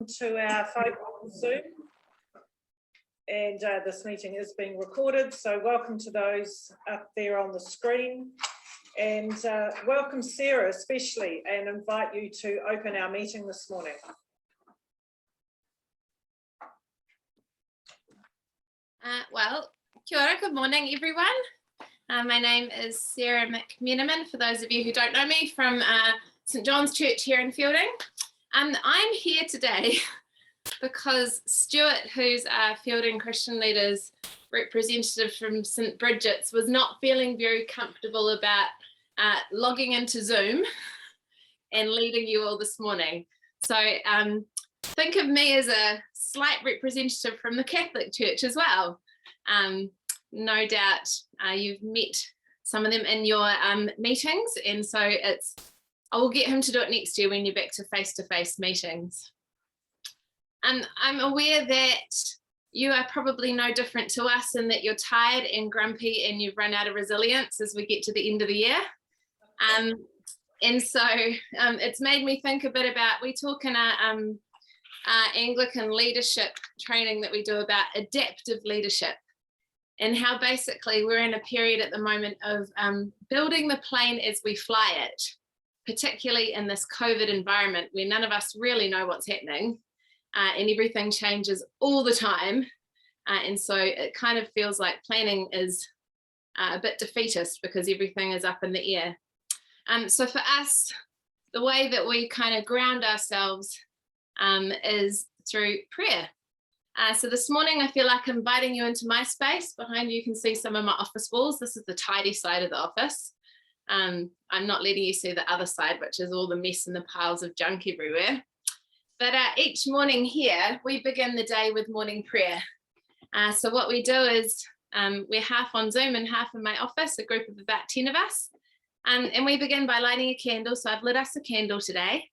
To our folk on Zoom, and this meeting is being recorded, so welcome to those up there on the screen, and welcome Sarah especially, and invite you to open our meeting this morning. Well, kia ora, good morning everyone. My name is Sarah McMenamin, for those of you who don't know me, from St John's Church here in Fielding. I'm here today because Stuart, who's our Fielding Christian Leaders representative from St Bridget's, was not feeling very comfortable about logging into Zoom and leading you all this morning. So think of me as a slight representative from the Catholic Church as well. No doubt you've met some of them in your meetings, and so I will get him to do it next year when you're back to face-to-face meetings. I'm aware that you are probably no different to us in that you're tired and grumpy and you've run out of resilience as we get to the end of the year. And so it's made me think a bit about, we talk in our Anglican leadership training that we do about adaptive leadership, and how basically we're in a period at the moment of building the plane as we fly it, particularly in this COVID environment where none of us really know what's happening and everything changes all the time. And so it kind of feels like planning is a bit defeatist because everything is up in the air. So for us, the way that we kind of ground ourselves is through prayer. So this morning, I feel like I'm inviting you into my space. Behind you can see some of my office walls. This is the tidy side of the office. I'm not letting you see the other side, which is all the mess and the piles of junk everywhere. But each morning here, we begin the day with morning prayer. So what we do is we're half on Zoom and half in my office, a group of about 10 of us. And we begin by lighting a candle. So I've lit us a candle today.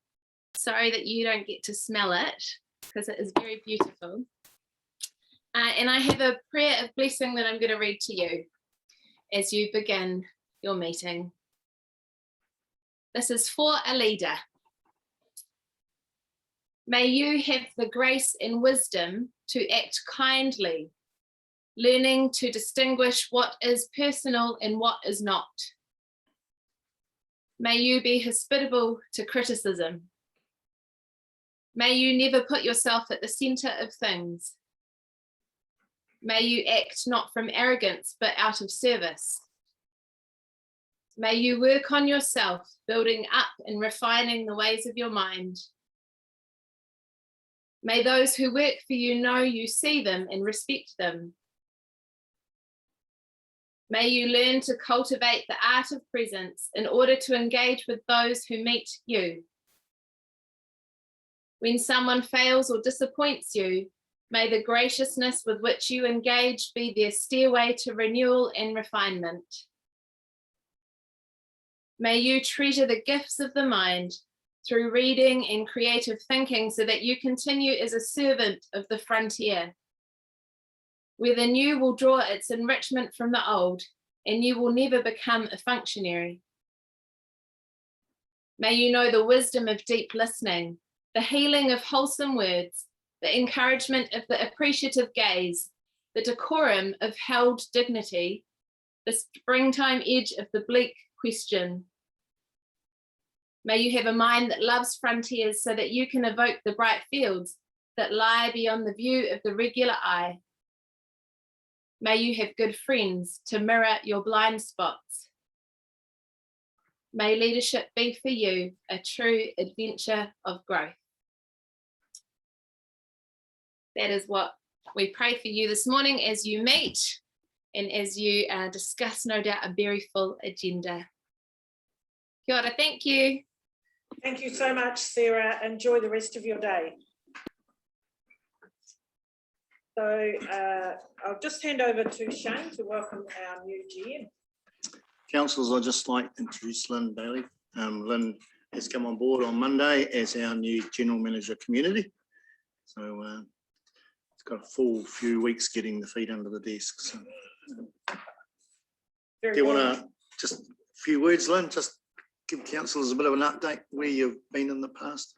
Sorry that you don't get to smell it, because it is very beautiful. And I have a prayer of blessing that I'm going to read to you as you begin your meeting. This is for a leader. May you have the grace and wisdom to act kindly, learning to distinguish what is personal and what is not. May you be hospitable to criticism. May you never put yourself at the center of things. May you act not from arrogance, but out of service. May you work on yourself, building up and refining the ways of your mind. May those who work for you know you see them and respect them. May you learn to cultivate the art of presence in order to engage with those who meet you. When someone fails or disappoints you, may the graciousness with which you engage be their stairway to renewal and refinement. May you treasure the gifts of the mind through reading and creative thinking so that you continue as a servant of the frontier, where the new will draw its enrichment from the old, and you will never become a functionary. May you know the wisdom of deep listening, the healing of wholesome words, the encouragement of the appreciative gaze, the decorum of held dignity, the springtime edge of the bleak question. May you have a mind that loves frontiers so that you can evoke the bright fields that lie beyond the view of the regular eye. May you have good friends to mirror your blind spots. May leadership be for you a true adventure of growth. That is what we pray for you this morning as you meet and as you discuss, no doubt, a very full agenda. Kia ora, thank you. Thank you so much, Sarah. Enjoy the rest of your day. So I'll just hand over to Shane to welcome our new GM. Councillors, I'd just like to introduce Lynn Bailey. Lynn has come on board on Monday as our new General Manager Community. So it's got a full few weeks getting the feet under the desk. So. Do you want to just a few words, Lynn? Just give councillors a bit of an update where you've been in the past.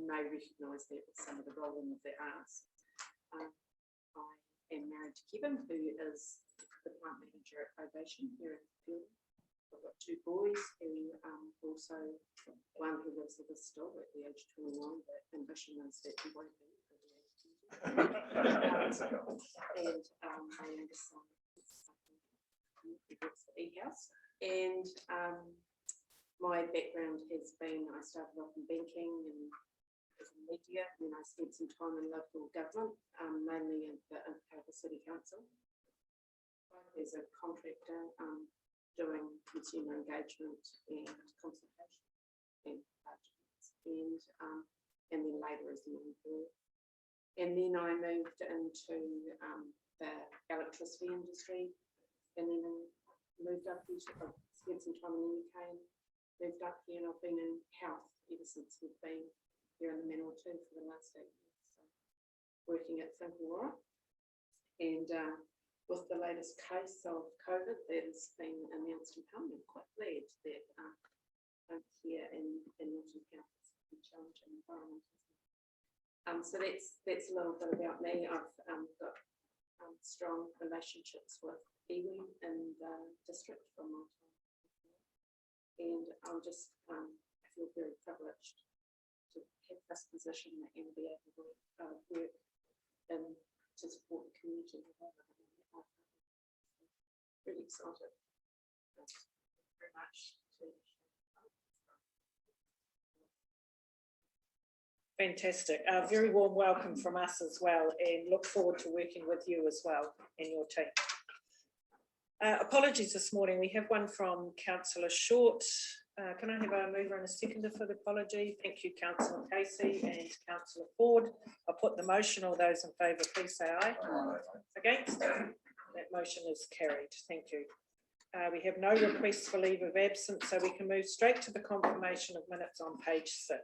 may recognise that with some of the rolling of their R's. I am married to Kevin, who is the plant manager at Probation here in Field. I've got 2 boys who also, one who lives with us still at the age of 21, but ambition is that he won't be at the age of 20. And my youngest son works at E-House. And my background has been, I started off in banking and media, and then I spent some time in local government, mainly in the Untitled City Council. As a contractor, doing consumer engagement and consultation and budgets, and then later as an employee. And then I moved into the electricity industry, and then moved up here. I spent some time in the UK, moved up here, and I've been in health ever since we've been here in the Memorandum for the last 8 years. So working at Law, and with the latest case of COVID that has been announced in Parliament, I'm quite glad that I'm here in Northern Health. It's a challenging environment. So that's a little bit about me. I've got strong relationships with iwi in the district from my time, and I'm just I feel very privileged to have this position and be able to work and to support the community. Really excited. Thank you very much. Fantastic. A very warm welcome from us as well, and look forward to working with you as well and your team. Apologies this morning. We have one from Councillor Short. Can I have a mover and a seconder for the apology? Thank you, Councillor Casey and Councillor Ford. I'll put the motion. All those in favour, please say aye. Aye. Against? That motion is carried. Thank you. We have no requests for leave of absence, so we can move straight to the confirmation of minutes on page 6.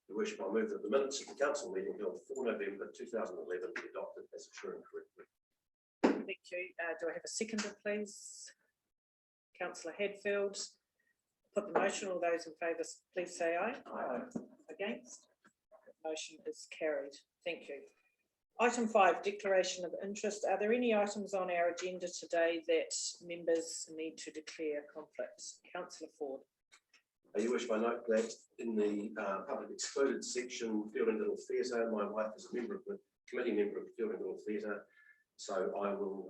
Your Worship, I move that the minutes of the council meeting held 4 November 2011 be adopted as assured correctly. Thank you. Do I have a seconder, please? Councillor Hadfield. Put the motion. All those in favour, please say aye. Aye. Against? Motion is carried. Thank you. Item 5, declaration of interest. Are there any items on our agenda today that members need to declare conflicts? Councillor Ford. Your Worship, I note that in the public excluded section, Fielding Little Theatre, my wife is a member of the committee member of Fielding Little Theatre, so I will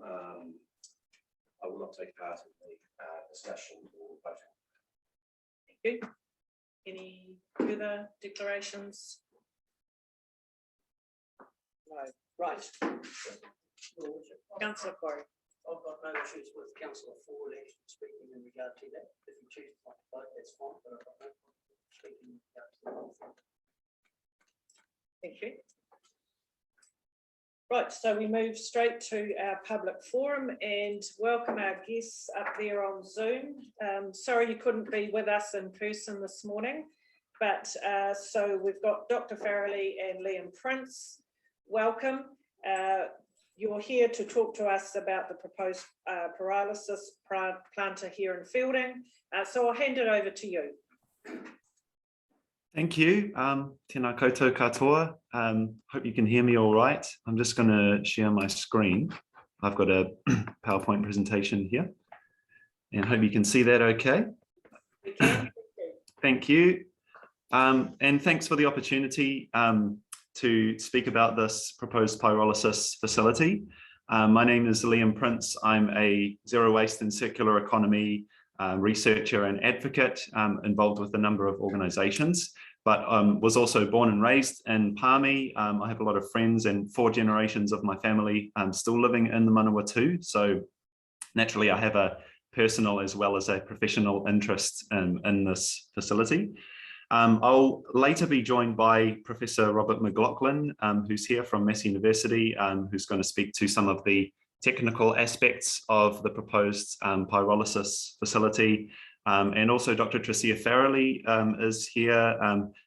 not take part in the discussion or voting. Thank you. Any further declarations? No. Right. Councillor Corey. I've got no issues with Councillor Ford actually speaking in regard to that. If you choose not to vote, that's fine, but I've got no problem speaking in regard to the whole thing. Thank you. Right, so we move straight to our public forum and welcome our guests up there on Zoom. Sorry you couldn't be with us in person this morning, but so we've got Dr. Farrelly and Liam Prince. Welcome. You're here to talk to us about the proposed pyrolysis planter here in Fielding. So I'll hand it over to you. Thank you. Tēnā koutou katoa. Hope you can hear me all right. I'm just going to share my screen. I've got a PowerPoint presentation here and hope you can see that okay. We can. Thank you. And thanks for the opportunity to speak about this proposed pyrolysis facility. My name is Liam Prince. I'm a zero waste and circular economy researcher and advocate involved with a number of organisations, but was also born and raised in Palmy. I have a lot of friends and 4 generations of my family still living in the Manawatu. So naturally I have a personal as well as a professional interest in this facility. I'll later be joined by Professor Robert McLaughlin, who's here from Massey University, who's going to speak to some of the technical aspects of the proposed pyrolysis facility. And also Dr. Tricia Farrelly is here.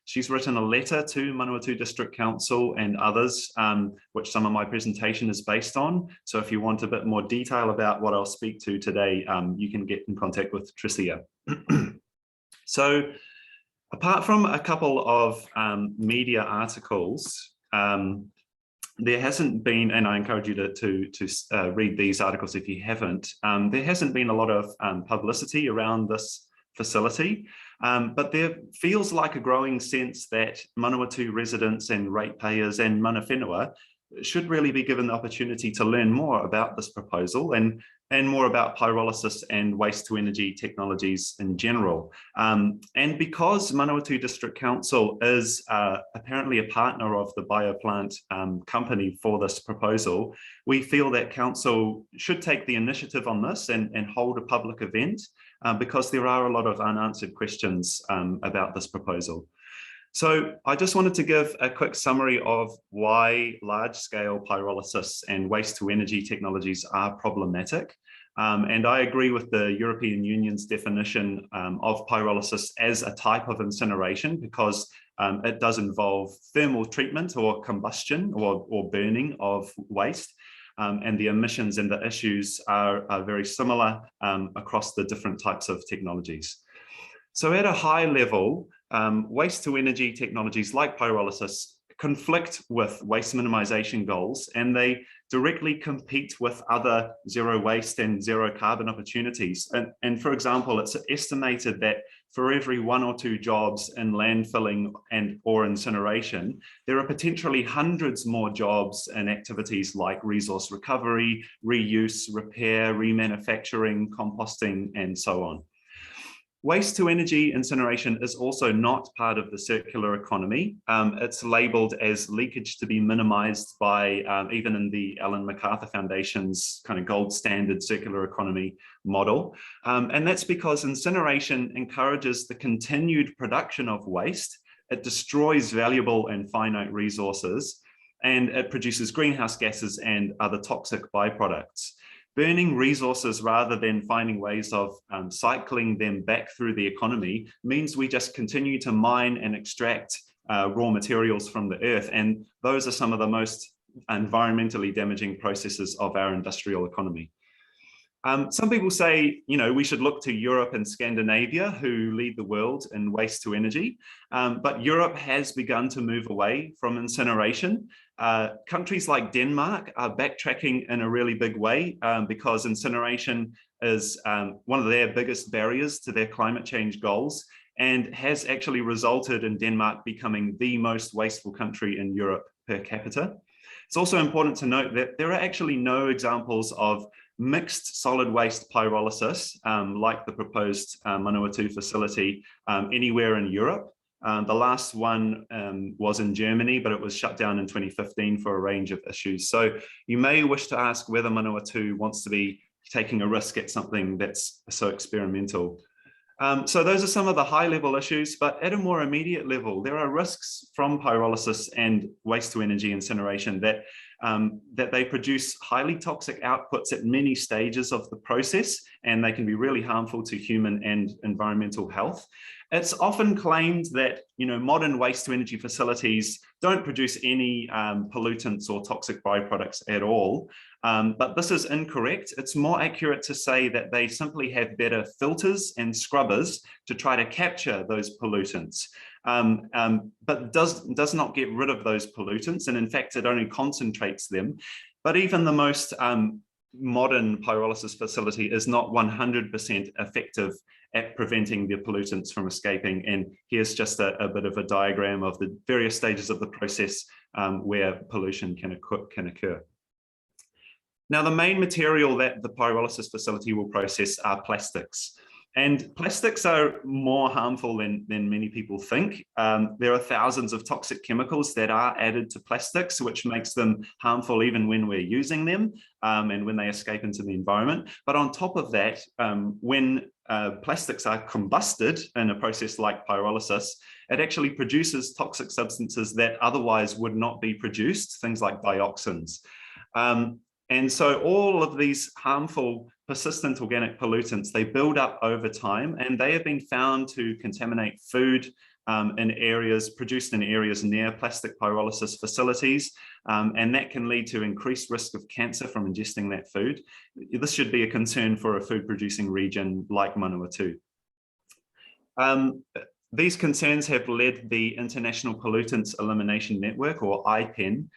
She's written a letter to Manawatu District Council and others, which some of my presentation is based on. So if you want a bit more detail about what I'll speak to today, you can get in contact with Tricia. So Apart from a couple of media articles, there hasn't been, and I encourage you to read these articles if you haven't, there hasn't been a lot of publicity around this facility, but there feels like a growing sense that Manawatu residents and ratepayers and mana whenua should really be given the opportunity to learn more about this proposal and more about pyrolysis and waste to energy technologies in general. And because Manawatu District Council is apparently a partner of the Bioplant company for this proposal, we feel that council should take the initiative on this and hold a public event because there are a lot of unanswered questions about this proposal. So I just wanted to give a quick summary of why large-scale pyrolysis and waste-to-energy technologies are problematic. And I agree with the European Union's definition of pyrolysis as a type of incineration because it does involve thermal treatment or combustion or burning of waste. And the emissions and the issues are very similar across the different types of technologies. So at a high level, waste to energy technologies like pyrolysis conflict with waste minimization goals, and they directly compete with other zero waste and zero carbon opportunities. And for example, it's estimated that for every 1 or 2 jobs in landfilling and or incineration, there are potentially hundreds more jobs and activities like resource recovery, reuse, repair, remanufacturing, composting, and so on. Waste to energy incineration is also not part of the circular economy. It's labelled as leakage to be minimised by, even in the Ellen MacArthur Foundation's kind of gold standard circular economy model. And that's because incineration encourages the continued production of waste. It destroys valuable and finite resources, and it produces greenhouse gases and other toxic byproducts. Burning resources rather than finding ways of cycling them back through the economy means we just continue to mine and extract raw materials from the earth. And those are some of the most environmentally damaging processes of our industrial economy. Some people say, you know, we should look to Europe and Scandinavia, who lead the world in waste to energy. But Europe has begun to move away from incineration. Countries like Denmark are backtracking in a really big way because incineration is one of their biggest barriers to their climate change goals, and has actually resulted in Denmark becoming the most wasteful country in Europe per capita. It's also important to note that there are actually no examples of mixed solid waste pyrolysis, like the proposed Manawatu facility, anywhere in Europe. The last one was in Germany, but it was shut down in 2015 for a range of issues. So you may wish to ask whether Manawatu wants to be taking a risk at something that's so experimental. So those are some of the high level issues, but at a more immediate level, there are risks from pyrolysis and waste to energy incineration that they produce highly toxic outputs at many stages of the process, and they can be really harmful to human and environmental health. It's often claimed that, you know, modern waste to energy facilities don't produce any pollutants or toxic byproducts at all. But this is incorrect. It's more accurate to say that they simply have better filters and scrubbers to try to capture those pollutants, but does not get rid of those pollutants. And in fact, it only concentrates them. But even the most modern pyrolysis facility is not 100% effective at preventing the pollutants from escaping. And here's just a bit of a diagram of the various stages of the process where pollution can occur. Now, the main material that the pyrolysis facility will process are plastics. And plastics are more harmful than many people think. There are thousands of toxic chemicals that are added to plastics, which makes them harmful even when we're using them and when they escape into the environment. But on top of that, when plastics are combusted in a process like pyrolysis, it actually produces toxic substances that otherwise would not be produced, things like dioxins. And so all of these harmful persistent organic pollutants, they build up over time, and they have been found to contaminate food in areas produced in areas near plastic pyrolysis facilities, and that can lead to increased risk of cancer from ingesting that food. This should be a concern for a food producing region like Manawatu. These concerns have led the International Pollutants Elimination Network, or IPEN,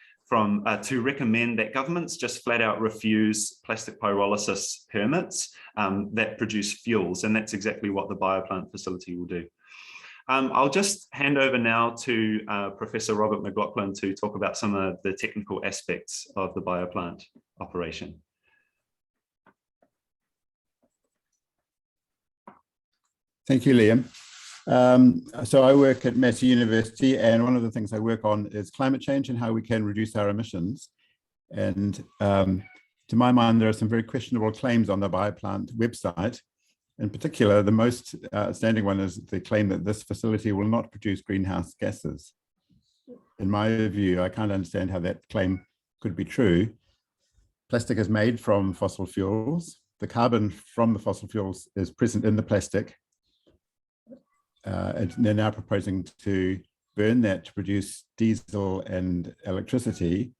to recommend that governments just flat out refuse plastic pyrolysis permits that produce fuels, and that's exactly what the Bioplant facility will do. I'll just hand over now to Professor Robert McLaughlin to talk about some of the technical aspects of the Bioplant operation. Thank you, Liam. So I work at Massey University, and one of the things I work on is climate change and how we can reduce our emissions. And to my mind, there are some very questionable claims on the Bioplant website. In particular, the most outstanding one is the claim that this facility will not produce greenhouse gases. In my view, I can't understand how that claim could be true. Plastic is made from fossil fuels. The carbon from the fossil fuels is present in the plastic. And they're now proposing to burn that to produce diesel and electricity.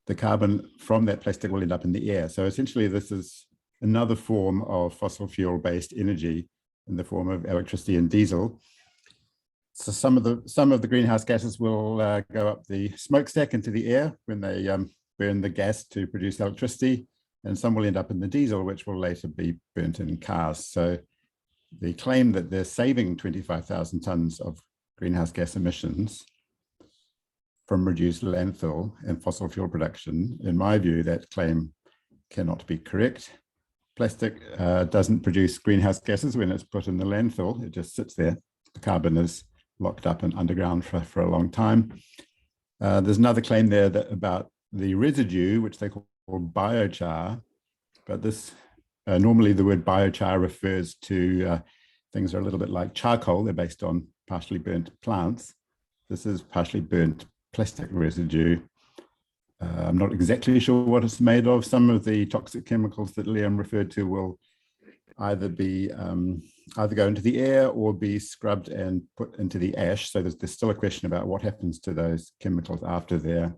The carbon from that plastic will end up in the air. So essentially, this is another form of fossil fuel-based energy in the form of electricity and diesel. So some of the greenhouse gases will go up the smokestack into the air when they burn the gas to produce electricity, and some will end up in the diesel, which will later be burnt in cars. So the claim that they're saving 25,000 tons of greenhouse gas emissions from reduced landfill and fossil fuel production, in my view, that claim cannot be correct. Plastic doesn't produce greenhouse gases when it's put in the landfill. It just sits there. The carbon is locked up and underground for a long time. There's another claim there about the residue, which they call biochar, but this normally the word biochar refers to things that are a little bit like charcoal. They're based on partially burnt plants. This is partially burnt plastic residue. I'm not exactly sure what it's made of. Some of the toxic chemicals that Liam referred to will either go into the air or be scrubbed and put into the ash. So there's still a question about what happens to those chemicals after they're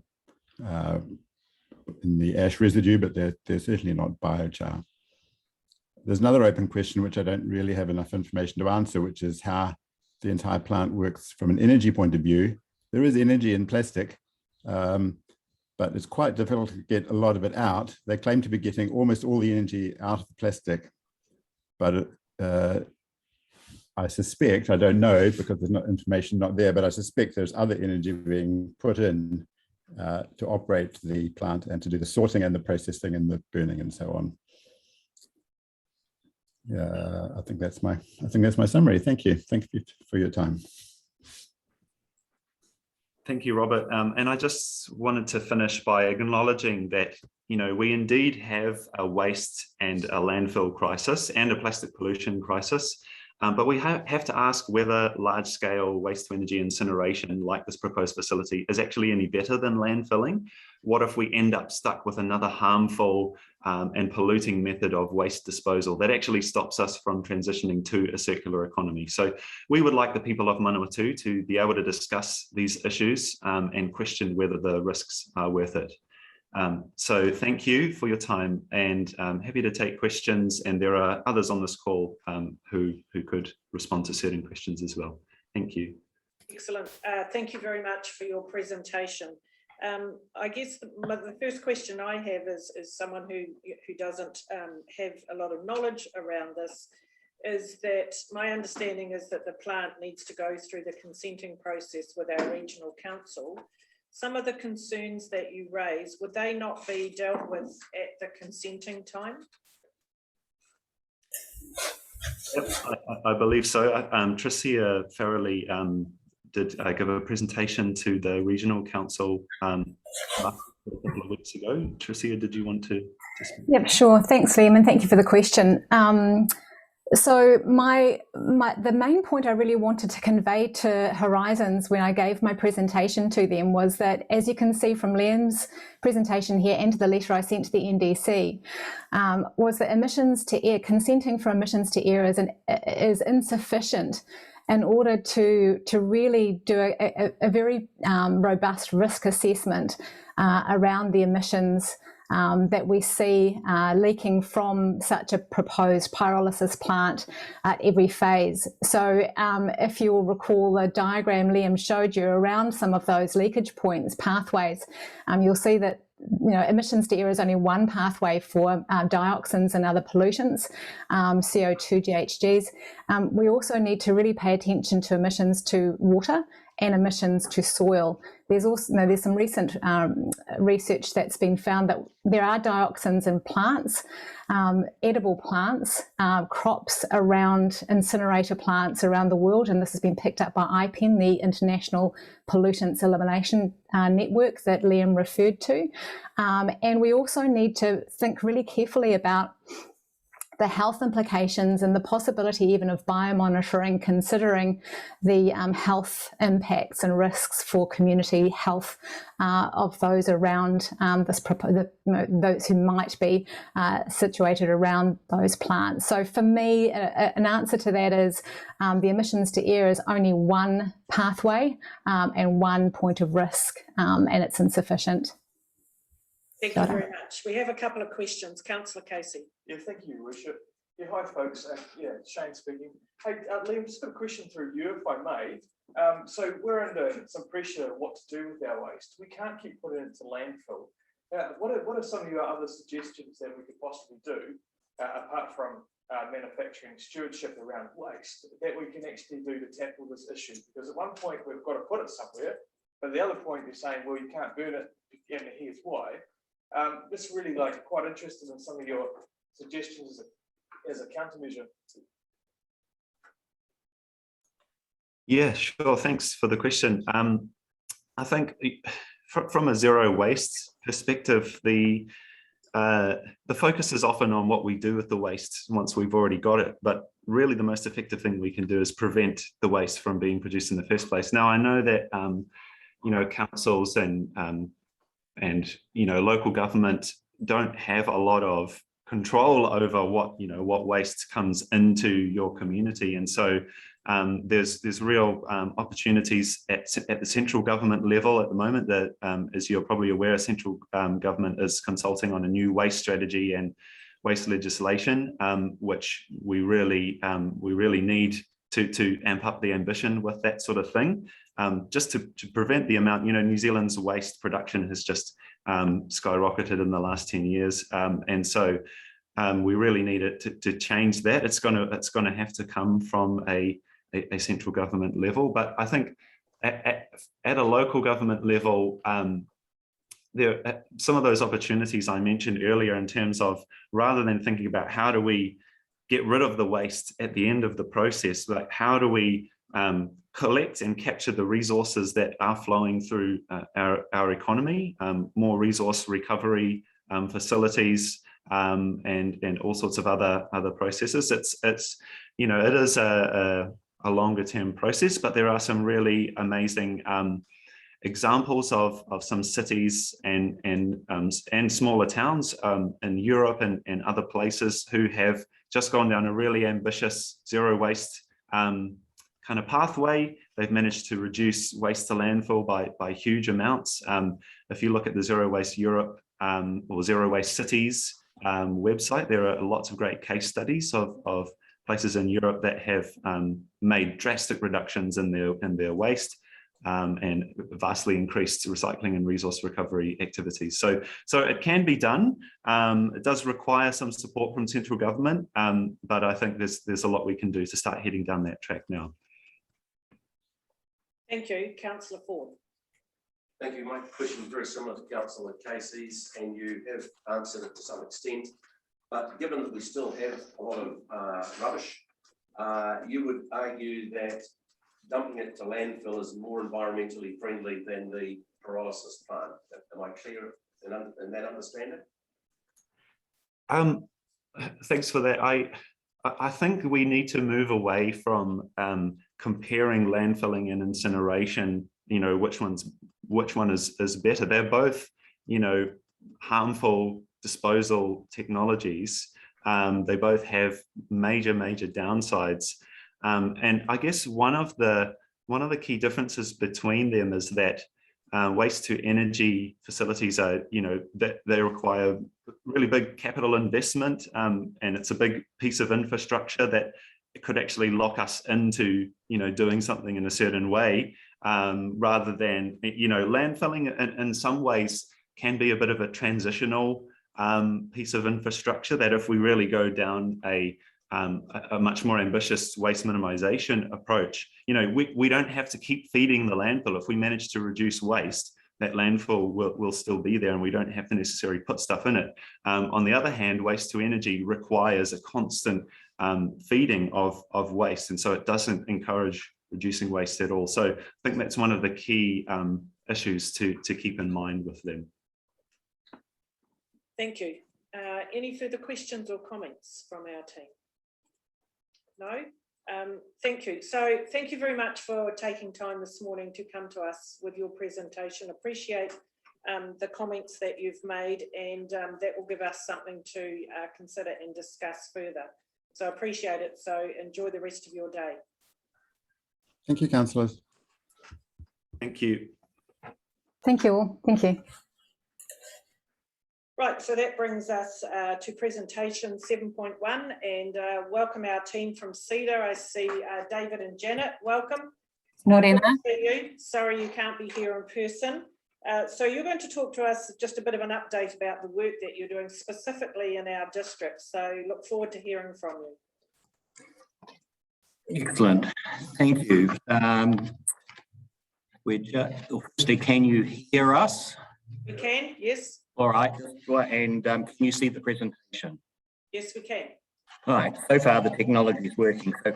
in the ash residue, but they're certainly not biochar. There's another open question which I don't really have enough information to answer, which is how the entire plant works from an energy point of view. There is energy in plastic, but it's quite difficult to get a lot of it out. They claim to be getting almost all the energy out of the plastic, but I suspect, I don't know because there's not information not there, but I suspect there's other energy being put in to operate the plant and to do the sorting and the processing and the burning and so on. Yeah, I think that's my summary. Thank you. Thank you for your time. Thank you, Robert. And I just wanted to finish by acknowledging that, we indeed have a waste and a landfill crisis and a plastic pollution crisis. But we have to ask whether large-scale waste-to-energy incineration like this proposed facility is actually any better than landfilling. What if we end up stuck with another harmful and polluting method of waste disposal that actually stops us from transitioning to a circular economy? So we would like the people of Manawatu to be able to discuss these issues and question whether the risks are worth it. So thank you for your time, and I'm happy to take questions, and there are others on this call who could respond to certain questions as well. Thank you. Excellent. Thank you very much for your presentation. I guess the first question I have is someone who doesn't have a lot of knowledge around this, is that my understanding is that the plant needs to go through the consenting process with our regional council. Some of the concerns that you raise, would they not be dealt with at the consenting time? Yep, I believe so. Tricia Farrelly did give a presentation to the regional council a couple of weeks ago. Tricia, did you want to speak? Yep, sure. Thanks, Liam, and thank you for the question. So the main point I really wanted to convey to Horizons when I gave my presentation to them was that, as you can see from Liam's presentation here and the letter I sent to the NDC, was that emissions to air, consenting for emissions to air is insufficient in order to really do a very robust risk assessment around the emissions that we see leaking from such a proposed pyrolysis plant at every phase. So if you'll recall the diagram Liam showed you around some of those leakage points, pathways, you'll see that emissions to air is only one pathway for dioxins and other pollutants, CO2, GHGs. We also need to really pay attention to emissions to water and emissions to soil. There's also there's some recent research that's been found that there are dioxins in plants, edible plants, crops around incinerator plants around the world, and this has been picked up by IPEN, the International Pollutants Elimination Network that Liam referred to. And we also need to think really carefully about the health implications and the possibility even of biomonitoring, considering the health impacts and risks for community health of those around those who might be situated around those plants. So for me, an answer to that is the emissions to air is only one pathway and one point of risk, and it's insufficient. Thank you very much. We have a couple of questions. Councillor Casey. Yeah, thank you, Your Worship. Yeah, hi folks. Shane speaking. Hey, Liam, just got a question through you, if I may. So we're under some pressure what to do with our waste. We can't keep putting it into landfill. What are some of your other suggestions that we could possibly do, apart from manufacturing stewardship around waste, that we can actually do to tackle this issue? Because at one point we've got to put it somewhere, but the other point you're saying, well, you can't burn it, and here's why. Just really quite interested in some of your suggestions as a countermeasure. Yeah, sure. Thanks for the question. I think from a zero waste perspective, the focus is often on what we do with the waste once we've already got it. But really, the most effective thing we can do is prevent the waste from being produced in the first place. Now, I know that councils and local government don't have a lot of control over what waste comes into your community, and so there's real opportunities at the central government level at the moment. That, as you're probably aware, central government is consulting on a new waste strategy and waste legislation, which we really need to amp up the ambition with that sort of thing, just to prevent the amount. New Zealand's waste production has just skyrocketed in the last 10 years, and so we really need it to change that. It's going to have to come from a central government level, but I think at a local government level, there some of those opportunities I mentioned earlier, in terms of, rather than thinking about how do we get rid of the waste at the end of the process, like how do we collect and capture the resources that are flowing through our economy, more resource recovery facilities, and all sorts of other processes. It is a longer term process, but there are some really amazing examples of some cities and smaller towns in Europe and other places who have just gone down a really ambitious zero waste kind of pathway. They've managed to reduce waste to landfill by huge amounts. If you look at the Zero Waste Europe or Zero Waste Cities website, there are lots of great case studies of places in Europe that have made drastic reductions in their waste and vastly increased recycling and resource recovery activities. So it can be done. It does require some support from central government, but I think there's a lot we can do to start heading down that track now. Thank you. Councillor Ford. Thank you. My question is very similar to Councillor Casey's, and you have answered it to some extent. But given that we still have a lot of rubbish, you would argue that dumping it to landfill is more environmentally friendly than the pyrolysis plant. Am I clear in that understanding? Thanks for that. I think we need to move away from comparing landfilling and incineration. Which one is better? They're both, harmful disposal technologies. They both have major downsides. And I guess one of the key differences between them is that waste to energy facilities are, that they require really big capital investment, and it's a big piece of infrastructure that could actually lock us into, doing something in a certain way, rather than, landfilling in some ways can be a bit of a transitional piece of infrastructure that if we really go down a much more ambitious waste minimization approach, we don't have to keep feeding the landfill. If we manage to reduce waste, that landfill will still be there and we don't have to necessarily put stuff in it. On the other hand, waste to energy requires a constant feeding of waste, and so it doesn't encourage reducing waste at all. So I think that's one of the key issues to keep in mind with them. Thank you. Any further questions or comments from our team? No? Thank you. So thank you very much for taking time this morning to come to us with your presentation. Appreciate the comments that you've made, and that will give us something to consider and discuss further. So appreciate it. So enjoy the rest of your day. Thank you, councillors. Thank you. Thank you all. Thank you. Right, so that brings us to presentation 7.1, and welcome our team from CEDA. I see David and Janet, welcome. Morena. Good to see you. Sorry you can't be here in person. So you're going to talk to us just a bit of an update about the work that you're doing specifically in our district. So look forward to hearing from you. Excellent, thank you. Firstly, can you hear us? We can, yes. All right, and can you see the presentation? Yes, we can. All right, so far the technology is working. So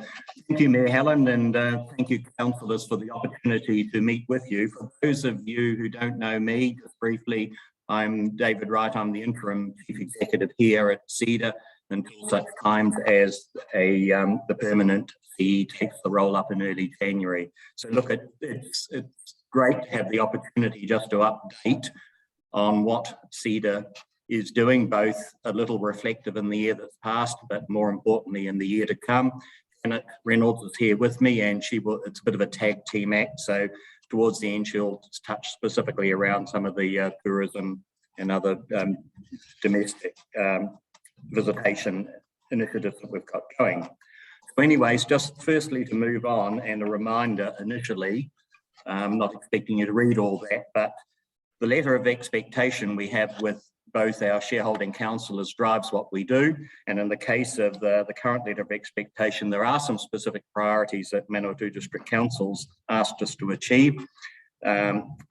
thank you, Mayor Helen, and thank you, councillors, for the opportunity to meet with you. For those of you who don't know me, just briefly, I'm David Wright. I'm the interim chief executive here at CEDA until such times as the permanent CE takes the role up in early January. So look, it's great to have the opportunity just to update on what CEDA is doing, both a little reflective in the year that's passed, but more importantly in the year to come. Janet Reynolds is here with me, and it's a bit of a tag team act. So towards the end, she'll touch specifically around some of the tourism and other domestic visitation initiatives that we've got going. So anyways, just firstly to move on, and a reminder initially, I'm not expecting you to read all that, but the letter of expectation we have with both our shareholding councillors drives what we do. And in the case of the current letter of expectation, there are some specific priorities that Manawatu District Councils asked us to achieve,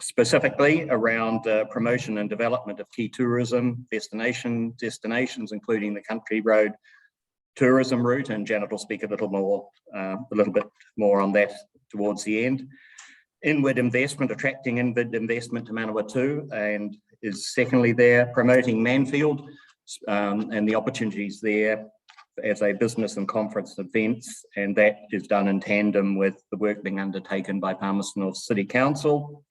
specifically around promotion and development of key tourism destinations, including the Country Road tourism route. And Janet will speak a little bit more on that towards the end. Inward investment, attracting inward investment to Manawatu, and is secondly there, promoting Manfield and the opportunities there as a business and conference events, and that is done in tandem with the work being undertaken by Palmerston North City Council.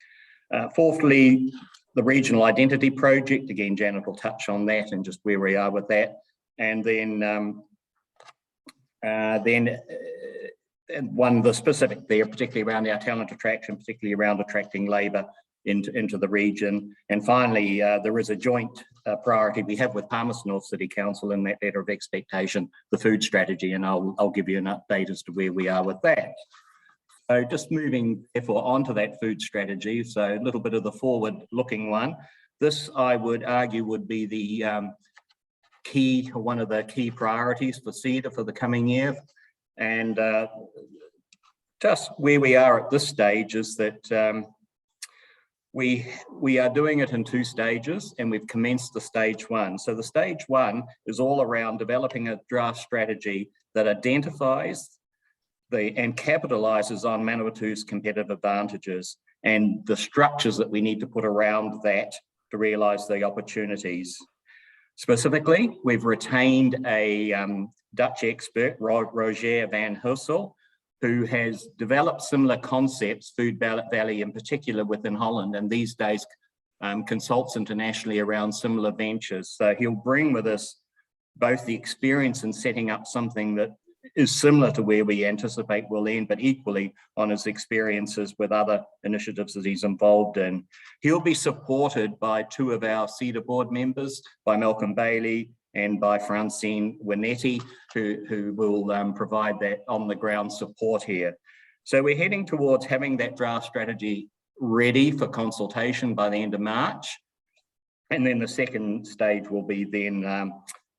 Fourthly, the regional identity project, again Janet will touch on that and just where we are with that, and then one of the specific there, particularly around our talent attraction, particularly around attracting labour into the region. And finally, there is a joint priority we have with Palmerston North City Council in that letter of expectation, the food strategy, and I'll give you an update as to where we are with that. So just moving therefore onto that food strategy, so a little bit of the forward-looking one. This, I would argue, would be the one of the key priorities for CEDA for the coming year. And just where we are at this stage is that we are doing it in two stages, and we've commenced the stage one. So the stage one is all around developing a draft strategy that identifies and capitalizes on Manawatu's competitive advantages and the structures that we need to put around that to realize the opportunities. Specifically, we've retained a Dutch expert, Roger van Hussel, who has developed similar concepts, Food Valley in particular within Holland, and these days consults internationally around similar ventures. So he'll bring with us both the experience in setting up something that is similar to where we anticipate will end, but equally on his experiences with other initiatives that he's involved in. He'll be supported by two of our CEDA board members, by Malcolm Bailey and by Francine Winetti, who will provide that on-the-ground support here. So we're heading towards having that draft strategy ready for consultation by the end of March. And then the second stage will be then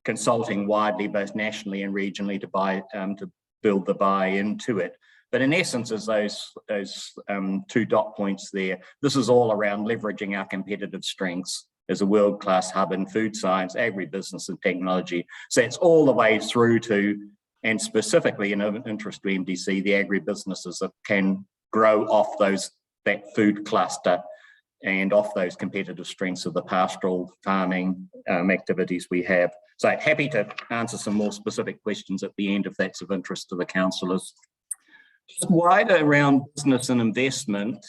consulting widely, both nationally and regionally, to build the buy-in to it. But in essence, as those two dot points there, this is all around leveraging our competitive strengths as a world-class hub in food science, agribusiness and technology. So it's all the way through to, and specifically in interest to MDC, the agribusinesses that can grow off that food cluster and off those competitive strengths of the pastoral farming activities we have. So happy to answer some more specific questions at the end if that's of interest to the councillors. Just wider around business and investment,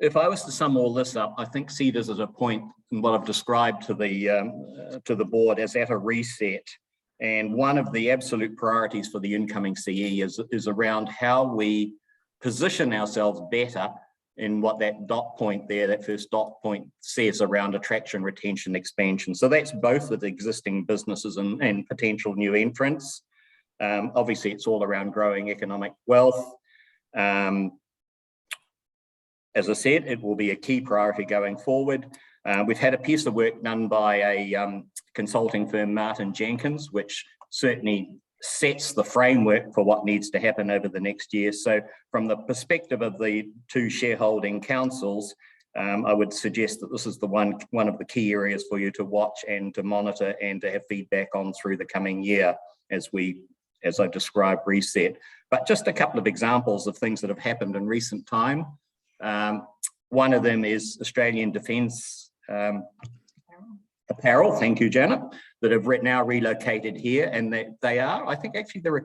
if I was to sum all this up, I think CEDA's at a point in what I've described to the board as at a reset. And one of the absolute priorities for the incoming CE is around how we position ourselves better in what that dot point there, that first dot point says around attraction, retention, expansion. So that's both with existing businesses and potential new entrants. Obviously, it's all around growing economic wealth. As I said, it will be a key priority going forward. We've had a piece of work done by a consulting firm, Martin Jenkins, which certainly sets the framework for what needs to happen over the next year. So from the perspective of the two shareholding councils, I would suggest that this is one of the key areas for you to watch and to monitor and to have feedback on through the coming year as I described, reset. But just a couple of examples of things that have happened in recent time. One of them is Australian Defence Apparel, thank you, Janet, that have now relocated here, and they are, I think actually they're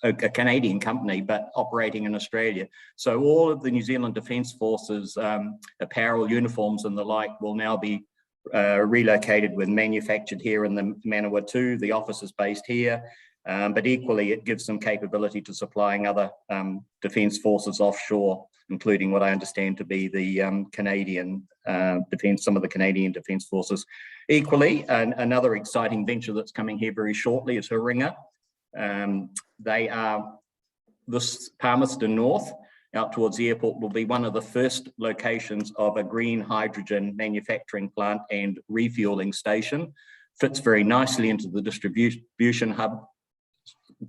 a Canadian company, but operating in Australia. So all of the New Zealand Defence Forces apparel, uniforms and the like will now be relocated with manufactured here in the Manawatu. The office is based here. But equally, it gives some capability to supplying other defence forces offshore, including what I understand to be the Canadian defence, some of the Canadian Defence Forces. Equally, another exciting venture that's coming here very shortly is Haringa. They are this Palmerston North, out towards the airport, will be one of the first locations of a green hydrogen manufacturing plant and refueling station. Fits very nicely into the distribution hub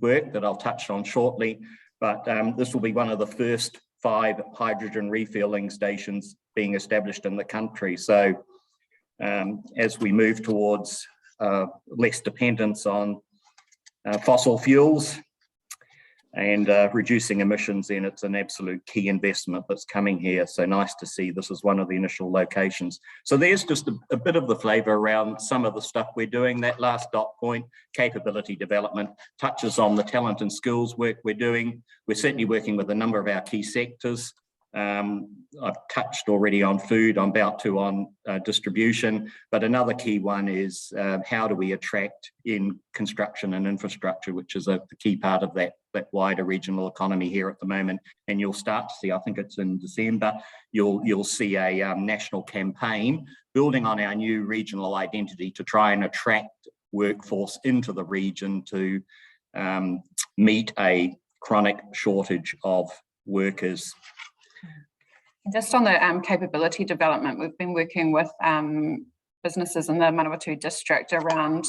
work that I'll touch on shortly, but this will be one of the first 5 hydrogen refueling stations being established in the country. So as we move towards less dependence on fossil fuels and reducing emissions, then it's an absolute key investment that's coming here. So nice to see this is one of the initial locations. So there's just a bit of the flavour around some of the stuff we're doing. That last dot point, capability development, touches on the talent and skills work we're doing. We're certainly working with a number of our key sectors. I've touched already on food, I'm about to on distribution, but another key one is how do we attract in construction and infrastructure, which is a key part of that wider regional economy here at the moment. And you'll start to see, I think it's in December, you'll see a national campaign building on our new regional identity to try and attract workforce into the region to meet a chronic shortage of workers. Just on the capability development, we've been working with businesses in the Manawatu district around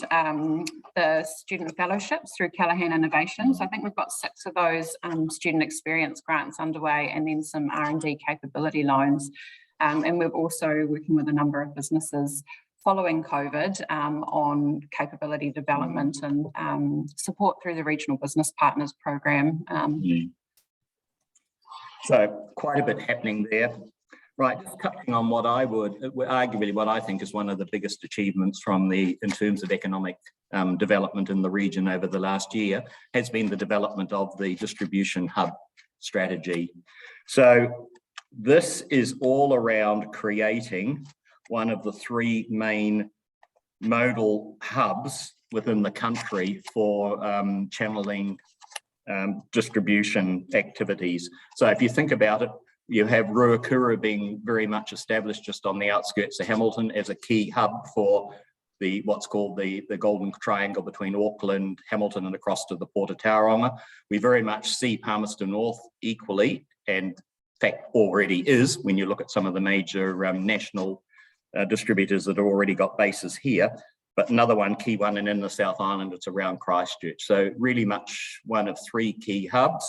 the student fellowships through Callaghan Innovations. I think we've got 6 of those student experience grants underway, and then some R&D capability loans. And we're also working with a number of businesses following COVID on capability development and support through the Regional Business Partners Program. So quite a bit happening there. Right, just touching on what arguably what I think is one of the biggest achievements in terms of economic development in the region over the last year has been the development of the distribution hub strategy. So this is all around creating one of the 3 main modal hubs within the country for channeling distribution activities. So if you think about it, you have Ruakura being very much established just on the outskirts of Hamilton as a key hub for what's called the Golden Triangle between Auckland, Hamilton, and across to the Port of Tauranga. We very much see Palmerston North equally, and in fact already is when you look at some of the major national distributors that have already got bases here. But another one, key one, and in the South Island, it's around Christchurch. So really much one of three key hubs.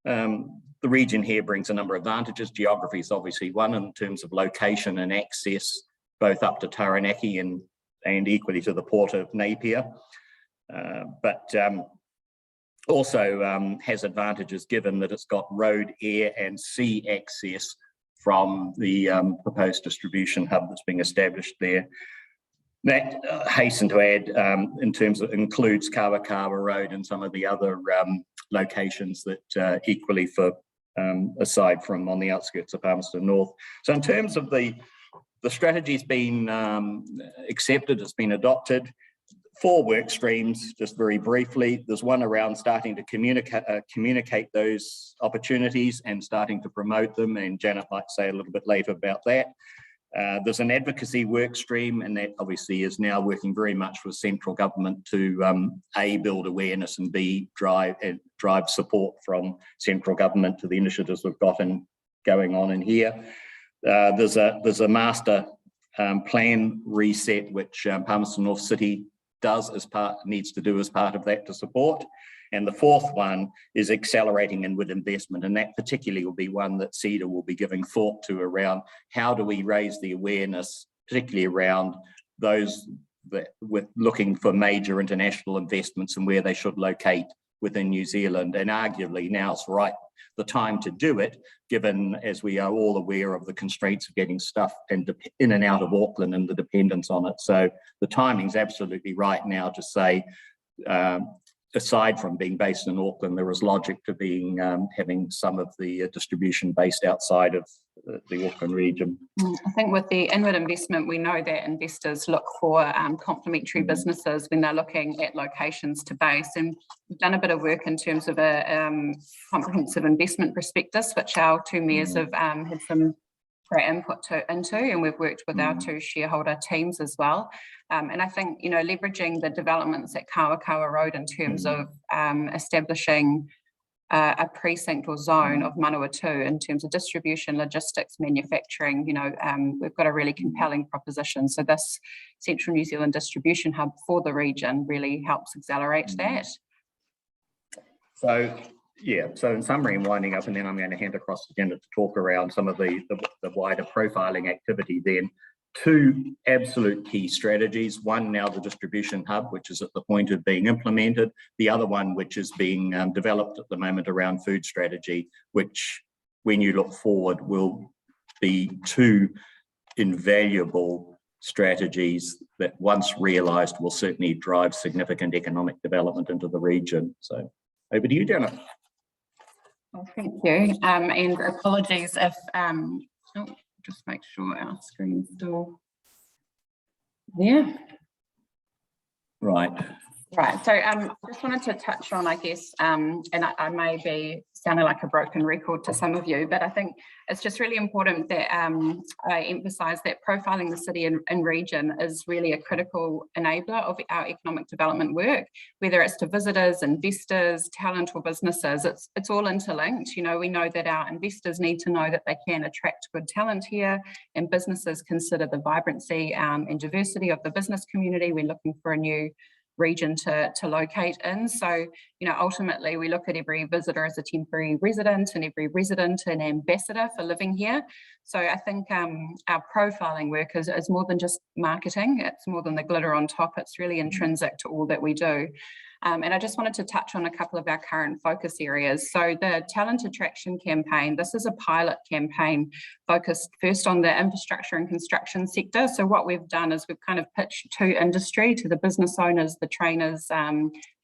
The region here brings a number of advantages. Geography is obviously one in terms of location and access, both up to Taranaki and equally to the port of Napier. But also has advantages given that it's got road, air and sea access from the proposed distribution hub that's being established there. That hasten to add in terms of includes Kawakawa Road and some of the other locations that equally for aside from on the outskirts of Palmerston North. So in terms of the strategy's been accepted, it's been adopted. 4 work streams, just very briefly. There's one around starting to communicate those opportunities and starting to promote them, and Janet might say a little bit later about that. There's an advocacy work stream, and that obviously is now working very much with central government to A, build awareness, and B, drive support from central government to the initiatives we've got going on in here. There's a master plan reset, which Palmerston North City needs to do as part of that to support. And the 4th one is accelerating inward investment, and that particularly will be one that CEDA will be giving thought to around how do we raise the awareness, particularly around those that with looking for major international investments and where they should locate within New Zealand. And arguably now's the time to do it, given as we are all aware of the constraints of getting stuff in and out of Auckland and the dependence on it. So the timing's absolutely right now to say, aside from being based in Auckland, there is logic to being having some of the distribution based outside of the Auckland region. I think with the inward investment, we know that investors look for complementary businesses when they're looking at locations to base. And we've done a bit of work in terms of a comprehensive investment prospectus, which our 2 mayors have had some great input into, and we've worked with our 2 shareholder teams as well. And I think, you know, leveraging the developments at Kawakawa Road in terms of establishing a precinct or zone of Manawatu in terms of distribution, logistics, manufacturing, you know, we've got a really compelling proposition. So this Central New Zealand distribution hub for the region really helps accelerate that. So, yeah, so in summary and winding up, and then I'm going to hand across to Janet to talk around some of the wider profiling activity then. 2 absolute key strategies. One now the distribution hub, which is at the point of being implemented. The other one, which is being developed at the moment around food strategy, which when you look forward will be 2 invaluable strategies that once realised will certainly drive significant economic development into the region. So over to you, Janet. Well, thank you. And apologies if, just make sure our screen's still there. Right. Right, so just wanted to touch on, I guess, and I may be sounding like a broken record to some of you, but I think it's just really important that I emphasise that profiling the city and region is really a critical enabler of our economic development work, whether it's to visitors, investors, talent or businesses, it's all interlinked. You know, we know that our investors need to know that they can attract good talent here, and businesses consider the vibrancy and diversity of the business community when looking for a new region to locate in. So, you know, ultimately we look at every visitor as a temporary resident and every resident an ambassador for living here. So I think our profiling work is more than just marketing. It's more than the glitter on top. It's really intrinsic to all that we do. And I just wanted to touch on a couple of our current focus areas. So the talent attraction campaign, this is a pilot campaign focused first on the infrastructure and construction sector. So what we've done is we've kind of pitched to industry, to the business owners, the trainers,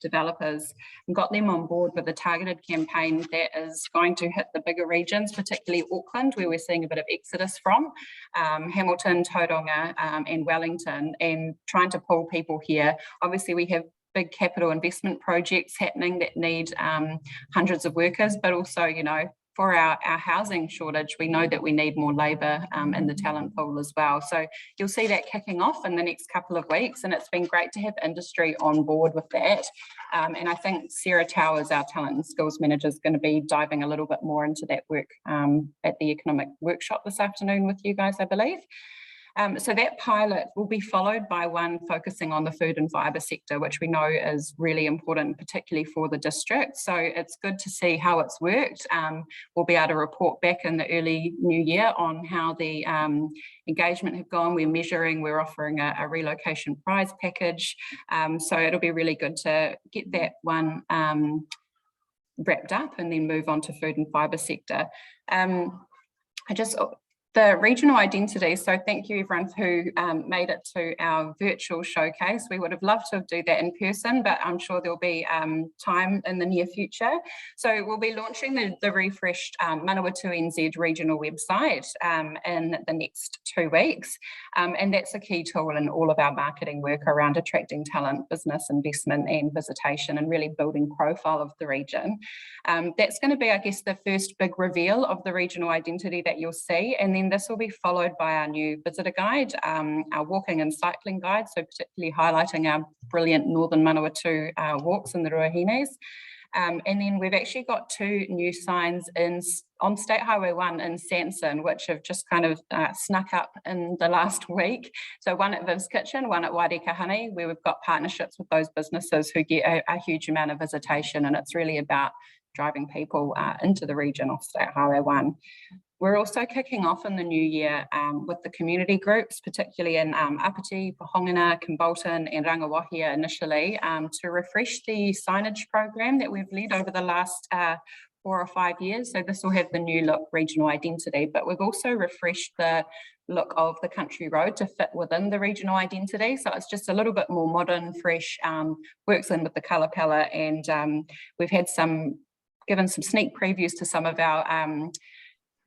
developers, and got them on board with a targeted campaign that is going to hit the bigger regions, particularly Auckland, where we're seeing a bit of exodus from, Hamilton, Tauranga, and Wellington, and trying to pull people here. Obviously, we have big capital investment projects happening that need hundreds of workers, but also, you know, for our housing shortage, we know that we need more labour in the talent pool as well. So you'll see that kicking off in the next couple of weeks, and it's been great to have industry on board with that. And I think Sarah Towers, our talent and skills manager, is going to be diving a little bit more into that work at the economic workshop this afternoon with you guys, I believe. So that pilot will be followed by one focusing on the food and fibre sector, which we know is really important, particularly for the district. So it's good to see how it's worked. We'll be able to report back in the early new year on how the engagement have gone. We're measuring, we're offering a relocation prize package. So it'll be really good to get that one wrapped up and then move on to food and fibre sector. The regional identity, so thank you everyone who made it to our virtual showcase. We would have loved to do that in person, but I'm sure there'll be time in the near future. So we'll be launching the refreshed Manawatu NZ regional website in the next 2 weeks. And that's a key tool in all of our marketing work around attracting talent, business investment and visitation, and really building profile of the region. That's going to be, I guess, the first big reveal of the regional identity that you'll see. And then this will be followed by our new visitor guide, our walking and cycling guide, so particularly highlighting our brilliant Northern Manawatu walks in the Ruahines. And then we've actually got 2 new signs on State Highway 1 in Sanson, which have just kind of snuck up in the last week. So one at Viv's Kitchen, one at Wairika Honey, where we've got partnerships with those businesses who get a huge amount of visitation, and it's really about driving people into the region off State Highway 1. We're also kicking off in the new year with the community groups, particularly in Apiti, Pohongina, Kimbolton and Rangawahia initially, to refresh the signage program that we've led over the last 4 or 5 years. So this will have the new look regional identity, but we've also refreshed the look of the country road to fit within the regional identity. So it's just a little bit more modern, fresh, works in with the colour palette, and we've had given some sneak previews to some of our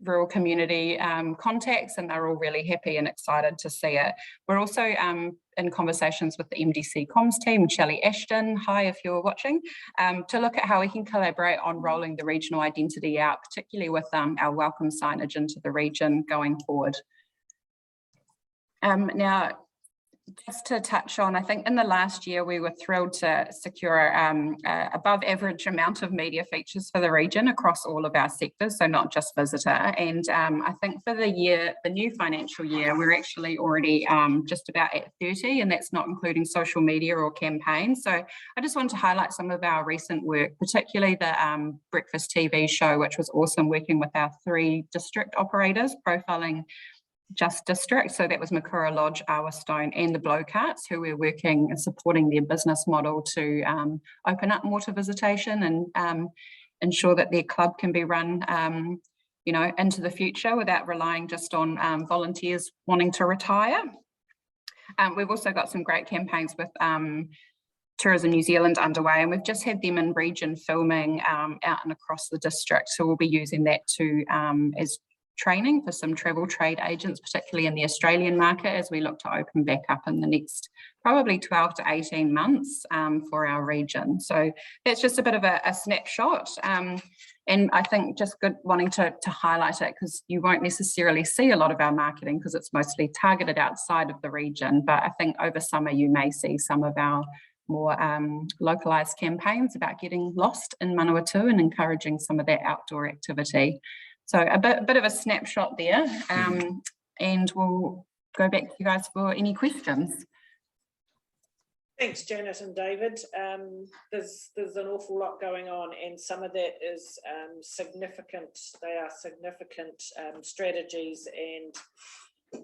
rural community contacts, and they're all really happy and excited to see it. We're also in conversations with the MDC comms team, Shelley Ashton, hi if you're watching, to look at how we can collaborate on rolling the regional identity out, particularly with our welcome signage into the region going forward. Now, just to touch on, I think in the last year we were thrilled to secure above average amount of media features for the region across all of our sectors, so not just visitor. And I think for the new financial year, we're actually already just about at 30, and that's not including social media or campaigns. So I just want to highlight some of our recent work, particularly the breakfast TV show, which was awesome, working with our 3 district operators, profiling just district. So that was Makura Lodge, Arwastone and the Blowcarts, who we're working and supporting their business model to open up more to visitation and ensure that their club can be run you know, into the future without relying just on volunteers wanting to retire. We've also got some great campaigns with Tourism New Zealand underway, and we've just had them in region filming out and across the district. So we'll be using that to as training for some travel trade agents, particularly in the Australian market, as we look to open back up in the next probably 12 to 18 months for our region. So that's just a bit of a snapshot. And I think just good wanting to highlight it, because you won't necessarily see a lot of our marketing because it's mostly targeted outside of the region. But I think over summer you may see some of our more localised campaigns about getting lost in Manawatu and encouraging some of that outdoor activity. So a bit of a snapshot there, and we'll go back to you guys for any questions. Thanks, Janet and David. There's an awful lot going on, and some of that is significant. They are significant strategies and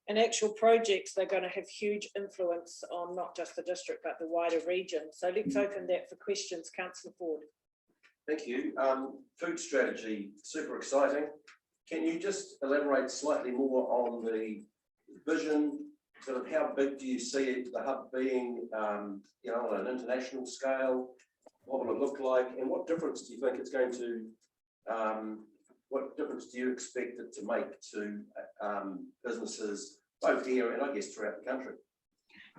and actual projects, they're going to have huge influence on not just the district, but the wider region. So let's open that for questions. Councillor Ford. Thank you. Food strategy, super exciting. Can you just elaborate slightly more on the vision, sort of how big do you see it, the hub being, you know, on an international scale? What will it look like? And what difference do you think it's going to, what difference do you expect it to make to businesses, both here and I guess throughout the country?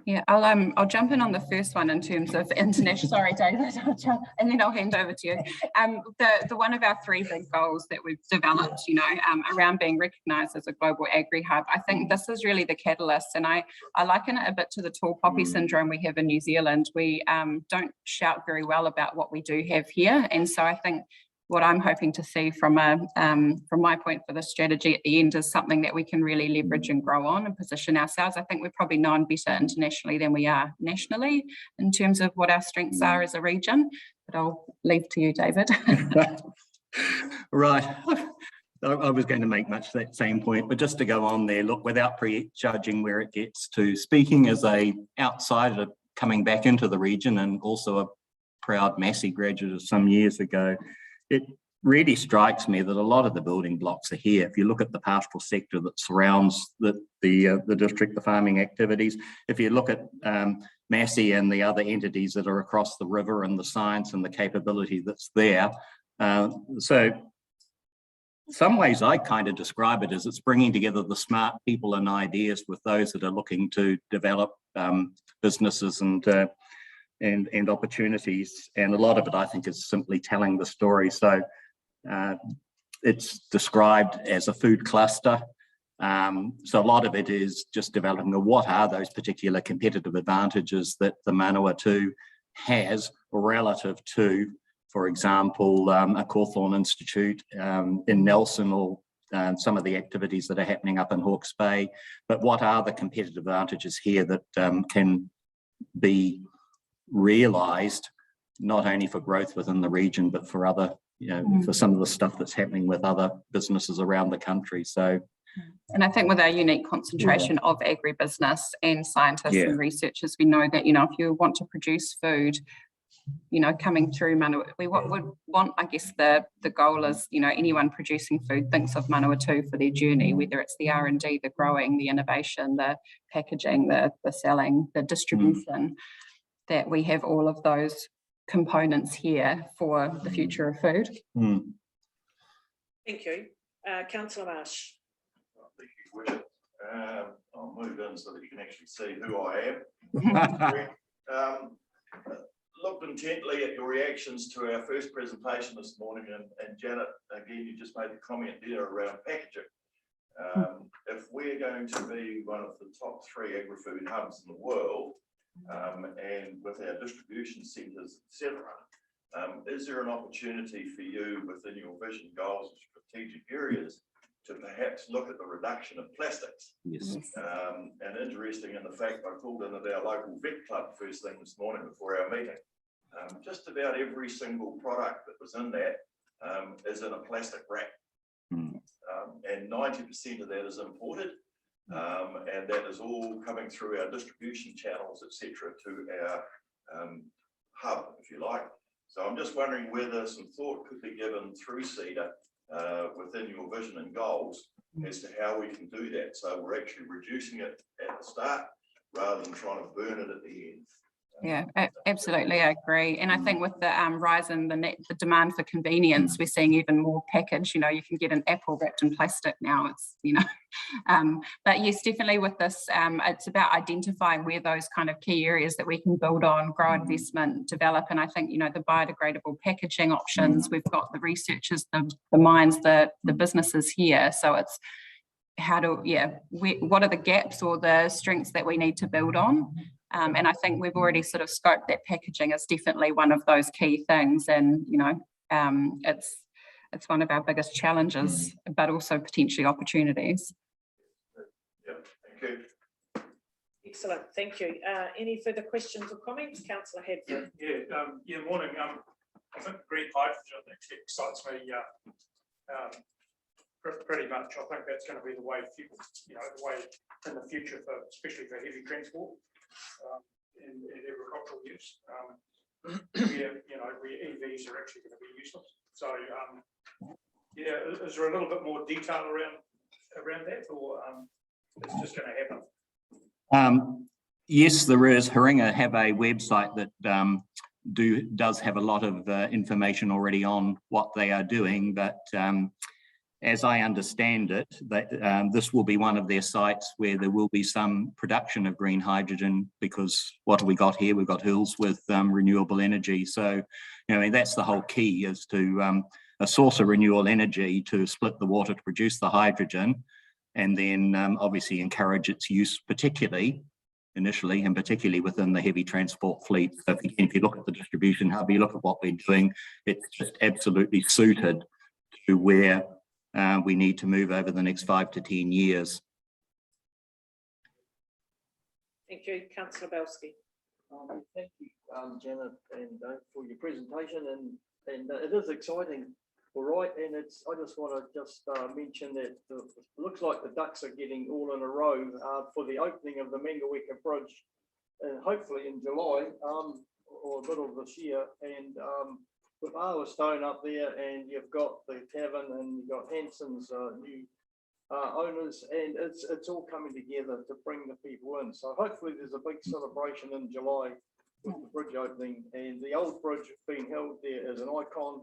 Yeah, I'll jump in on the first one in terms of international. Sorry, David, and then I'll hand over to you. The one of our 3 big goals that we've developed, you know, around being recognised as a global agri hub. I think this is really the catalyst, and I liken it a bit to the tall poppy syndrome we have in New Zealand. We don't shout very well about what we do have here, and so I think what I'm hoping to see from my point for the strategy at the end is something that we can really leverage and grow on and position ourselves. I think we're probably known better internationally than we are nationally in terms of what our strengths are as a region, but I'll leave to you, David. Right. I was going to make much that same point, but just to go on there, look, without prejudging where it gets to, speaking as a outsider coming back into the region and also a proud Massey graduate of some years ago, it really strikes me that a lot of the building blocks are here. If you look at the pastoral sector that surrounds the district, the farming activities, if you look at Massey and the other entities that are across the river and the science and the capability that's there. So some ways I kind of describe it as it's bringing together the smart people and ideas with those that are looking to develop businesses and opportunities, and a lot of it I think is simply telling the story. So it's described as a food cluster, so a lot of it is just developing what are those particular competitive advantages that the Manawatu has relative to, for example, a Cawthorne Institute in Nelson, or some of the activities that are happening up in Hawke's Bay, but what are the competitive advantages here that can be realised not only for growth within the region, but for other, you know, for some of the stuff that's happening with other businesses around the country. So, and I think with our unique concentration of agribusiness and scientists and researchers, we know that, you know, if you want to produce food, you know, coming through Manawatu, we would want, I guess the goal is, you know, anyone producing food thinks of Manawatu for their journey, whether it's the R&D, the growing, the innovation, the packaging, the selling, the distribution, that we have all of those components here for the future of food. Thank you. Councillor Marsh. Thank you, William. I'll move in so that you can actually see who I am. Looked intently at your reactions to our first presentation this morning, and Janet, again, you just made the comment there around packaging. If we're going to be one of the top 3 agri-food hubs in the world, and with our distribution centres, etc., is there an opportunity for you within your vision goals and strategic areas to perhaps look at the reduction of plastics? Yes. And interesting in the fact I called in at our local vet club first thing this morning before our meeting. Just about every single product that was in that is in a plastic wrap. And 90% of that is imported. And that is all coming through our distribution channels, etc., to our hub, if you like. So I'm just wondering whether some thought could be given through CEDA within your vision and goals as to how we can do that. So we're actually reducing it at the start rather than trying to burn it at the end. Yeah, absolutely, I agree. And I think with the rise in the demand for convenience, we're seeing even more package. You know, you can get an apple wrapped in plastic now. It's, you know, but yes, definitely with this, it's about identifying where those kind of key areas that we can build on, grow investment, develop. And I think, you know, the biodegradable packaging options, we've got the researchers, the minds, the businesses here. So it's how to, what are the gaps or the strengths that we need to build on? And I think we've already sort of scoped that packaging as definitely one of those key things. And, you know, it's one of our biggest challenges, but also potentially opportunities. Yeah, thank you. Excellent, thank you. Any further questions or comments? Councillor Hadfield. Morning. I think green hydrogen actually excites me pretty much. I think that's going to be the way, the way in the future for, especially for heavy transport and agricultural use. Where EVs are actually going to be useless. So yeah, is there a little bit more detail around that, or it's just going to happen? Yes, there is. Haringa have a website that does have a lot of information already on what they are doing, but as I understand it, that this will be one of their sites where there will be some production of green hydrogen, because what have we got here? We've got hills with renewable energy. So, that's the whole key, is to a source of renewable energy to split the water to produce the hydrogen, and then obviously encourage its use, initially and particularly within the heavy transport fleet. So if you look at the distribution hub, you look at what we're doing, it's just absolutely suited to where we need to move over the next 5 to 10 years. Thank you, Councillor Belsky. Thank you, Janet, and for your presentation, and it is exciting, all right. And I just want to mention that it looks like the ducks are getting all in a row for the opening of the Mangaweka Bridge, hopefully in July or middle of this year, and with Stone up there, and you've got the tavern, and you've got Hanson's new owners, and it's all coming together to bring the people in. So hopefully there's a big celebration in July with the bridge opening, and the old bridge being held there as an icon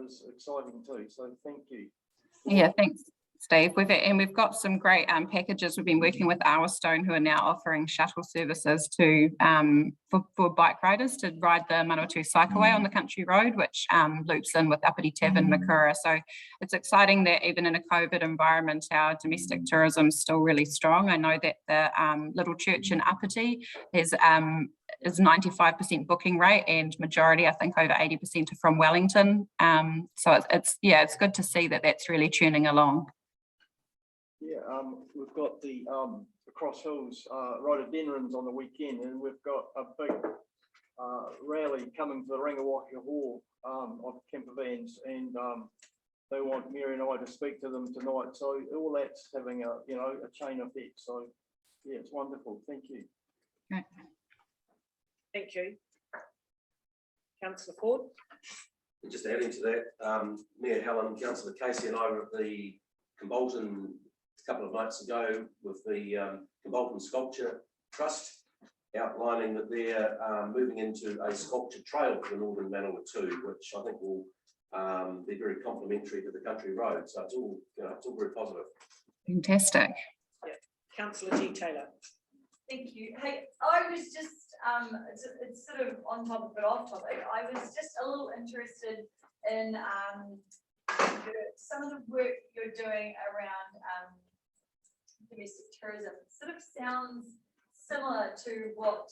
is exciting too. So thank you. Yeah, thanks, Steve. We've got some great packages. We've been working with Stone, who are now offering shuttle services to for bike riders to ride the Manawatu Cycleway on the country road, which loops in with Uppity Tavern, Makura. So it's exciting that even in a COVID environment, our domestic tourism is still really strong. I know that the little church in Uppity is 95% booking rate, and majority, I think over 80%, are from Wellington. So it's good to see that that's really tuning along. Yeah, we've got the Cross Hills Rhododendrons on the weekend, and we've got a big rally coming to the Ringawaka Hall of camper vans, and they want Mary and I to speak to them tonight. So all that's having a chain effect. So yeah, it's wonderful. Thank you. Right. Thank you. Councillor Ford. Just adding to that, Mayor Helen, Councillor Casey and I were at the Combolton a couple of nights ago with the Combolton Sculpture Trust, outlining that they're moving into a sculpture trail for the Northern Manawatu, which I think will be very complementary to the country road. So it's all very positive. Fantastic. Yeah. Councillor G. Taylor. Thank you. Hey, I was just, it's sort of on topic but off topic. I was just a little interested in some of the work you're doing around domestic tourism. It sort of sounds similar to what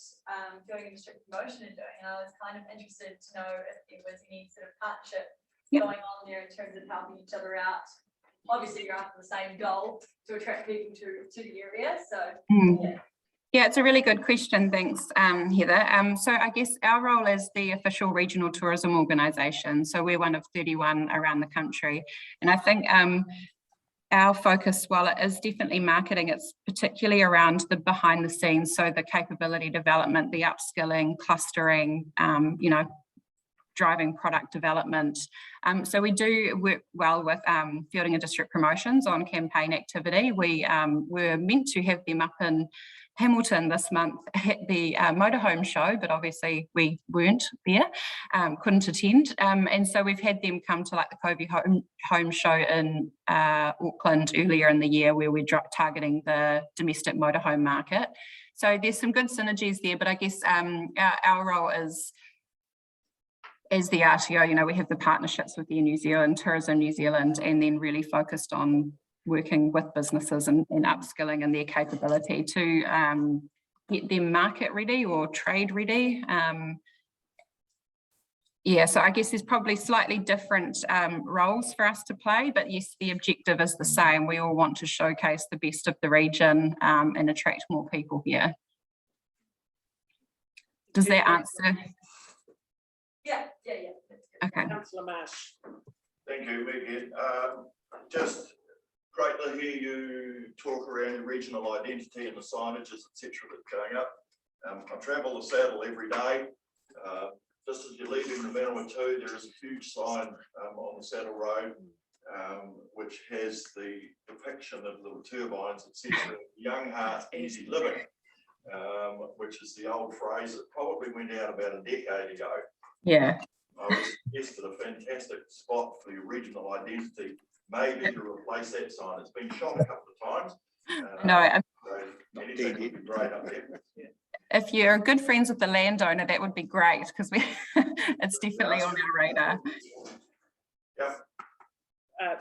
Building and District Promotion are doing. And I was kind of interested to know if there was any sort of partnership going on there in terms of helping each other out. Obviously, you're after the same goal to attract people to the area. So, yeah. Yeah, it's a really good question. Thanks, Heather. So I guess our role is the official regional tourism organisation. So we're one of 31 around the country. And I think our focus, while it is definitely marketing, it's particularly around the behind the scenes. So the capability development, the upskilling, clustering, driving product development. So we do work well with Fielding and District Promotions on campaign activity. We were meant to have them up in Hamilton this month at the motorhome show, but obviously we weren't there, couldn't attend. And so we've had them come to like the Covey home show in Auckland earlier in the year, where we're targeting the domestic motorhome market. So there's some good synergies there, but I guess our role is, as the RTO, we have the partnerships with Air New Zealand, Tourism New Zealand, and then really focused on working with businesses and upskilling and their capability to get them market ready or trade ready. So I guess there's probably slightly different roles for us to play, but yes, the objective is the same. We all want to showcase the best of the region and attract more people here. Does that answer? Yeah. Okay. Councillor Marsh. Thank you, Megan. just great to hear you talk around your regional identity and the signages, etc. that's going up. I travel the saddle every day. Just as you're leaving the Manawa 2, there is a huge sign on the saddle road, which has the depiction of little turbines, etc. Young heart, easy living, which is the old phrase that probably went out about a decade ago. Yeah. I would suggest that a fantastic spot for your regional identity, maybe to replace that sign. It's been shot a couple of times. No, So anything would be great up there. if you're good friends with the landowner, that would be great, because we it's definitely on our radar. Yep.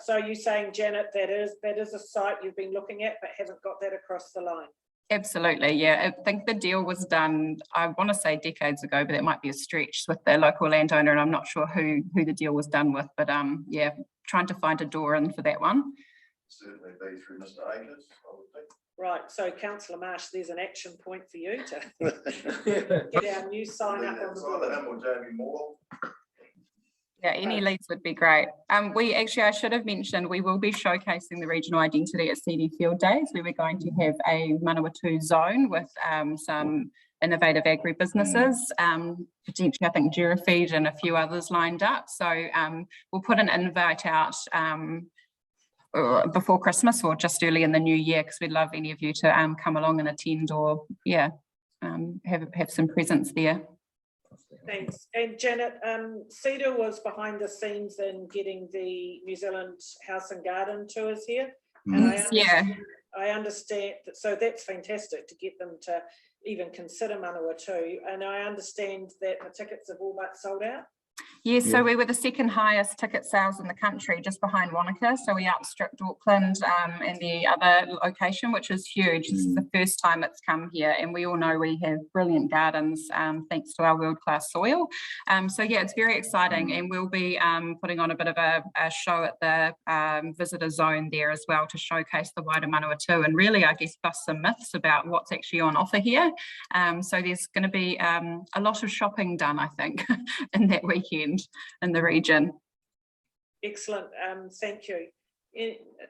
So you're saying, Janet, that is a site you've been looking at, but haven't got that across the line? Absolutely, yeah. I think the deal was done, I want to say decades ago, but that might be a stretch, with the local landowner, and I'm not sure who the deal was done with, but yeah, trying to find a door in for that one. Certainly be through Mr. Akers, I would think. Right, so Councillor Marsh, there's an action point for you to get our new sign up on the board. Either him or Jamie Moore. Yeah, any leads would be great. We actually, I should have mentioned, we will be showcasing the regional identity at CD Field Days, where we're going to have a Manawa 2 zone with some innovative agri-businesses, potentially I think Durafeed and a few others lined up. So we'll put an invite out before Christmas or just early in the new year, because we'd love any of you to come along and attend, or yeah, have some presence there. Thanks. And Janet, Cedar was behind the scenes in getting the New Zealand House and Garden tours here. And I understand that, so that's fantastic to get them to even consider Manawa 2. And I understand that the tickets have all but sold out. Yes, so we were the second highest ticket sales in the country, just behind Wanaka. So we outstripped Auckland and the other location, which is huge. This is the first time it's come here, and we all know we have brilliant gardens thanks to our world-class soil. So yeah, it's very exciting, and we'll be putting on a bit of a show at the visitor zone there as well to showcase the wider Manawa 2, and really, I guess, bust some myths about what's actually on offer here. So there's going to be a lot of shopping done, I think, in that weekend in the region. Excellent, thank you.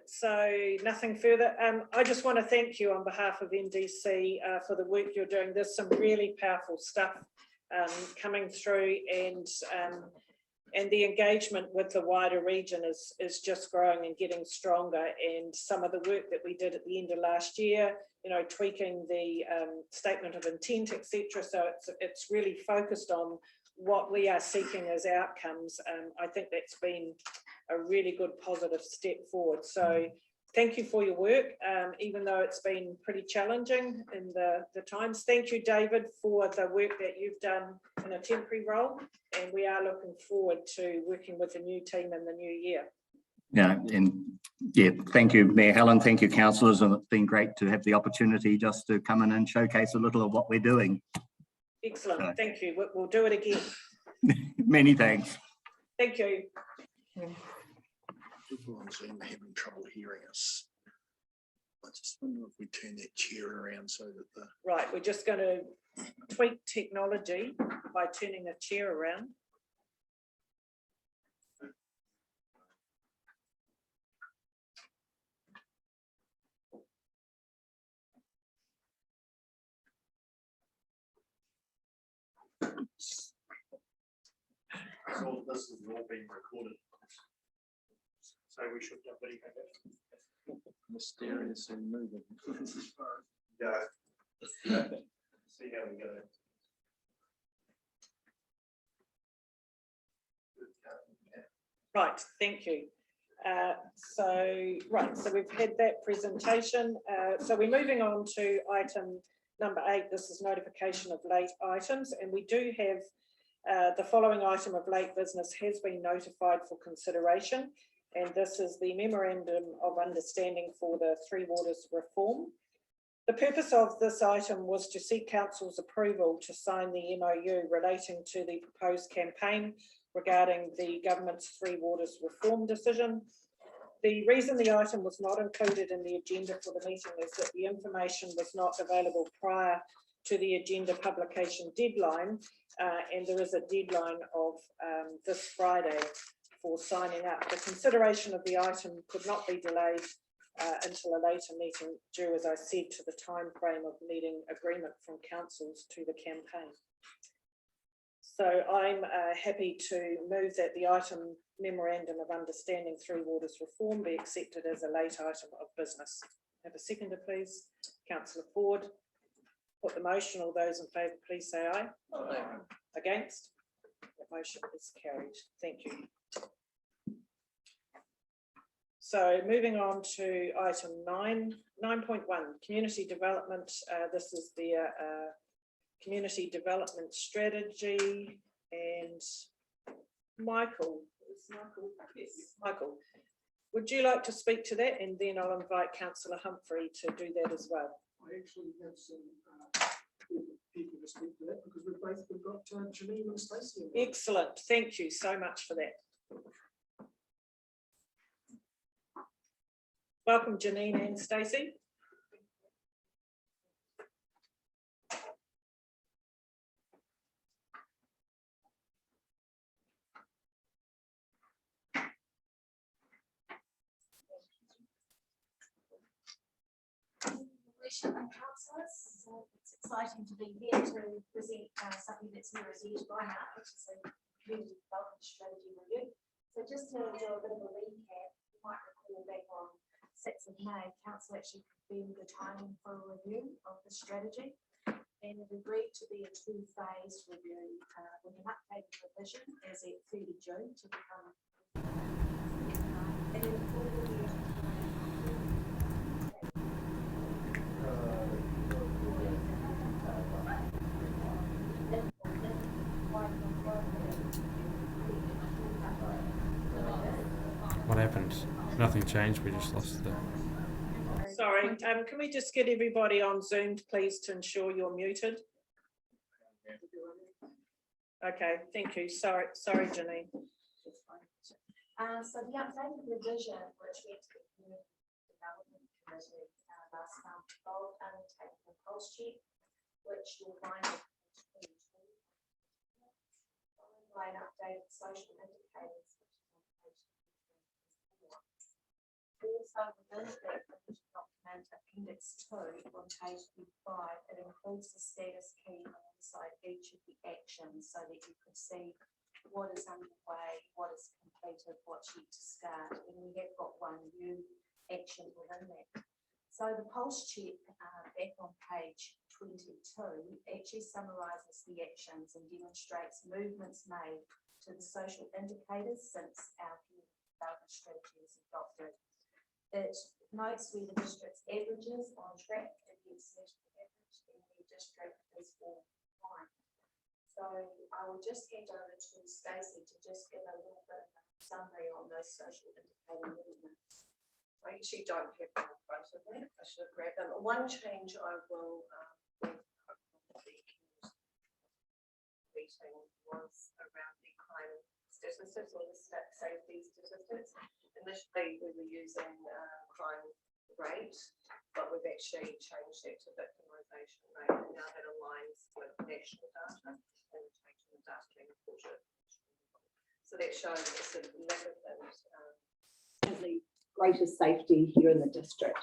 So nothing further. I just want to thank you on behalf of NDC for the work you're doing. There's some really powerful stuff coming through, and the engagement with the wider region is just growing and getting stronger. And some of the work that we did at the end of last year, you know, tweaking the statement of intent, etc. So it's really focused on what we are seeking as outcomes. I think that's been a really good positive step forward. So thank you for your work, even though it's been pretty challenging in the times. Thank you, David, for the work that you've done in a temporary role, and we are looking forward to working with the new team in the new year. Yeah, and yeah, thank you, Mayor Helen, thank you, councillors, and it's been great to have the opportunity just to come in and showcase a little of what we're doing. Excellent, thank you. We'll do it again. Many thanks. Thank you. People on Zoom are having trouble hearing us. I just wonder if we turn that chair around so that the... Right, we're just going to tweak technology by turning the chair around. So this is all being recorded. So we should have video. Mysterious and moving. Yeah. See how we go. Right, thank you. So we've had that presentation. So we're moving on to item number 8. This is notification of late items, and we do have the following item of late business has been notified for consideration, and this is the Memorandum of Understanding for the Three Waters reform. The purpose of this item was to seek Council's approval to sign the MOU relating to the proposed campaign regarding the government's Three Waters reform decision. The reason the item was not included in the agenda for the meeting is that the information was not available prior to the agenda publication deadline, and there is a deadline of this Friday for signing up. The consideration of the item could not be delayed until a later meeting due, as I said, to the time frame of needing agreement from councils to the campaign. So I'm happy to move that the item Memorandum of Understanding Three Waters Reform be accepted as a late item of business. Have a seconder, please. Councillor Ford. Put the motion. All those in favour, please say aye. Aye. Against? The motion is carried. Thank you. So moving on to item 9.1, community development. This is the community development strategy, and Michael. Yes, Michael. Would you like to speak to that? And then I'll invite Councillor Humphrey to do that as well. I actually have some people to speak to that because we've got Janine and Stacey. Excellent. Thank you so much for that. Welcome, Janine and Stacey. Councillors, so it's exciting to be here to present something that's near as dear to my heart, which is a community development strategy review. So just to do a bit of a recap, you might recall back on 6th of May, Council actually confirmed the timing for a review of the strategy, and it agreed to be a two-phase review with an updated revision as at 30 June to become and then a full review. What happened? Nothing changed. We just lost the. Sorry, can we just get everybody on Zoom, please, to ensure you're muted? Okay, thank you. Sorry, Janine. So the updated revision, which went to the Community Development Committee last month, involved undertaking a pulse check, which you'll find by an updated social indicators. Also within that revision document, Appendix 2 on page 5, it includes the status key alongside each of the actions so that you could see what is underway, what is completed, what's yet to start, and we have got one new action within that. So the pulse check back on page 22 actually summarises the actions and demonstrates movements made to the social indicators since our community development strategy was adopted. It notes where the district's averages on track against national average and the district is all fine. So I will just hand over to Stacey to just give a little bit of a summary on those social indicator movements. I actually don't have them in front of me. I should have grabbed them. One change I will meeting was around the crime statistics or the safety statistics. Initially, we were using crime rate, but we've actually changed that to victimisation rate, and now that aligns with national data and changing the data being reported. So that shows a significant greater safety here in the district.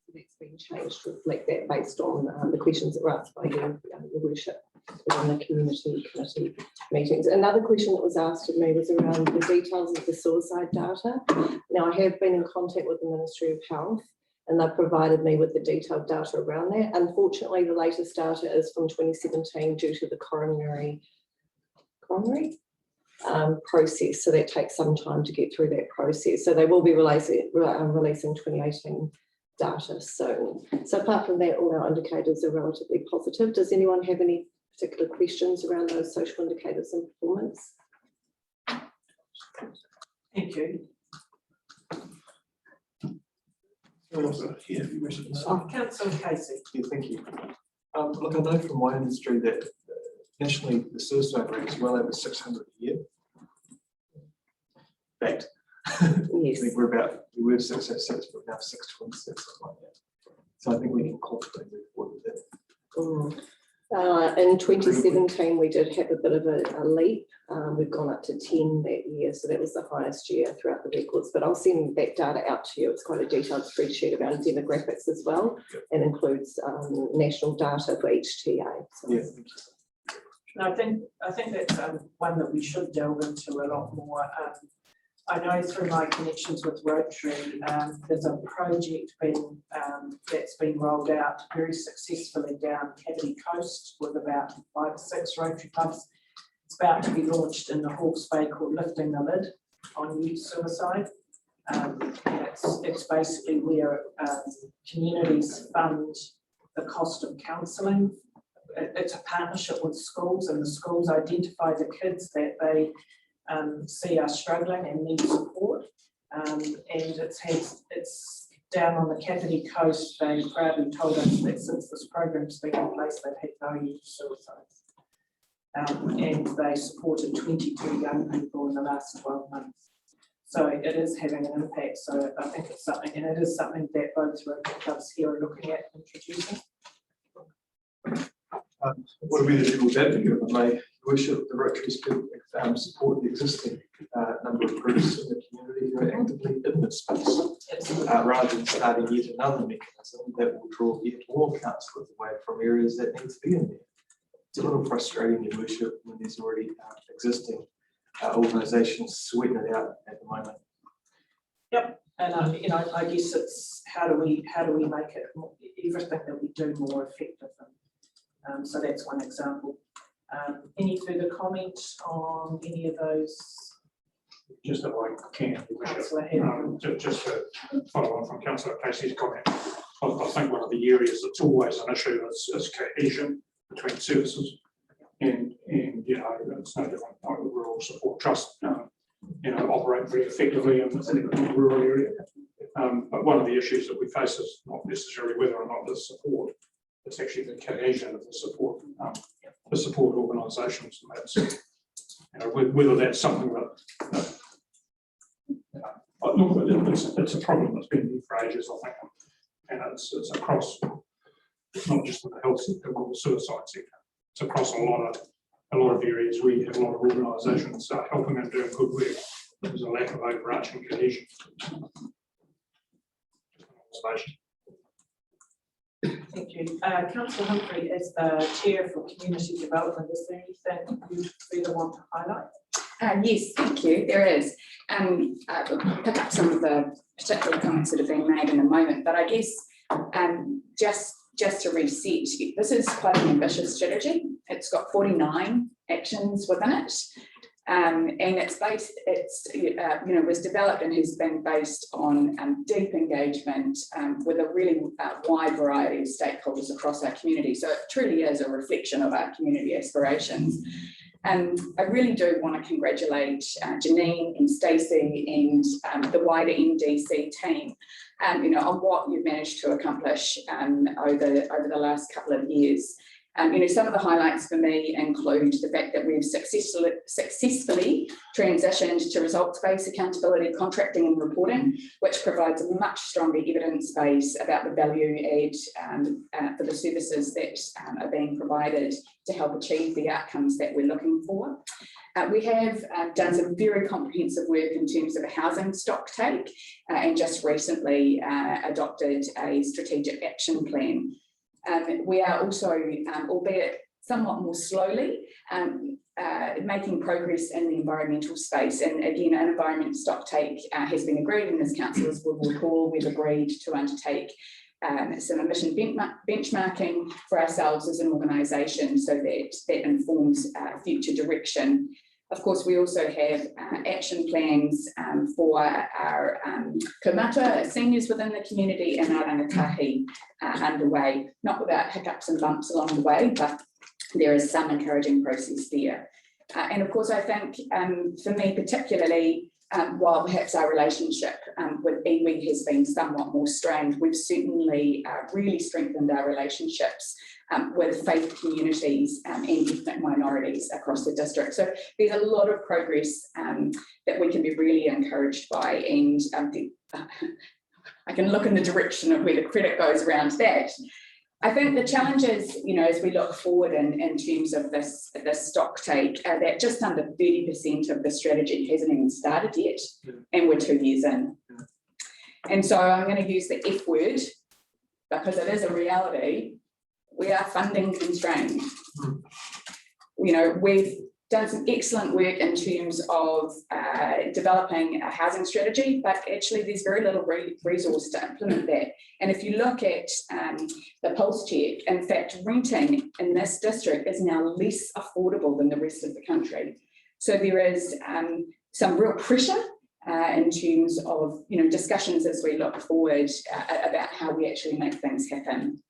So that's been changed to reflect that based on the questions that were asked by your worship within the community committee meetings. Another question that was asked of me was around the details of the suicide data. Now, I have been in contact with the Ministry of Health and they've provided me with the detailed data around that. Unfortunately, the latest data is from 2017 due to the coronary process, so that takes some time to get through that process. So they will be releasing 2018 data soon. So apart from that, all our indicators are relatively positive. Does anyone have any particular questions around those social indicators and performance? Thank you. Councillor Casey. Yeah, thank you. Look, I know from my industry that nationally the suicide rate is well over 600 a year. In fact, yes. I think we were 606, but now 626, something like that. So I think we can confidently move forward with that. In 2017, we did have a bit of a leap. We've gone up to 10 that year, so that was the highest year throughout the records. But I'll send that data out to you. It's quite a detailed spreadsheet around demographics as well, and includes national data for each TA. So. Yeah. No, I think that's one that we should delve into a lot more. I know through my connections with Rotary, there's a project that's been rolled out very successfully down Cavity Coast with about 5 or 6 Rotary clubs. It's about to be launched in the Hawke's Bay called Lifting the Lid on Youth Suicide. It's basically where communities fund the cost of counselling. It's a partnership with schools, and the schools identify the kids that they see are struggling and need support. And it's down on the Cavity Coast. They proudly told us that since this program's been in place, they've had no youth suicides. And they supported 22 young people in the last 12 months. So it is having an impact. So I think it's something, and it is something that both Rotary clubs here are looking at introducing. What do we the devil's advocate of my worship? The Rotaries could support the existing number of groups in the community who are actively in this space, rather than starting yet another mechanism that will draw yet more counsellors away from areas that need to be in there. It's a little frustrating, your worship, when there's already existing organisations sweating it out at the moment. Yep, and I guess it's how do we make it everything that we do more effective. So that's one example. Any further comment on any of those? Just if I can, just to follow on from Councillor Casey's comment, I think one of the areas that's always an issue is cohesion between services, and it's no different. Rural support trust, operate very effectively in the rural area. But one of the issues that we face is not necessarily whether or not there's support. It's actually the cohesion of the support organisations. And that's, whether that's something that look, it's a problem that's been there for ages, I think, and it's across. It's not just in the health sector or the suicide sector. It's across a lot of areas where you have a lot of organisations helping and doing good work. There's a lack of overarching cohesion. Thank you. Councillor Humphrey, as the Chair for Community Development, is there anything you further want to highlight? Yes, thank you. There is. I'll pick up some of the particular comments that have been made in a moment, but I guess just to reset, this is quite an ambitious strategy. It's got 49 actions within it. And it's based, was developed and has been based on deep engagement with a really wide variety of stakeholders across our community. So it truly is a reflection of our community aspirations. And I really do want to congratulate Janine and Stacey and the wider NDC team, on what you've managed to accomplish over the last couple of years. Some of the highlights for me include the fact that we've successfully transitioned to results-based accountability, contracting and reporting, which provides a much stronger evidence base about the value add for the services that are being provided to help achieve the outcomes that we're looking for. We have done some very comprehensive work in terms of a housing stock take and just recently adopted a strategic action plan. We are also, albeit somewhat more slowly, making progress in the environmental space. And again, an environment stock take has been agreed, and as councillors will recall, we've agreed to undertake some emission benchmarking for ourselves as an organisation, so that informs future direction. Of course, we also have action plans for our kaumata seniors within the community and our rangatahi underway, not without hiccups and bumps along the way, but there is some encouraging process there. And of course, I think for me particularly, while perhaps our relationship with iwi has been somewhat more strained, we've certainly really strengthened our relationships with faith communities and ethnic minorities across the district. So there's a lot of progress that we can be really encouraged by, and I can look in the direction of where the credit goes around that. I think the challenges, as we look forward in terms of this stock take, are that just under 30% of the strategy hasn't even started yet, and we're 2 years in. And so I'm going to use the F word because it is a reality. We are funding constrained. We've done some excellent work in terms of developing a housing strategy, but actually there's very little resource to implement that. And if you look at the pulse check, in fact, renting in this district is now less affordable than the rest of the country. So there is some real pressure in terms of discussions as we look forward about how we actually make things happen.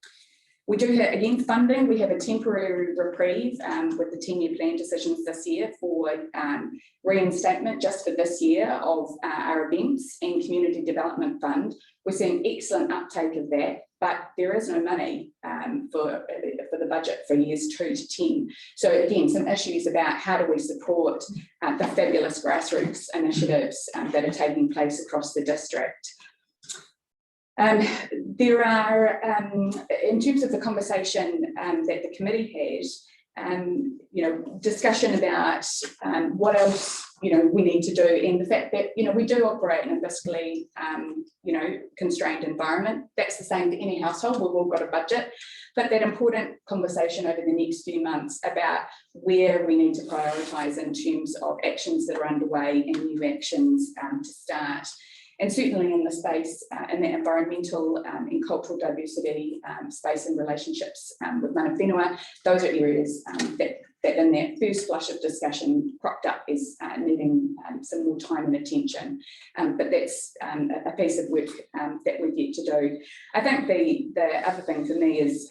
We do have, again, funding. We have a temporary reprieve with the 10-year plan decisions this year for reinstatement just for this year of our events and community development fund. We're seeing excellent uptake of that, but there is no money for the budget for years 2 to 10. So again, some issues about how do we support the fabulous grassroots initiatives that are taking place across the district. There are, in terms of the conversation that the committee had, discussion about what else, we need to do, and the fact that, we do operate in a fiscally, constrained environment. That's the same for any household. We've all got a budget, but that important conversation over the next few months about where we need to prioritise in terms of actions that are underway and new actions to start. And certainly in the space, in the environmental and cultural diversity space and relationships with mana whenua, those are areas that in that first flush of discussion cropped up as needing some more time and attention. But that's a piece of work that we've yet to do. I think the other thing for me is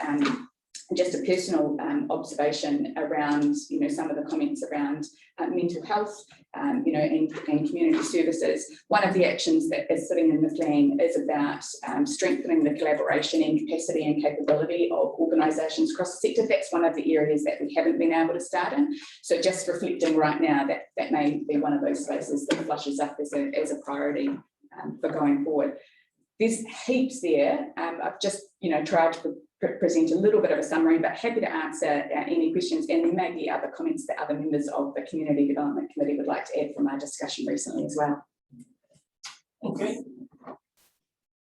just a personal observation around, some of the comments around mental health, and community services. One of the actions that is sitting in the plan is about strengthening the collaboration and capacity and capability of organisations across the sector. That's one of the areas that we haven't been able to start in. So just reflecting right now that may be one of those spaces that flushes up as a priority for going forward. There's heaps there. I've just, tried to present a little bit of a summary, but happy to answer any questions, and there may be other comments that other members of the Community Development Committee would like to add from our discussion recently as well. Okay.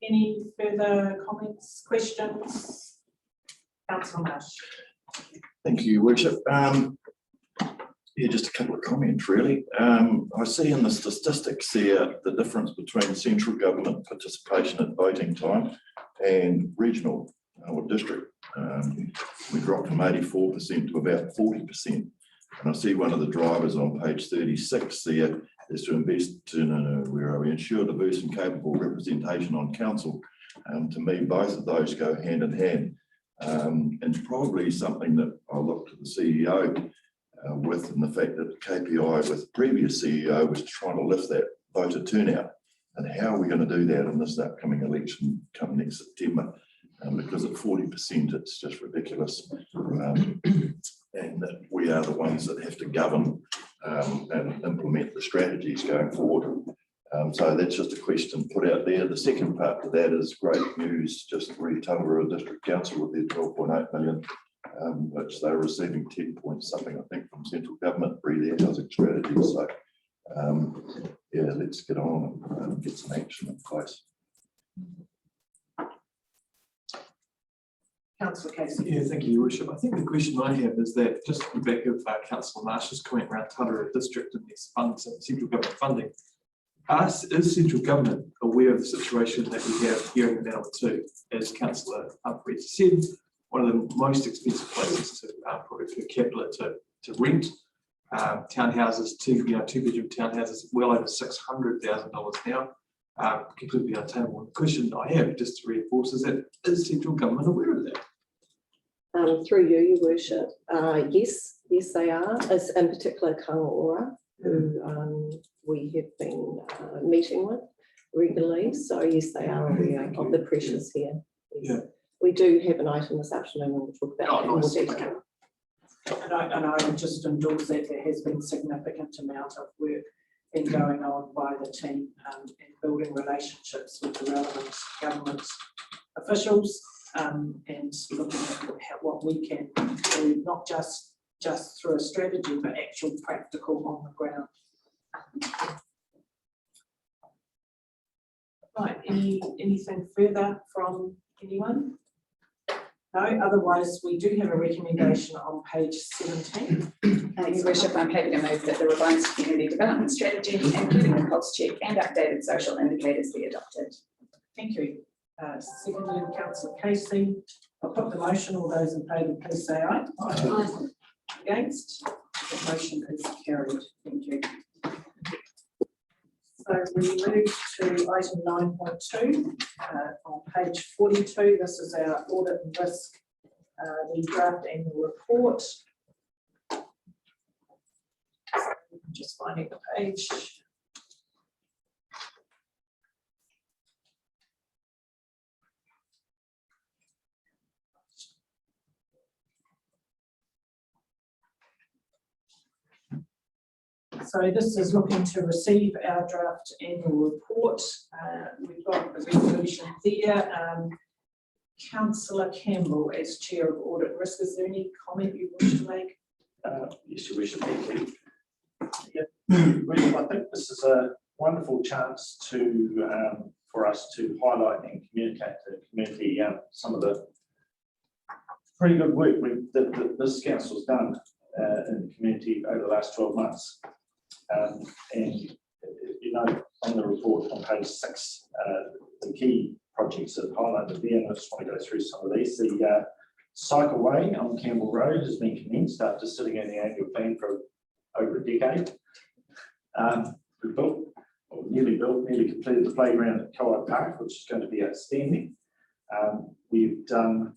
Any further comments, questions? Councillor Marsh. Thank you, Your Worship. Yeah, just a couple of comments, really. I see in the statistics there the difference between central government participation at voting time and regional or district. We dropped from 84% to about 40%. And I see one of the drivers on page 36 there is to invest in where we ensure diverse and capable representation on council. To me, both of those go hand in hand. And probably something that I'll look to the CEO with, and the fact that the KPI with the previous CEO was trying to lift that voter turnout. And how are we going to do that in this upcoming election come next September? Because at 40%, it's just ridiculous. And that we are the ones that have to govern and implement the strategies going forward. So that's just a question put out there. The second part to that is great news, just Tungurahua District Council with their 12.8 million, which they're receiving 10 point something, I think, from central government for their housing strategies. So yeah, let's get on and get some action in place. Councillor Casey. Yeah, thank you, Your Worship. I think the question I have is that, just on the back of Councillor Marsh's comment around Tungurahua District and these funds and central government funding, is central government aware of the situation that we have here in Manawatu? As Councillor Humphreys said, one of the most expensive places to probably per capita to rent. Townhouses, two-bedroom townhouses, well over $600,000 now. Completely untenable. The question I have, just to reinforce, is that is central government aware of that? Through you, Your Worship, yes, they are. As in particular, Kangaora, who we have been meeting with regularly. So yes, they are aware of the pressures here. Yes. Yeah. We do have an item this afternoon, and we'll talk about that in more detail. And I would just endorse that there has been a significant amount of work been going on by the team in building relationships with the relevant government officials and looking at what we can do, not just through a strategy, but actual practical on the ground. Right, anything further from anyone? No, otherwise we do have a recommendation on page 17. Your Worship, I'm happy to move that the revised community development strategy, including the pulse check and updated social indicators, be adopted. Thank you. Seconded, Councillor Casey. I'll put the motion. All those in favour, please say aye. Aye. Against? The motion is carried. Thank you. So we move to item 9.2 on page 42. This is our audit and risk, the draft annual report. Just finding the page. So this is looking to receive our draft annual report. We've got the resolution there. Councillor Campbell, as Chair of Audit and Risk, is there any comment you wish to make? Yes, Your Worship, thank you. Well, I think this is a wonderful chance to for us to highlight and communicate to the community some of the pretty good work that this council's done in the community over the last 12 months. And you know, on the report on page 6, the key projects that are highlighted there, and I just want to go through some of these. The cycleway on Campbell Road has been commenced after sitting in the annual plan for over a decade. We've built, or nearly completed the playground at Kowai Park, which is going to be outstanding. We've done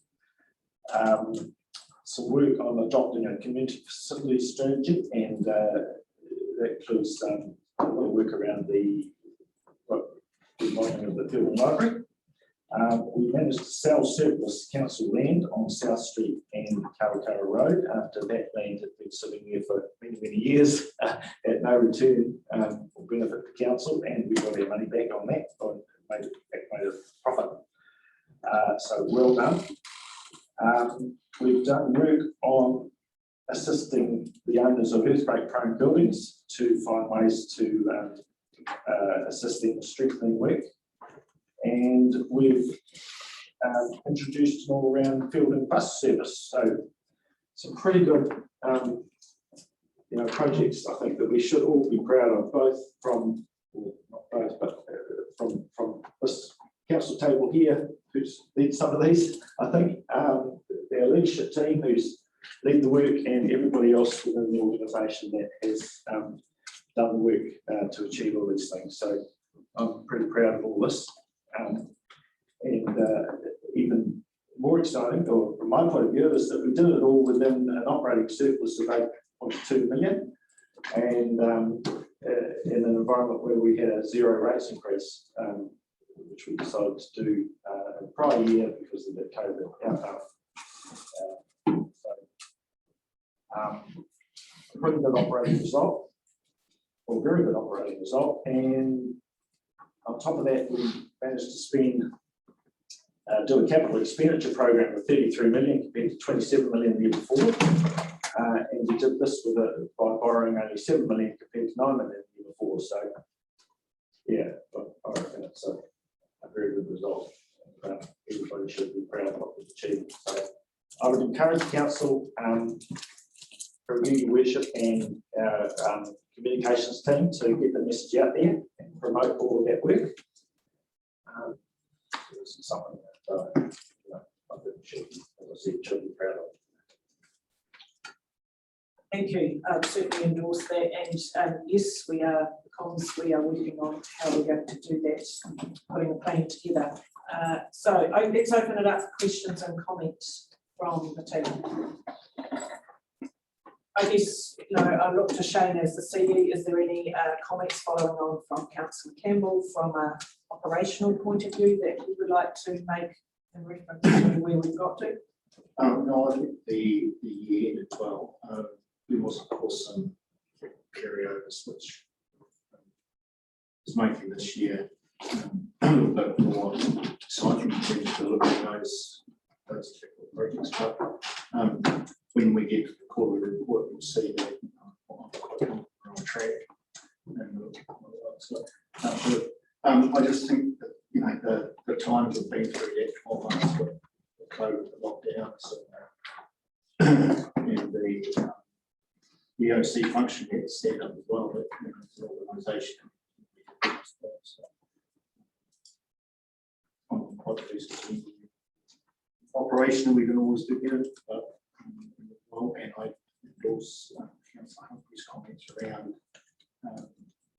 some work on adopting a community facility strategy, and that includes a little work around the remodeling of the Field Library. We managed to sell surplus council land on South Street and Kawakara Road after that land had been sitting there for many years at no return or benefit to council, and we got our money back on that, or made a profit. So well done. We've done work on assisting the owners of earthquake-prone buildings to find ways to assist them in strengthening work. And we've introduced an all-around field and bus service. So some pretty good projects, I think, that we should all be proud of, both from, well, not both, but from this council table here, who's led some of these, I think, our leadership team who's led the work, and everybody else within the organisation that has done the work to achieve all these things. So I'm pretty proud of all this. And even more exciting, or from my point of view, is that we did it all within an operating surplus of 8.2 million, and in an environment where we had a 0 rates increase, which we decided to do in the prior year because of the COVID outbreak. A pretty good operating result, or very good operating result, and on top of that, we managed to spend, do a capital expenditure program of 33 million compared to 27 million the year before, and we did this by borrowing only 7 million compared to 9 million the year before. So, yeah, I reckon it's a very good result. Everybody should be proud of what we've achieved. So, I would encourage council to review your worship and our communications team to get the message out there and promote all of that work. This is something that I think should, as I said, should be proud of. Thank you. Certainly endorse that, and yes, we are working on how we're going to do that, putting a plan together. So let's open it up for questions and comments from the team. I guess, I look to Shane as the CD. Is there any comments following on from Councillor Campbell from an operational point of view that you would like to make in reference to where we've got to? No, I think the year ended well. There was, of course, some carryovers, which is making this year a little bit more exciting in terms of delivering those those particular projects. But when we get to the quarterly report, we'll see that we're on track. And so, I just think that, you know, the times have been through that 12 months with the COVID, the lockdowns, and the OC function gets set up as well, but you know, it's an organisation. So, I'm quite pleased with the operation. We can always do better, but well, and I endorse Councillor Humphrey's comments around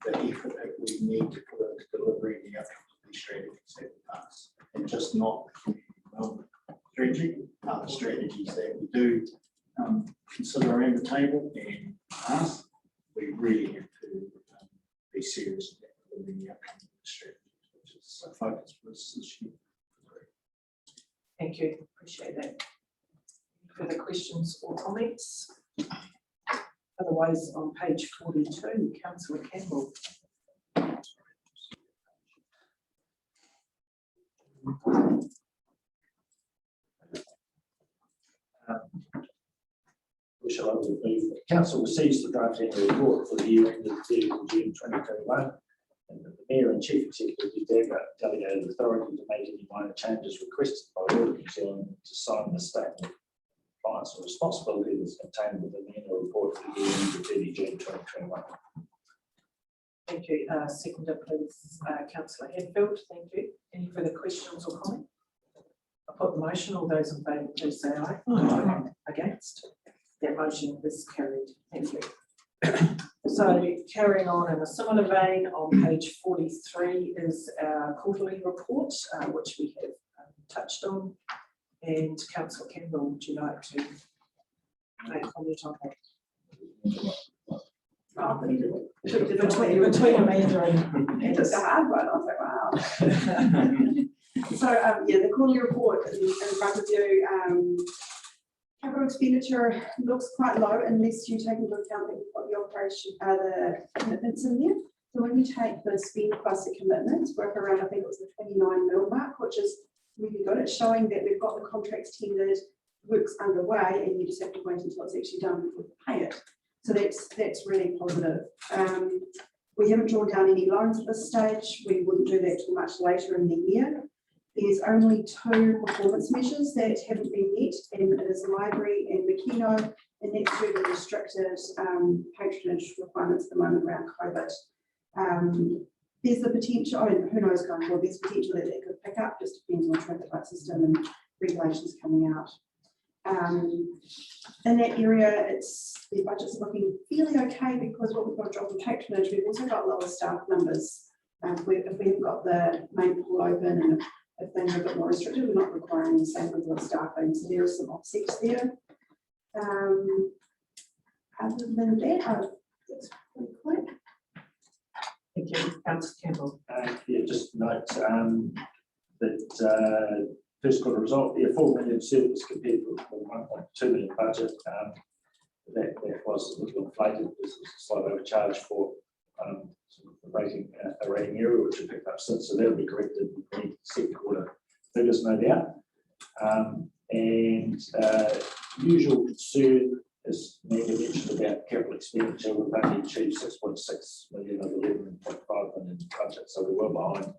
the effort that we need to put into delivering the outcomes of these strategies that we pass, and just not the development strategy, other strategies that we do consider around the table and ask. We really have to be serious about delivering the outcomes of the strategies, which is a focus for us this year. Thank you, appreciate that. Further questions or comments? Otherwise, on page 42, Councillor Campbell. Shall I move? The council receives the draft annual report for the year ended 30th of June 2021, and the Mayor and Chief Executive delegated authority to make any minor changes requested by Audit New Zealand to sign the statement of compliance and responsibility that's contained within the annual report for the year ended 30 June 2021. Thank you. Seconder, please, Councillor Hadfield. Thank you. Any further questions or comments? I put the motion. All those in favour, please say aye. Aye. Against? That motion is carried. Thank you. So carrying on in a similar vein, on page 43 is our quarterly report, which we have touched on. And Councillor Campbell, would you like to make a comment on that? Between Amanda and it's a hard one. I was like, wow. So yeah, the quarterly report is in front of you. Capital expenditure looks quite low unless you take into account that you've got the operation, the commitments in there. So when you take the spend plus the commitments, we're up around, I think it was the 29 mil mark, which is really good. It's showing that we've got the contracts tendered, works underway, and you just have to wait until it's actually done before you pay it. So that's really positive. We haven't drawn down any loans at this stage. We wouldn't do that till much later in the year. There's only 2 performance measures that haven't been met, and it is the library and Makino, and that's due to restricted patronage requirements at the moment around COVID. There's the potential, I mean, who knows going forward, there's potential that it could pick up, just depends on the traffic light system and regulations coming out. In that area, the budget's looking fairly okay because what we've got a drop in patronage, we've also got lower staff numbers. If we haven't got the main pool open and if things are a bit more restricted, we're not requiring the same level of staffing. So there are some offsets there. Other than that, that's pretty quick. Thank you, Councillor Campbell. Yeah, just note that first quarter result, the 4 million service compared with the 1.2 million budget. That was a little inflated. There's a slight overcharge for a rating area, which we picked up since, so that'll be corrected in the second quarter figures, no doubt. And usual concern, as Amanda mentioned about capital expenditure, we've only achieved 6.6 million of 11.5 million budget, so we're well behind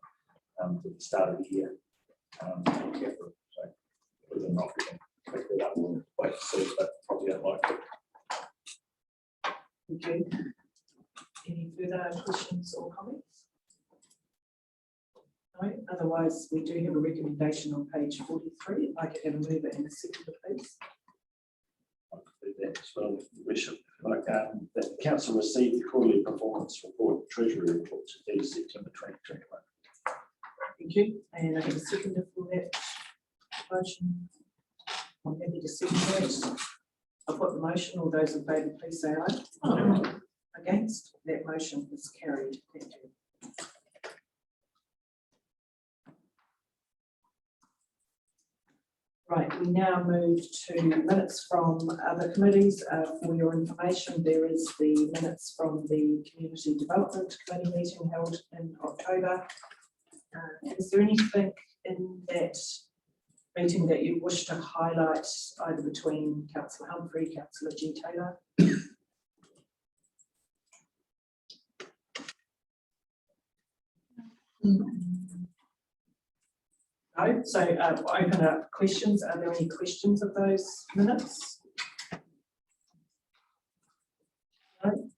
at the start of the year. Capital, so whether or not we can pick that up, we'll wait to see, but probably unlikely. Thank you. Any further questions or comments? No, otherwise we do have a recommendation on page 43. If I could have a mover and a seconder, please. I could do that as well. Like that the council received the quarterly performance report, treasury report to 30 September 2021. Thank you. And I have a seconder for that motion. I'm happy to second that. I'll put the motion. All those in favour, please say aye. Aye. Against? That motion is carried. Thank you. Right, we now move to minutes from other committees. For your information, there is the minutes from the Community Development Committee meeting held in October. Is there anything in that meeting that you wish to highlight either between Councillor Humphrey, Councillor G Taylor? No, so open up questions. Are there any questions of those minutes? No,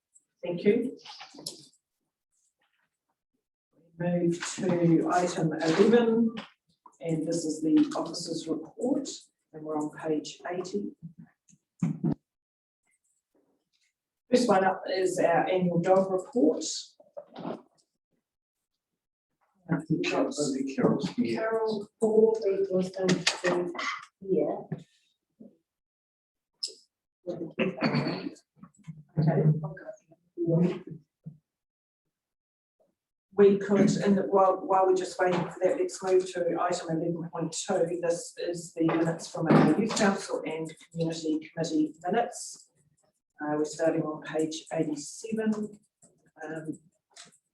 thank you. Move to item 11, and this is the officers' report, and we're on page 80. First one up is our annual dog report. Carol, Paul, was going to be here. Okay. We could, and while we're just waiting for that, let's move to item 11.2. This is the minutes from our Youth Council and Community Committee minutes. We're starting on page 87.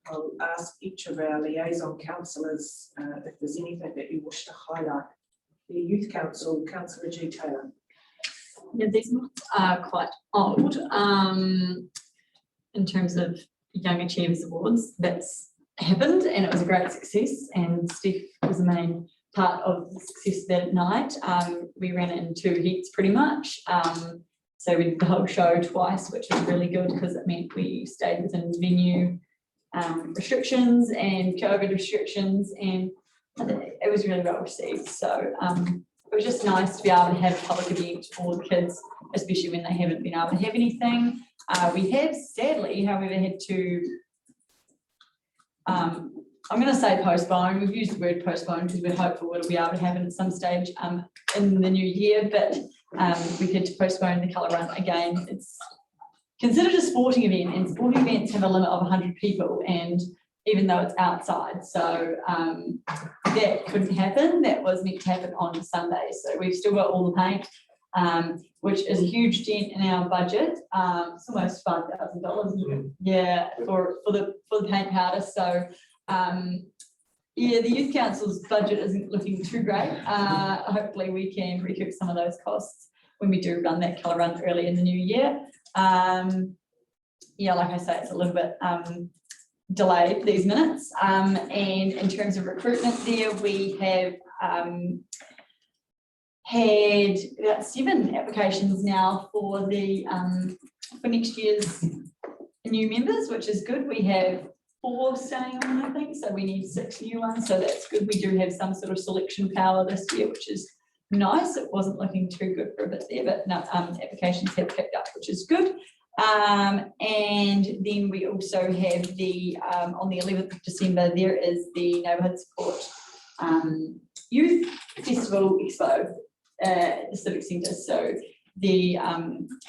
I'll ask each of our liaison councillors if there's anything that you wish to highlight. The Youth Council, Councillor G Taylor. Yeah, these minutes are quite old. In terms of Young Achievers Awards, that's happened and it was a great success, and Steph was the main part of the success that night. We ran it in 2 heats pretty much. So we did the whole show twice, which was really good because it meant we stayed within venue restrictions and COVID restrictions, and it was really well received. So it was just nice to be able to have a public event for the kids, especially when they haven't been able to have anything. We have sadly, however, had to, I'm going to say postpone. We've used the word postpone because we're hopeful it'll be able to happen at some stage in the new year, but we had to postpone the colour run again. It's considered a sporting event, and sporting events have a limit of 100 people, and even though it's outside, so that couldn't happen. That was meant to happen on Sunday, so we've still got all the paint, which is a huge dent in our budget. It's almost $5,000, yeah, for the paint powder. So yeah, the Youth Council's budget isn't looking too great. Hopefully we can recoup some of those costs when we do run that colour run early in the new year. Yeah, like I say, it's a little bit delayed, these minutes. And in terms of recruitment there, we have had about 7 applications now for the for next year's new members, which is good. We have 4 staying on, I think, so we need 6 new ones, so that's good. We do have some sort of selection power this year, which is nice. It wasn't looking too good for a bit there, but no, applications have picked up, which is good. And then we also have the on the 11th of December, there is the Neighbourhood Support Youth Festival Expo at the Civic Centre, so the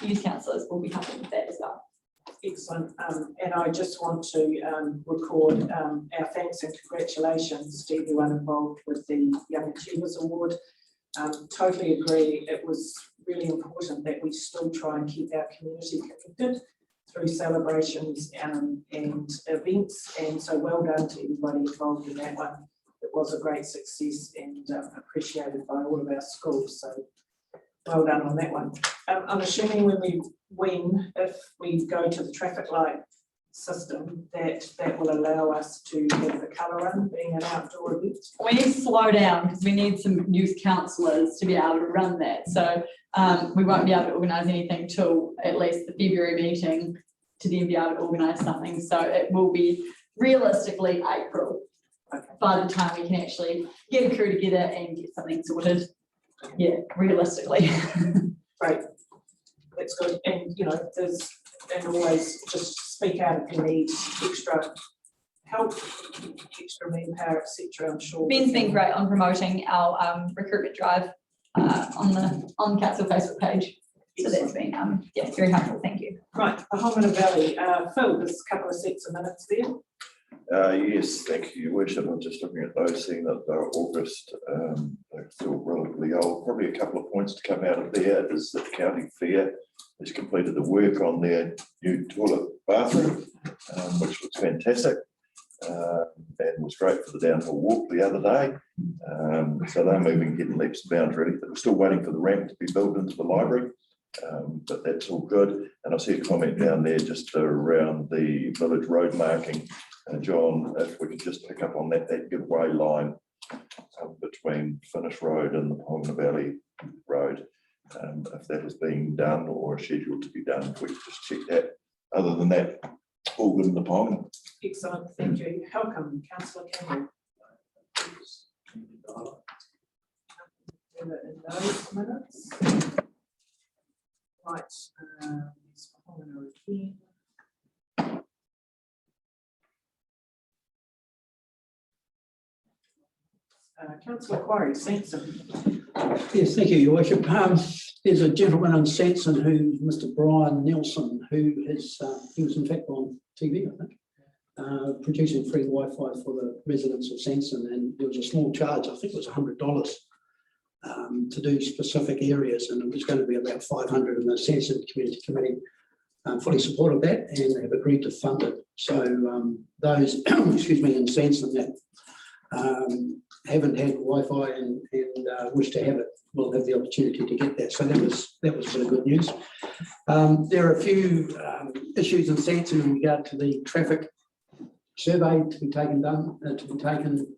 youth councillors will be helping with that as well. Excellent. And I just want to record our thanks and congratulations to everyone involved with the Young Achievers Award. Totally agree. It was really important that we still try and keep our community connected through celebrations and events. And so well done to everybody involved in that one. It was a great success and appreciated by all of our schools. So well done on that one. I'm assuming when we win, if we go to the traffic light system, that will allow us to have the colour run being an outdoor event. We need to slow down because we need some youth councillors to be able to run that. So we won't be able to organise anything till at least the February meeting to then be able to organise something. So it will be realistically April by the time we can actually get a crew together and get something sorted. Yeah, realistically. Great. That's good. And you know, there's and always just speak out if you need extra help, extra manpower, etc. I'm sure Ben's been great on promoting our recruitment drive on council Facebook page. So that's been yeah, very helpful. Thank you. Right, Ahomina Valley. Phil, there's a couple of sets of minutes there. Yes, thank you, Your Worship. I'm just looking at those, seeing that they're August, they're still relatively old. Probably a couple of points to come out of there is that the County Fair has completed the work on their new toilet bathroom, which looks fantastic. and was great for the downhill walk the other day. So they're moving head and leaps and bounds really. We're still waiting for the ramp to be built into the library, but that's all good. And I see a comment down there just around the village road marking. John, if we could just pick up on that giveaway line between Finnish Road and the Ponga Valley Road, if that is being done or scheduled to be done, if we could just check that. Other than that, all good in the Ponga. Excellent, thank you. Welcome, Councillor Campbell. In those minutes. Right, it's Ponga again. Councillor Quarry, Sanson. Yes, thank you, Your Worship. There's a gentleman in Sanson who, Mr. Brian Nelson, who is, he was in fact on TV, I think, producing free Wi-Fi for the residents of Sanson, and there was a small charge, I think it was $100 to do specific areas, and it was going to be about 500, and the Sanson Community Committee fully supported that and have agreed to fund it. So those, excuse me, in Sanson that haven't had Wi-Fi and wish to have it will have the opportunity to get that. So that was really good news. There are a few issues in Sanson in regard to the traffic survey to be taken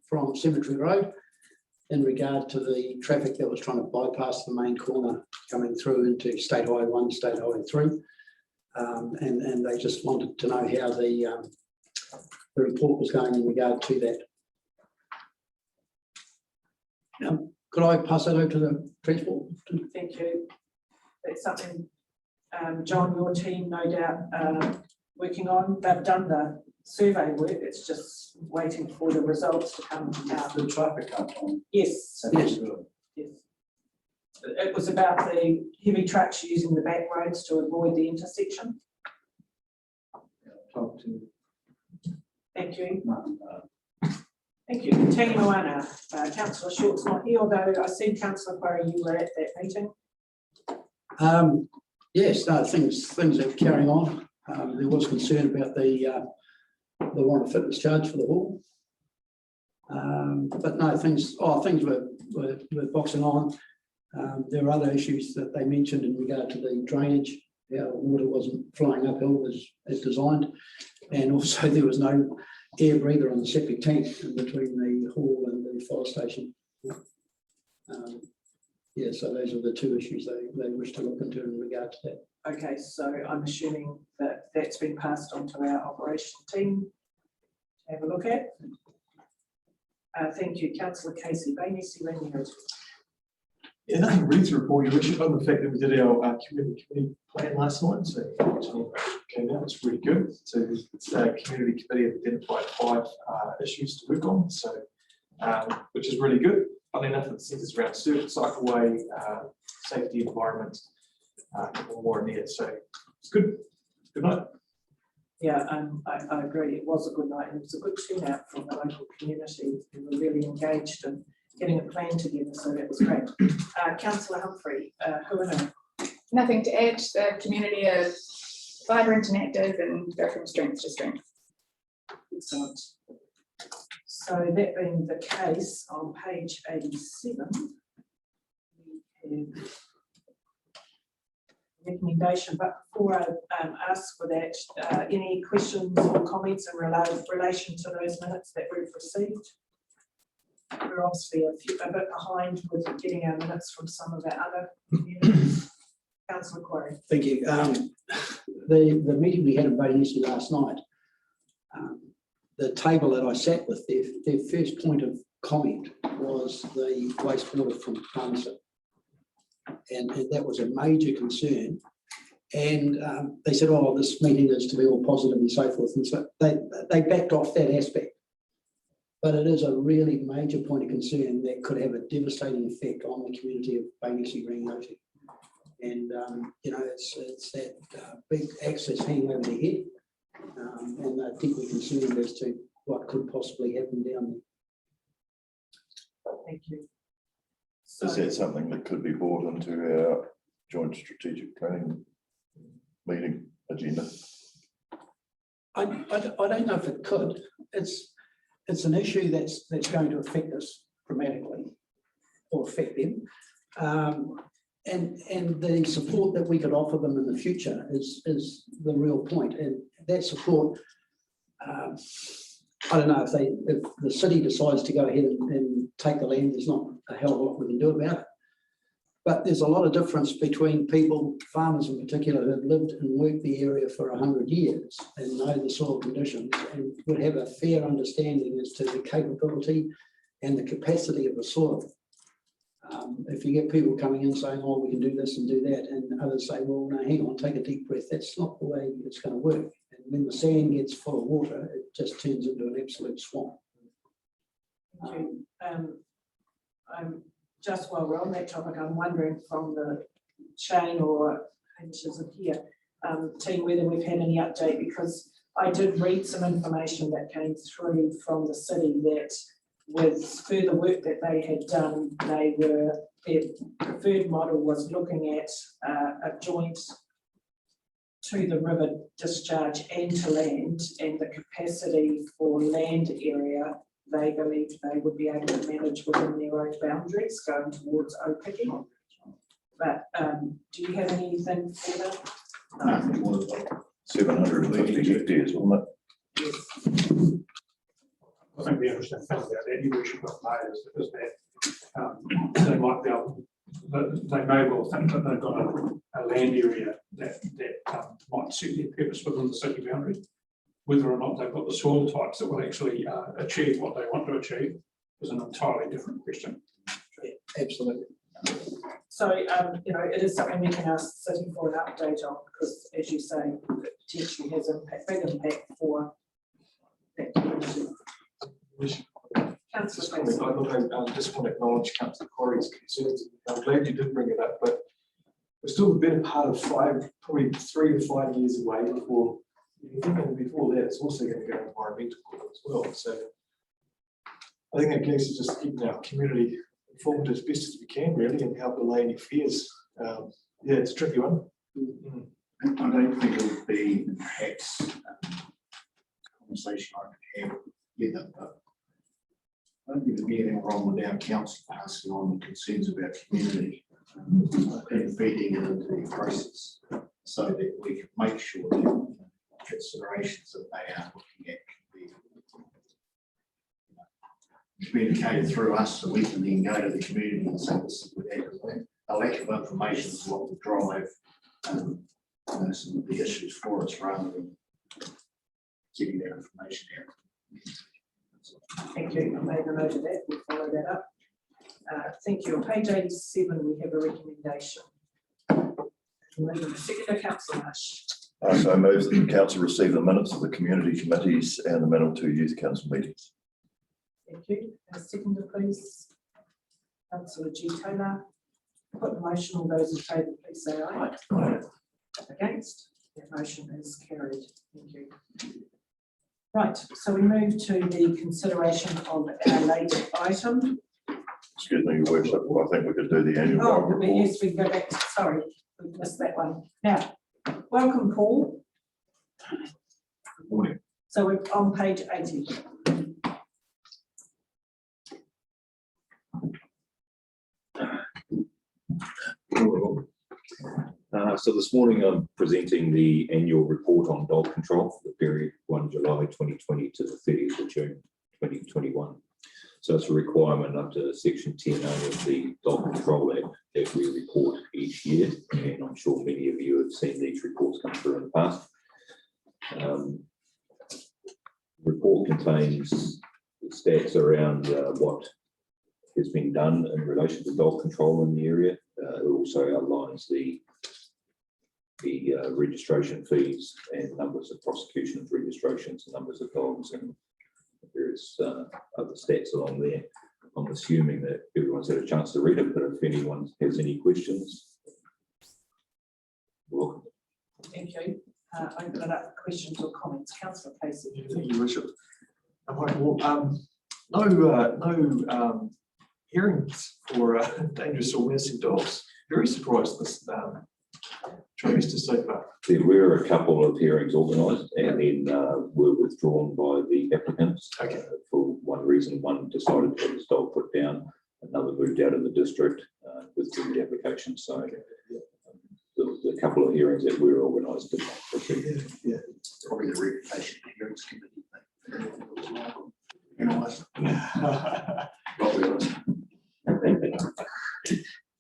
from Cemetery Road in regard to the traffic that was trying to bypass the main corner coming through into State Highway 1, State Highway 3. And they just wanted to know how the report was going in regard to that. Could I pass that over to the transport? Thank you. That's something, John, your team no doubt working on. They've done the survey work. It's just waiting for the results to come out. The traffic up on. Yes. Yes. Yes. It was about the heavy trucks using the back roads to avoid the intersection. Talk to. Thank you. Thank you. Tangi Moana, Councillor Short's not here, although I see Councillor Quarry, you were at that meeting. Yes, no, things are carrying on. There was concern about the warrant of fitness charge for the hall. But no, things were boxing on. There were other issues that they mentioned in regard to the drainage. How water wasn't flowing uphill as designed, and also there was no air breather on the septic tank between the hall and the fire station. Yeah, so those are the two issues they wish to look into in regard to that. Okay, so I'm assuming that that's been passed on to our operation team to have a look at. Thank you, Councillor Casey. Yeah, nothing really to report, Your Worship, other than the fact that we did our community committee plan last night. So came out, it's really good. So the community committee have identified 5 issues to work on. So which is really good. Funny enough, it centers around cycleway, safety, environment, a couple more in there. So it's good. Good night. Yeah, I agree. It was a good night, and it was a good turnout from the local community who were really engaged in getting a plan together. So that was great. Councillor Humphrey, Nothing to add. The community are vibrant and active and go from strength to strength. Excellent. So that being the case, on page 87, we have recommendation, but before I ask for that, any questions or comments in relation to those minutes that we've received? We're obviously a bit behind with getting our minutes from some of our other communities. Councillor Quarry. Thank you. The meeting we had in Bioplant last night, the table that I sat with, their first point of comment was the wastewater from Palmerston. And that was a major concern. And they said, oh, this meeting is to be all positive and so forth. And so they backed off that aspect. But it is a really major point of concern that could have a devastating effect on the community of Bioplant Ringoti. And, you know, it's that big access hanging over their head. And they're deeply concerned as to what could possibly happen down there. Thank you. Is that something that could be brought into our joint strategic planning meeting agenda? I don't know if it could. It's it's an issue that's going to affect us dramatically, or affect them. And the support that we could offer them in the future is the real point. And that support, I don't know, if the city decides to go ahead and take the land, there's not a hell of a lot we can do about it. But there's a lot of difference between people, farmers in particular, who have lived and worked the area for 100 years and know the soil conditions and would have a fair understanding as to the capability and the capacity of the soil. If you get people coming in saying, oh, we can do this and do that, and others say, well, no, hang on, take a deep breath, that's not the way it's going to work. And when the sand gets full of water, it just turns into an absolute swamp. Just while we're on that topic, I'm wondering from the chain or pages of here, team, whether we've had any update, because I did read some information that came through from the city that with further work that they had done, their preferred model was looking at a joint to the river discharge and to land, and the capacity for land area they believed they would be able to manage within their own boundaries going towards Opiki. But do you have anything for that? I think it was like 750 hectares, wasn't it? Yes. I think the interesting thing about that, you should got made is that they might be able, they may well think that they've got a land area that might suit their purpose within the city boundary. Whether or not they've got the soil types that will actually achieve what they want to achieve is an entirely different question. Yeah, absolutely. So, it is something we can ask the city for an update on, because as you say, it potentially has big impact for that community. Councillor Casey. I just want to acknowledge Councillor Corey's concerns. I'm glad you did bring it up, but we're still a better part of probably 3 to 5 years away before. Before that, it's also going to go environmental court as well. So I think that case is just keeping our community informed as best as we can, really, and help allay any fears. Yeah, it's a tricky one. I don't think it would be perhaps a conversation I could have with it, but I don't think there'd be anything wrong with our council passing on the concerns of our community and feeding it into the process so that we can make sure that considerations that they are looking at can be communicated through us, so we can then go to the community and say this is a lack of information is what will drive some of the issues for us rather than getting that information out. Thank you. I made a note of that. We'll follow that up. Thank you. On page 87, we have a recommendation. Second, Councillor Nash. So I move that the council receive the minutes of the community committees and the Manawatu Youth Council meetings. Thank you. Second, please. Councillor G. Taylor. Put the motion. All those in favour, please say aye. Aye. Against? That motion is carried. Thank you. Right, so we move to the consideration of our latest item. Excuse me, Your Worship, I think we could do the annual. Oh, yes, we can go back to, sorry, we missed that one. Now, welcome, Paul. Good morning. So we're on page 80. So this morning I'm presenting the annual report on dog control for the period 1 July 2020 to the 30th of June 2021. So it's a requirement under section 10A of the Dog Control Act that we report each year, and I'm sure many of you have seen these reports come through in the past. The report contains stats around what has been done in relation to dog control in the area. It also outlines the registration fees and numbers of prosecution of registrations, numbers of dogs, and various other stats along there. I'm assuming that everyone's had a chance to read it, but if anyone has any questions, welcome. Thank you. Open it up for questions or comments. Councillor Casey. Thank you, Worship. No hearings for dangerous or menacing dogs. Very surprised this trimester so far. There were a couple of hearings organised and then were withdrawn by the applicants for reason, one decided to have his dog put down, another moved out of the district with the application. So the couple of hearings that were organised did not proceed. Yeah, probably the reputation hearings committee.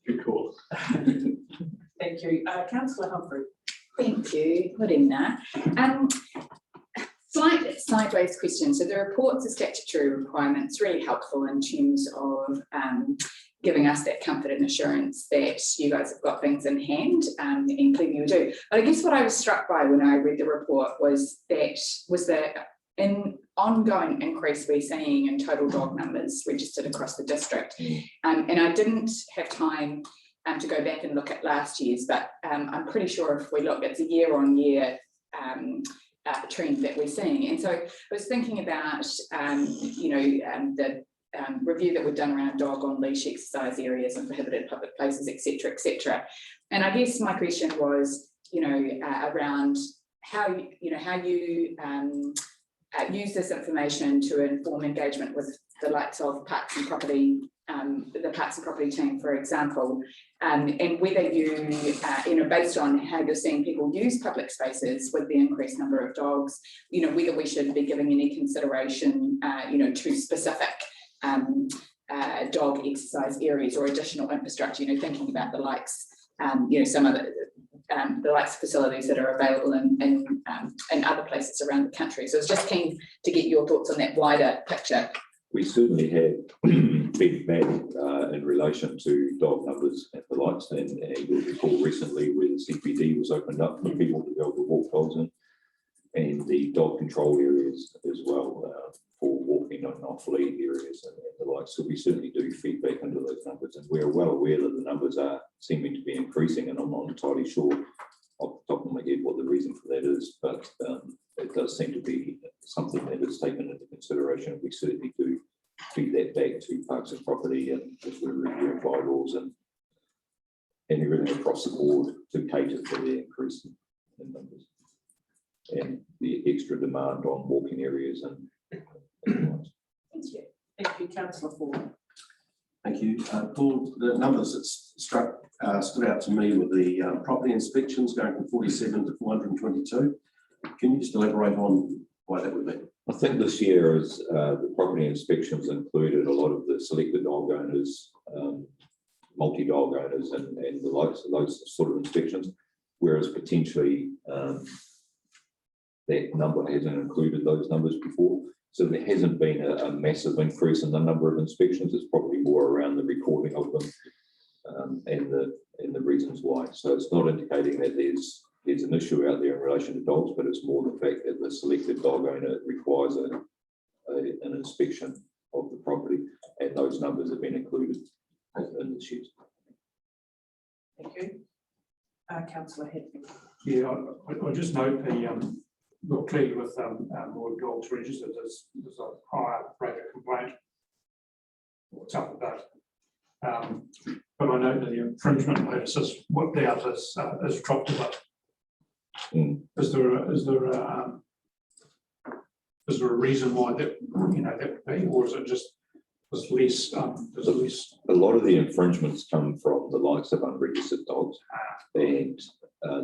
Good call. Thank you. Councillor Humphrey. Thank you. Good evening. Slight sideways question. So the report's a statutory requirement. It's really helpful in terms of giving us that comfort and assurance that you guys have got things in hand, and clearly you do. But I guess what I was struck by when I read the report was the ongoing increase we're seeing in total dog numbers registered across the district. And I didn't have time to go back and look at last year's, but I'm pretty sure if we look, it's a year-on-year trend that we're seeing. And so I was thinking about, the review that we've done around dog on leash exercise areas and prohibited public places, etc., etc. And I guess my question was, around how you use this information to inform engagement with the likes of Parks and Property, the Parks and Property team, for example, and whether you, based on how you're seeing people use public spaces with the increased number of dogs, whether we should be giving any consideration, to specific dog exercise areas or additional infrastructure, thinking about the likes, some of the likes of facilities that are available in other places around the country. So I was just keen to get your thoughts on that wider picture. We certainly have feedback in relation to dog numbers and the likes, and you'll recall recently where the CPD was opened up for people to be able to walk dogs in, and the dog control areas as well for walking and off-lead areas and the like. So we certainly do feedback into those numbers, and we're well aware that the numbers are seeming to be increasing, and I'm not entirely sure off the top of my head what the reason for that is, but it does seem to be something that is taken into consideration. We certainly do feed that back to Parks and Property, and as we're reviewing bylaws and everything across the board to cater for the increase in numbers and the extra demand on walking areas and Thank you. Thank you, Councillor Ford. Thank you. Paul, the numbers that stood out to me were the property inspections going from 47 to 422. Can you just elaborate on why that would be? I think this year is the property inspections included a lot of the selected dog owners, multi-dog owners and the likes of those sort of inspections, whereas potentially that number hasn't included those numbers before. So there hasn't been a massive increase in the number of inspections. It's probably more around the recording of them and the reasons why. So it's not indicating that there's an issue out there in relation to dogs, but it's more the fact that the selected dog owner requires an inspection of the property, and those numbers have been included in the sheet. Thank you. Councillor Hedfield. Yeah, I just note the, well, clearly with more dogs registered, there's a higher rate of complaint. What's up with that? But I note that the infringement notices what the others is dropped a bit. Is there a reason why that that would be, or is it just there's less? A lot of the infringements come from the likes of unregistered dogs, and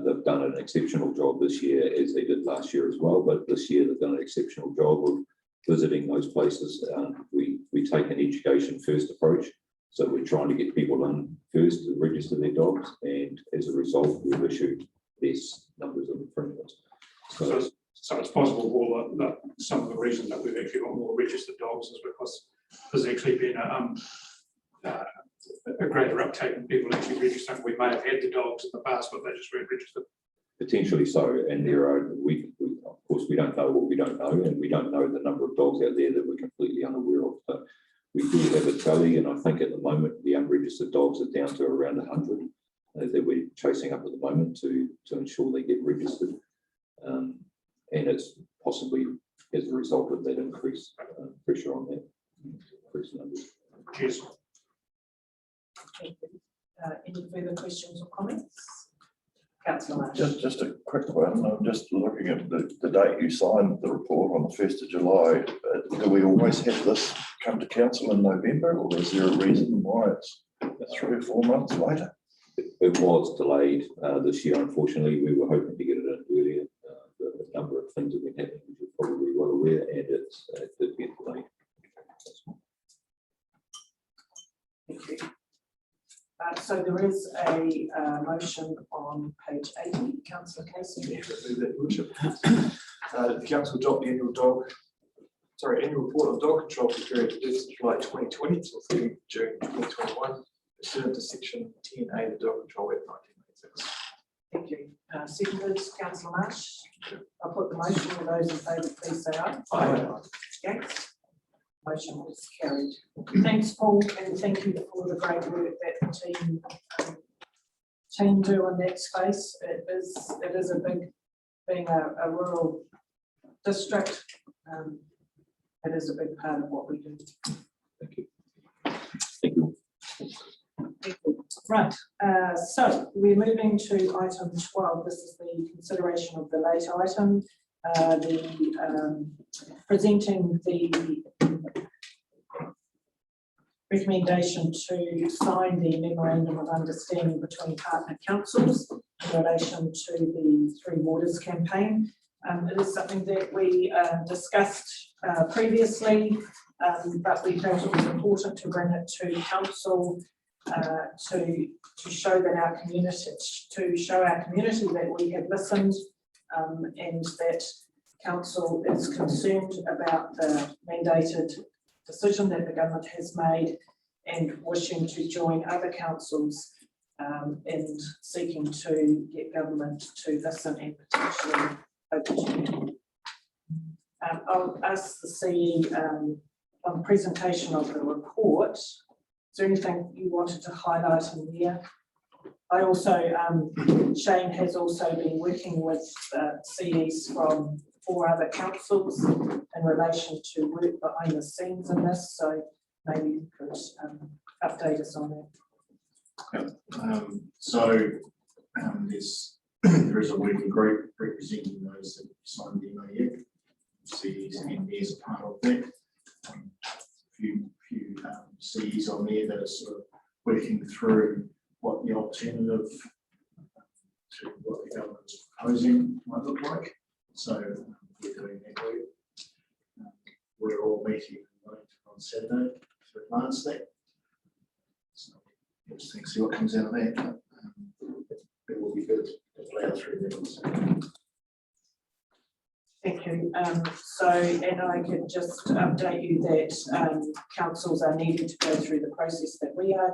they've done an exceptional job this year, as they did last year as well. But this year they've done an exceptional job of visiting those places. We take an education first approach, so we're trying to get people in first to register their dogs, and as a result, we've issued less numbers of infringements. So it's possible that some of the reason that we've actually got more registered dogs is because there's actually been a greater uptake in people actually registering. We may have had the dogs in the past, but they just weren't registered. Potentially so, and there are of course we don't know what we don't know, and we don't know the number of dogs out there that we're completely unaware of. But we do have a tally, and I think at the moment the unregistered dogs are down to around 100 that we're chasing up at the moment to ensure they get registered, and it's possibly as a result of that increased pressure on that increased numbers. Cheers. Any further questions or comments? Councillor Marsh. Just a quick one. I'm just looking at the date you signed the report on the 1st of July. Do we always have this come to council in November, or is there a reason why it's 3 or 4 months later? It was delayed this year, unfortunately. We were hoping to get it in earlier. The number of things have been happening, which you're probably well aware, and it did get delayed. Thank you. So there is a motion on page 80, Councillor Casey. Yeah, move that, Your Worship. The council adopt the annual report on dog control for the period of July 2020 till 30 June 2021, pursuant to section 10A of the Dog Control Act 1996. Thank you. Seconded, Councillor Marsh. I'll put the motion. All those in favour, please say aye. Aye. Against? Motion is carried. Thanks, Paul, and thank you for the great work that the team do in that space. It is a big, being a rural district, it is a big part of what we do. Thank you. Thank you. Right, so we're moving to item 12. This is the consideration of the late item, presenting the recommendation to sign the memorandum of understanding between partner councils in relation to the Three Waters campaign. It is something that we discussed previously, but we felt it was important to bring it to council to show that our community, that we have listened and that council is concerned about the mandated decision that the government has made and wishing to join other councils in seeking to get government to listen and potentially overturn. I'll ask the CE on the presentation of the report. Is there anything you wanted to highlight in there? I also, Shane has also been working with CEs from 4 other councils in relation to work behind the scenes in this, so maybe you could update us on that. There is a working group representing those that signed the MOU. CEs and as a part of that. A few CEs on there that are sort of working through what the alternative to what the government is proposing might look like. So we're doing that work. We're all meeting on Saturday to advance that. So interesting to see what comes out of that. It will be good to plough through that. Thank you. And I could just update you that councils are needed to go through the process that we are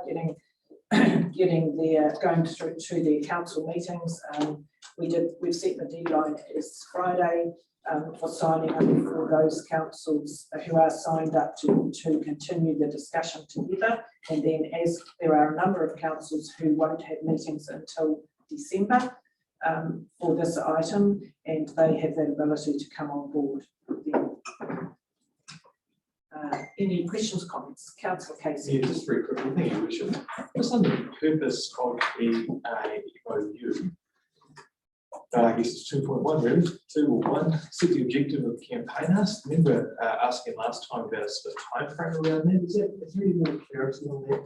going through to their council meetings. We've set the deadline as Friday for signing up for those councils who are signed up to continue the discussion together. And then as there are a number of councils who won't have meetings until December for this item, and they have that ability to come on board. Any questions, comments? Councillor Casey. Yeah, just very quickly, thank you, Richard. Just on the purpose of the MOU, I guess it's 2.1 really, 2.1, set the objective of the campaign. I remember asking last time about a sort of time frame around that. Is there any more clarity on that?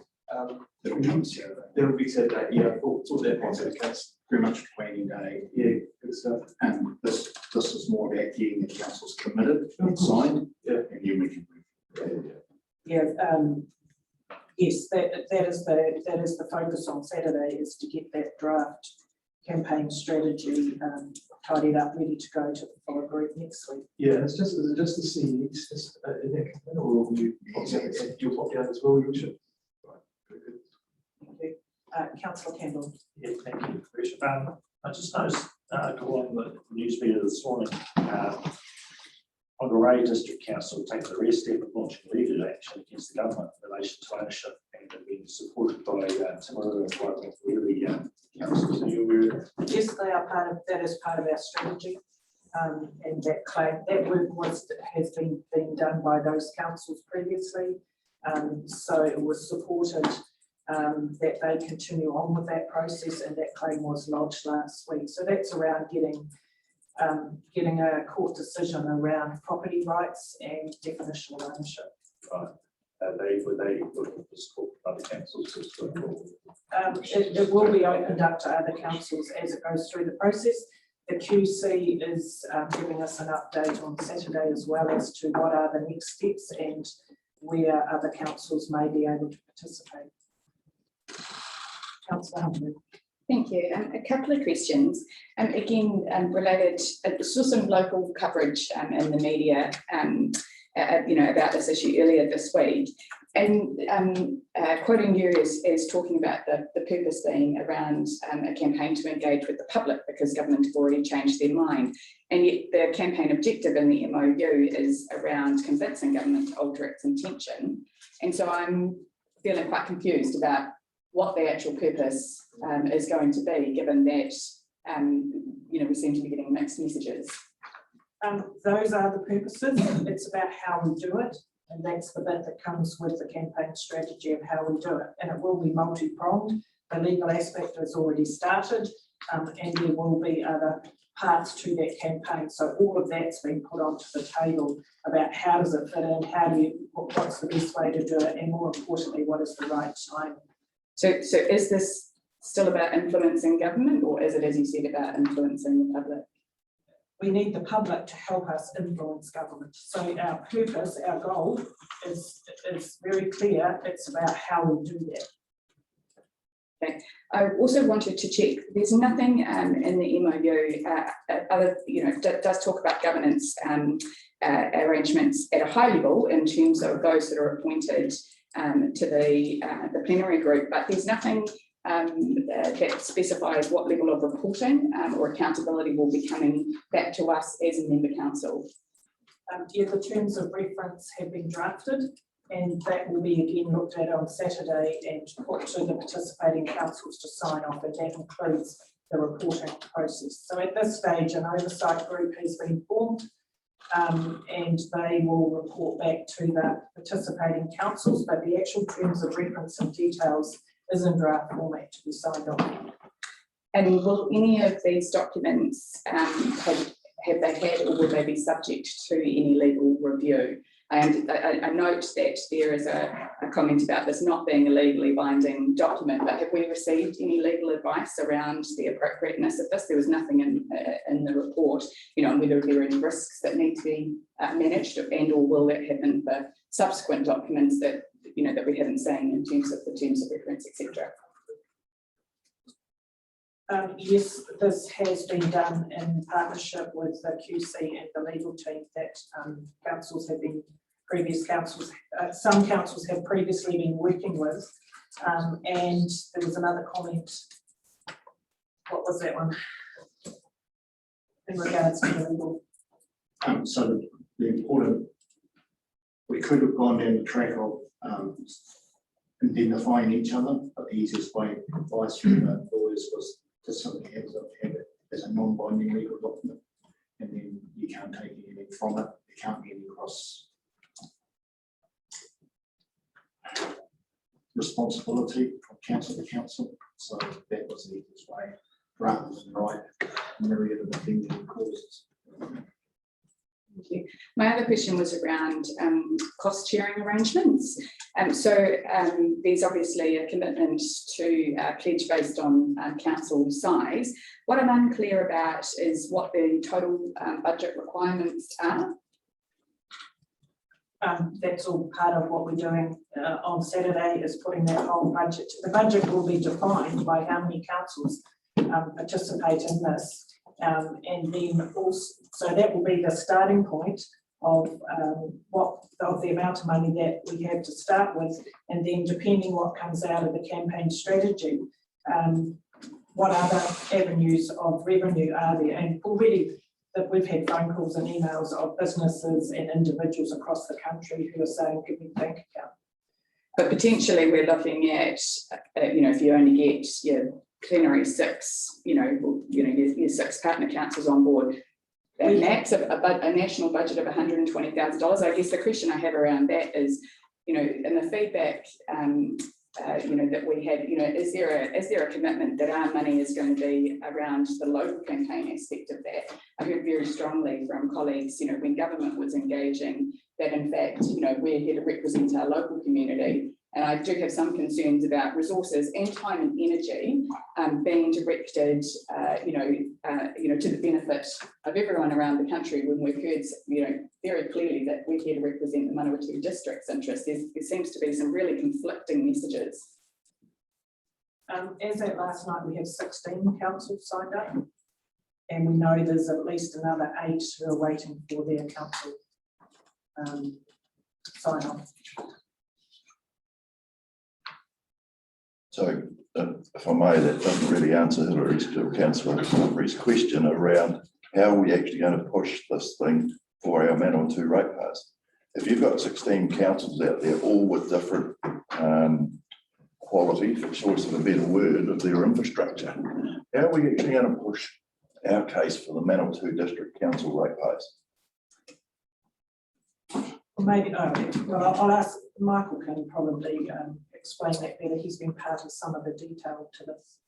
That would be Saturday. Yeah, I thought that might be the case. Pretty much planning day. Yeah, good stuff. And this is more about getting the councils committed and signed. Yeah. And then we can. Yeah. Yes, that is the focus on Saturday, is to get that draft campaign strategy tidied up, ready to go to the full group next week. Yeah, is it just the CEs in that campaign, or will you'll pop down as well, you should? Right, very good. Thank you. Councillor Campbell. Yeah, thank you, Richard. I just noticed on the news media this morning, Whangarei District Council taking the rare step of launching legal action against the government in relation to ownership, and have been supported by Timaru and Pyrolysis councils. Are you aware of that? Yes, they are part of that. Is part of our strategy, and that claim that work has been done by those councils previously. So it was supported that they continue on with that process, and that claim was lodged last week. So that's around getting a court decision around property rights and definition of ownership. Right. Were they looking for support from other councils as well? It will be opened up to other councils as it goes through the process. The QC is giving us an update on Saturday as well as to what are the next steps and where other councils may be able to participate. Councillor Humphrey. Thank you. A couple of questions. Again, related, saw some local coverage in the media, about this issue earlier this week. And quoting you as talking about the purpose being around a campaign to engage with the public because government have already changed their mind. And yet the campaign objective in the MOU is around convincing government to alter its intention. And so I'm feeling quite confused about what the actual purpose is going to be, given that, we seem to be getting mixed messages. Those are the purposes. It's about how we do it. And that's the bit that comes with the campaign strategy of how we do it. And it will be multi-pronged. The legal aspect has already started, and there will be other parts to that campaign. So all of that's been put onto the table about how does it fit in, what's the best way to do it, and more importantly, what is the right time. So is this still about influencing government, or is it, as you said, about influencing the public? We need the public to help us influence government. So our purpose, our goal is very clear. It's about how we do that. Okay. I also wanted to check, there's nothing in the MOU, it does talk about governance arrangements at a high level in terms of those that are appointed to the plenary group, but there's nothing that specifies what level of reporting or accountability will be coming back to us as a member council. Yeah, the terms of reference have been drafted, and that will be again looked at on Saturday and put to the participating councils to sign off, and that includes the reporting process. So at this stage, an oversight group has been formed, and they will report back to the participating councils, but the actual terms of reference and details is in draft format to be signed off. And will any of these documents have they had, or will they be subject to any legal review? And I note that there is a comment about this not being a legally binding document, but have we received any legal advice around the appropriateness of this? There was nothing in the report, on whether there are any risks that need to be managed, and or will that happen for subsequent documents that that we haven't seen in terms of the terms of reference, etc. Yes, this has been done in partnership with the QC and the legal team that some councils have previously been working with. And there was another comment. What was that one? In regards to the legal. So the important, we could have gone down the track of indemnifying each other, but the easiest way advice from the lawyers was to simply have it as a non-binding legal document, and then you can't take anything from it. There can't be any cross responsibility from council to council. So that was the easiest way, rather than write a myriad of offending causes. Thank you. My other question was around cost sharing arrangements. There's obviously a commitment to pledge based on council size. What I'm unclear about is what the total budget requirements are. That's all part of what we're doing on Saturday, is putting that whole budget. The budget will be defined by how many councils participate in this. And then also, so that will be the starting point of the amount of money that we have to start with, and then depending what comes out of the campaign strategy, what other avenues of revenue are there. And already that we've had phone calls and emails of businesses and individuals across the country who are saying, give me a bank account. But potentially we're looking at, if you only get your plenary six, your six partner councils on board, and that's a national budget of $120,000. I guess the question I have around that is, in the feedback that we had, is there a commitment that our money is going to be around the local campaign aspect of that? I heard very strongly from colleagues, when government was engaging, that in fact, we're here to represent our local community. And I do have some concerns about resources and time and energy being directed, to the benefit of everyone around the country, when we've heard, very clearly that we're here to represent the Manawatu district's interests. There seems to be some really conflicting messages. As at last night, we have 16 councils signed up, and we know there's at least another 8 who are waiting for their council sign off. So, if I may, that doesn't really answer Councillor Humphrey's question around how are we actually going to push this thing for our Manawatu ratepayers. If you've got 16 councils out there, all with different quality, for choice of a better word, of their infrastructure, how are we actually going to push our case for the Manawatu District Council ratepayers? Maybe, well, I'll ask, Michael can probably explain that better. He's been part of some of the detail to this.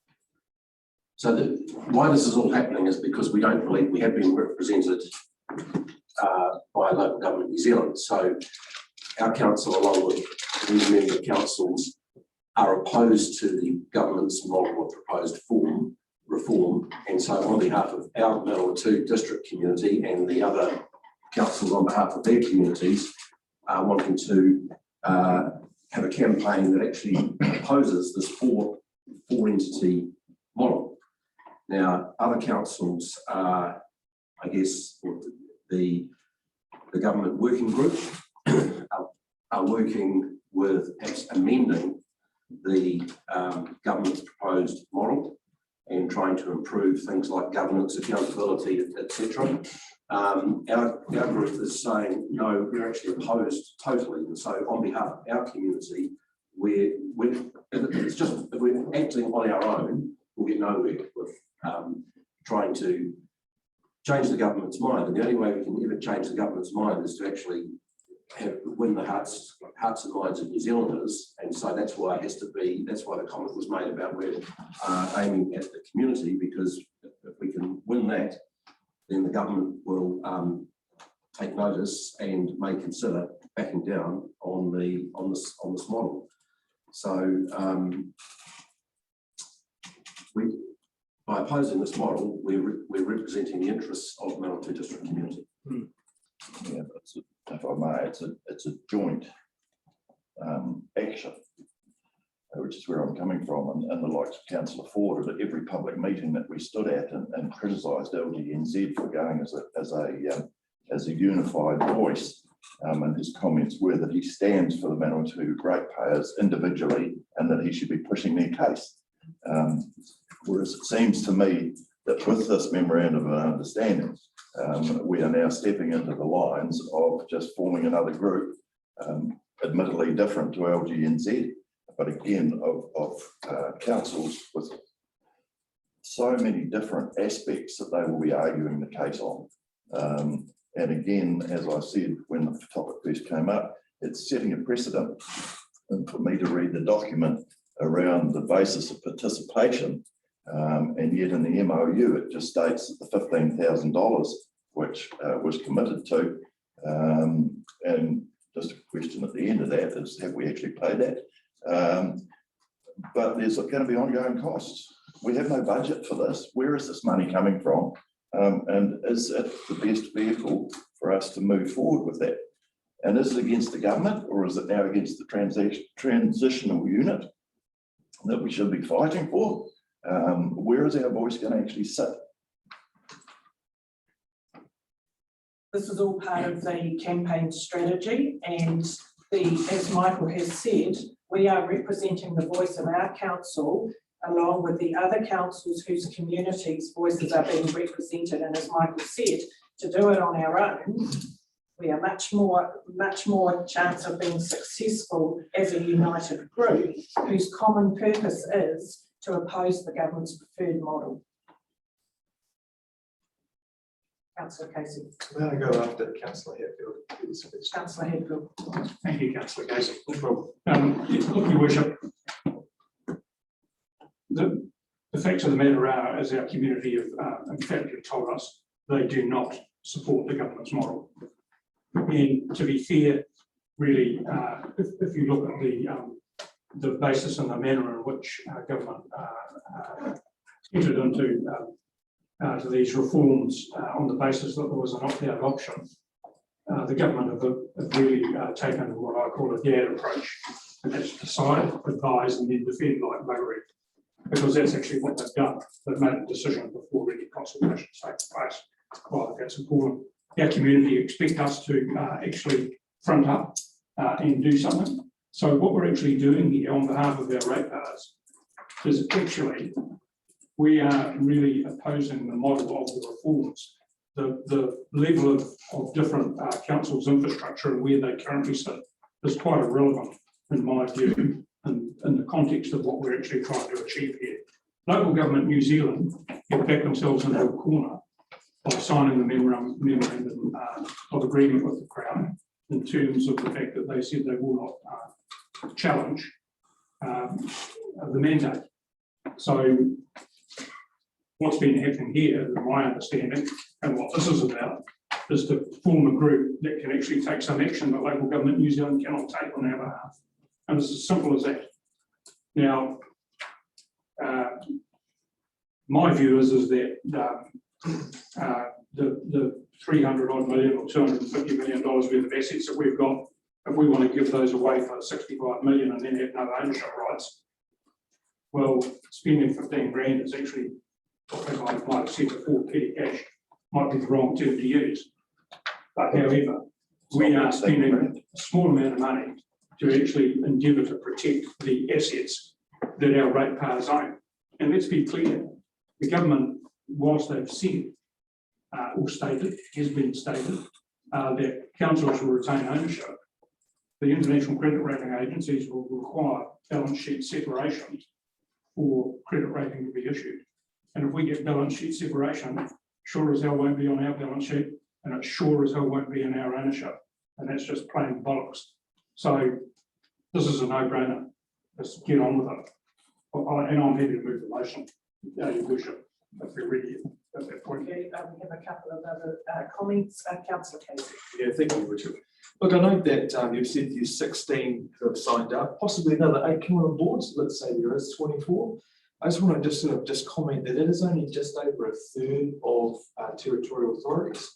So why this is all happening is because we don't believe we have been represented by local government New Zealand. So our council, along with many member councils, are opposed to the government's model of proposed reform. And so on behalf of our Manawatu district community and the other councils on behalf of their communities, are wanting to have a campaign that actually opposes this four entity model. Now, other councils are, I guess, the government working group are working with perhaps amending the government's proposed model and trying to improve things like governance, accountability, etc. Our group is saying, no, we're actually opposed totally. And so on behalf of our community, it's just, if we're acting on our own, we'll get nowhere with trying to change the government's mind. And the only way we can ever change the government's mind is to actually win the hearts and minds of New Zealanders. And so that's why it has to be, that's why the comment was made about we're aiming at the community, because if we can win that, then the government will take notice and may consider backing down on this model. So by opposing this model, we're representing the interests of the Manawatu district community. Yeah, if I may, it's a joint action, which is where I'm coming from, and the likes of Councillor Ford at every public meeting that we stood at and criticised LGNZ for going as a unified voice, and his comments were that he stands for the Manawatu ratepayers individually and that he should be pushing their case. Whereas it seems to me that with this memorandum of understanding, we are now stepping into the lines of just forming another group, admittedly different to LGNZ, but again of councils with so many different aspects that they will be arguing the case on. And again, as I said when the topic first came up, it's setting a precedent. And for me to read the document around the basis of participation, and yet in the MOU it just states that the $15,000 which was committed to, and just a question at the end of that is, have we actually paid that? But there's going to be ongoing costs. We have no budget for this. Where is this money coming from? And is it the best vehicle for us to move forward with that? And is it against the government, or is it now against the transitional unit that we should be fighting for? Where is our voice going to actually sit? This is all part of the campaign strategy, and as Michael has said, we are representing the voice of our council along with the other councils whose communities' voices are being represented. And as Michael said, to do it on our own, we are much more chance of being successful as a united group whose common purpose is to oppose the government's preferred model. Councillor Casey. I'm going to go after Councillor Hatfield. Councillor Hatfield. Thank you, Councillor Casey. No problem. Look, Your Worship, facts of the matter are, as our community have emphatically told us, they do not support the government's model. And to be fair, really, if you look at the basis and the manner in which government entered into to these reforms on the basis that there was an opt-out option, the government have really taken what I call a GAD approach, and that's decide, advise, and then defend like buggery, because that's actually what they've done. They've made a decision before any consultation takes place. Well, that's important. Our community expect us to actually front up and do something. So what we're actually doing here on behalf of our ratepayers is actually we are really opposing the model of the reforms. The level of different councils' infrastructure and where they currently sit is quite irrelevant in my view, in the context of what we're actually trying to achieve here. Local government New Zealand have backed themselves into a corner by signing the memorandum of agreement with the Crown in terms of the fact that they said they will not challenge the mandate. So what's been happening here, in my understanding, and what this is about, is to form a group that can actually take some action that local government New Zealand cannot take on our behalf. And it's as simple as that. Now, my view is that the 300 odd million or $250 million worth of assets that we've got, if we want to give those away for 65 million and then have no ownership rights, well, spending 15 grand is actually, I think I might have said before, petty cash, might be the wrong term to use. But however, we are spending a small amount of money to actually endeavour to protect the assets that our ratepayers own. And let's be clear, the government, whilst they've said or stated, has been stated, that councils will retain ownership, the international credit rating agencies will require balance sheet separation for credit rating to be issued. And if we get balance sheet separation, sure as hell won't be on our balance sheet, and it sure as hell won't be in our ownership. And that's just plain bollocks. So this is a no-brainer. Let's get on with it. And I'm happy to move the motion, Your Worship, if we're ready at that point. Okay, we have a couple of other comments. Councillor Casey. Yeah, thank you, Richard. Look, I know that you've said there's 16 who have signed up, possibly another 8 coming on board, so let's say there is 24. I just want to just comment that it is only just over a third of territorial authorities.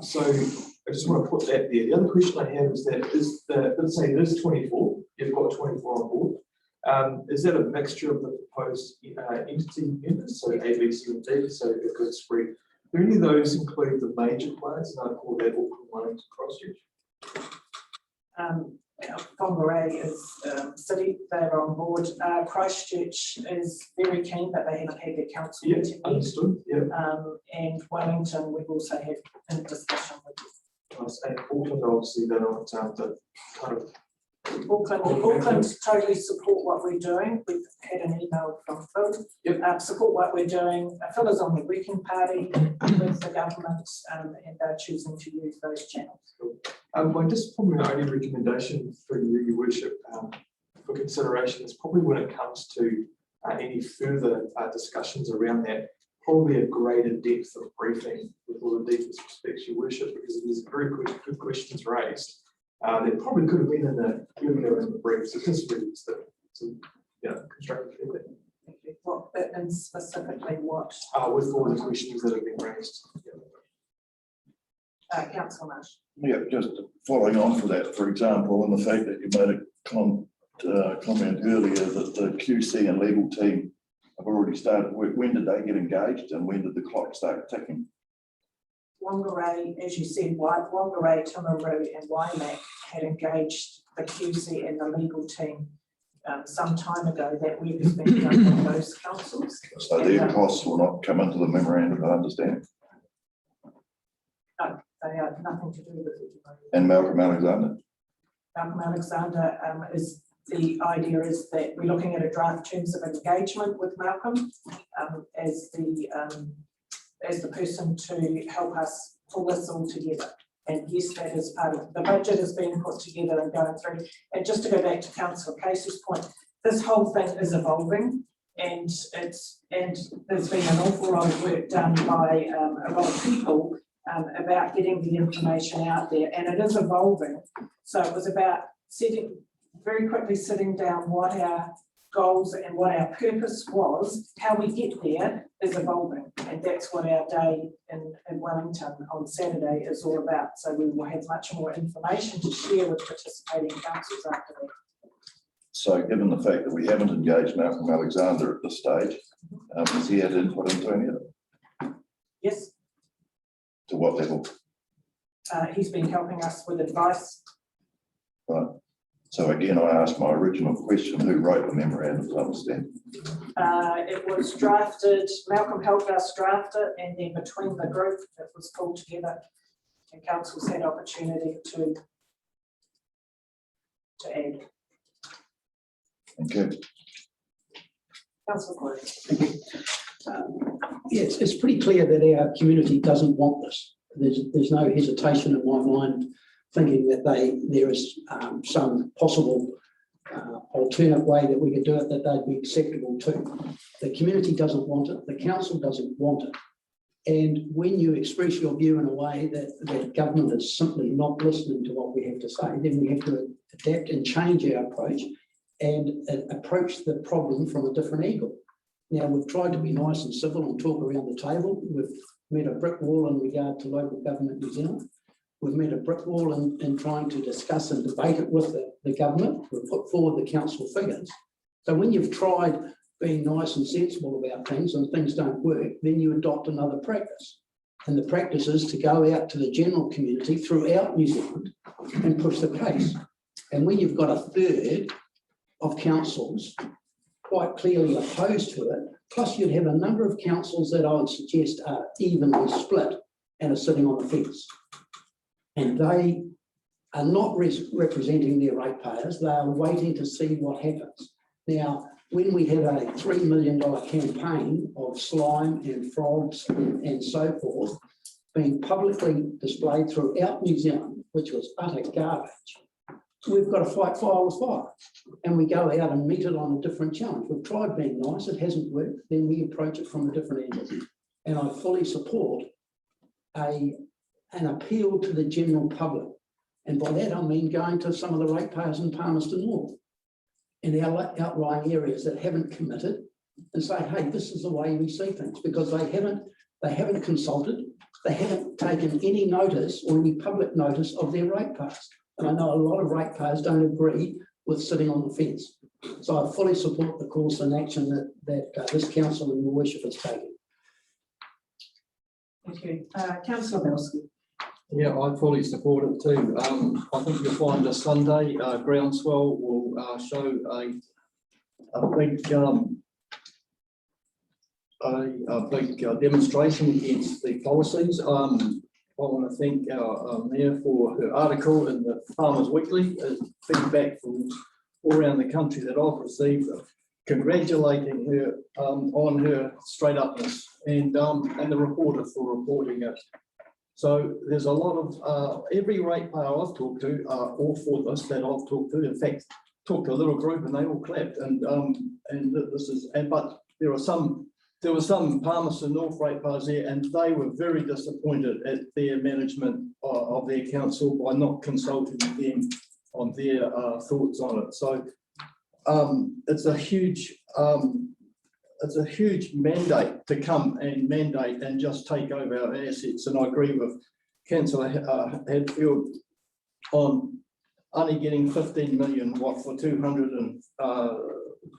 So I just want to put that there. The other question I have is that, let's say there's 24, you've got 24 on board. Is that a mixture of the proposed entity members, so A, B, C, and D, so a good spread? Do any of those include the major players, and I call that Auckland, Wellington, Christchurch? Whangarei is city, they're on board. Christchurch is very keen, but they haven't had their council meeting yet. Understood. Yeah. And Wellington, we've also had a discussion with them. And Auckland, obviously, they're not the kind of. Auckland totally support what we're doing. We've had an email from Phil. Yep. Support what we're doing. Phil is on the working party with the government, and they're choosing to use those channels. Well, just probably my only recommendation for you, Your Worship, for consideration is probably when it comes to any further discussions around that, probably a greater depth of briefing with all the deepest respects, Your Worship, because there's very good questions raised. That probably could have been in the earlier in the brief. So just really some constructive feedback. What and specifically what? With all the questions that have been raised. Councillor Marsh. Yeah, just following on for that, for example, and the fact that you made a comment earlier that the QC and legal team have already started work. When did they get engaged, and when did the clock start ticking? Whangarei, as you said, Whangarei, Timaru and Waimak had engaged the QC and the legal team some time ago. That work has been done by those councils. So their costs will not come into the memorandum, I understand. No, they have nothing to do with it. And Malcolm Alexander? Malcolm Alexander is, the idea is that we're looking at a draft terms of engagement with Malcolm as the person to help us pull this all together. And yes, that is part of the budget is being put together and going through. And just to go back to Councillor Casey's point, this whole thing is evolving. And there's been an awful lot of work done by a lot of people about getting the information out there, and it is evolving. So it was about very quickly sitting down what our goals and what our purpose was. How we get there is evolving, and that's what our day in Wellington on Saturday is all about. So we will have much more information to share with participating councils after that. So given the fact that we haven't engaged Malcolm Alexander at this stage, has he had input into any of it? Yes. To what level? He's been helping us with advice. Right. So again, I asked my original question, who wrote the memorandum of understanding? It was drafted, Malcolm helped us draft it, and then between the group, it was pulled together, and councils had opportunity to add. Thank you. Councillor Gordon. Thank you. Yes, it's pretty clear that our community doesn't want this. There's no hesitation in my mind thinking that there is some possible alternate way that we could do it that they'd be acceptable to. The community doesn't want it, the council doesn't want it. And when you express your view in a way that government is simply not listening to what we have to say, then we have to adapt and change our approach and approach the problem from a different angle. Now, we've tried to be nice and civil and talk around the table. We've met a brick wall in regard to local government New Zealand. We've met a brick wall in trying to discuss and debate it with the government. We've put forward the council figures. So when you've tried being nice and sensible about things and things don't work, then you adopt another practice. And the practice is to go out to the general community throughout New Zealand and push the case. And when you've got a third of councils quite clearly opposed to it, plus you'd have a number of councils that I would suggest are evenly split and are sitting on the fence. And they are not representing their ratepayers, they are waiting to see what happens. Now, when we have a $3 million campaign of slime and frogs and so forth being publicly displayed throughout New Zealand, which was utter garbage, we've got to fight fire with fire. And we go out and meet it on a different challenge. We've tried being nice, it hasn't worked, then we approach it from a different angle. And I fully support an appeal to the general public. And by that I mean going to some of the ratepayers in Palmerston North and our outlying areas that haven't committed and say, hey, this is the way we see things, because they haven't consulted, they haven't taken any notice or any public notice of their ratepayers. And I know a lot of ratepayers don't agree with sitting on the fence. So I fully support the course and action that this council and your worship is taking. Thank you. Councillor Milski. Yeah, I fully support it too. I think you'll find this Sunday, groundswell will show a big demonstration against the policies. I want to thank our Mayor for her article in the Farmers Weekly, feedback from all around the country that I've received, congratulating her on her straight upness and the reporter for reporting it. So there's a lot of, every ratepayer I've talked to are all for this that I've talked to. In fact, talked to a little group and they all clapped. But there were some Palmerston North ratepayers there, and they were very disappointed at their management of their council by not consulting them on their thoughts on it. So it's a huge mandate to come and mandate and just take over our assets. And I agree with Councillor Hadfield on only getting 15 million for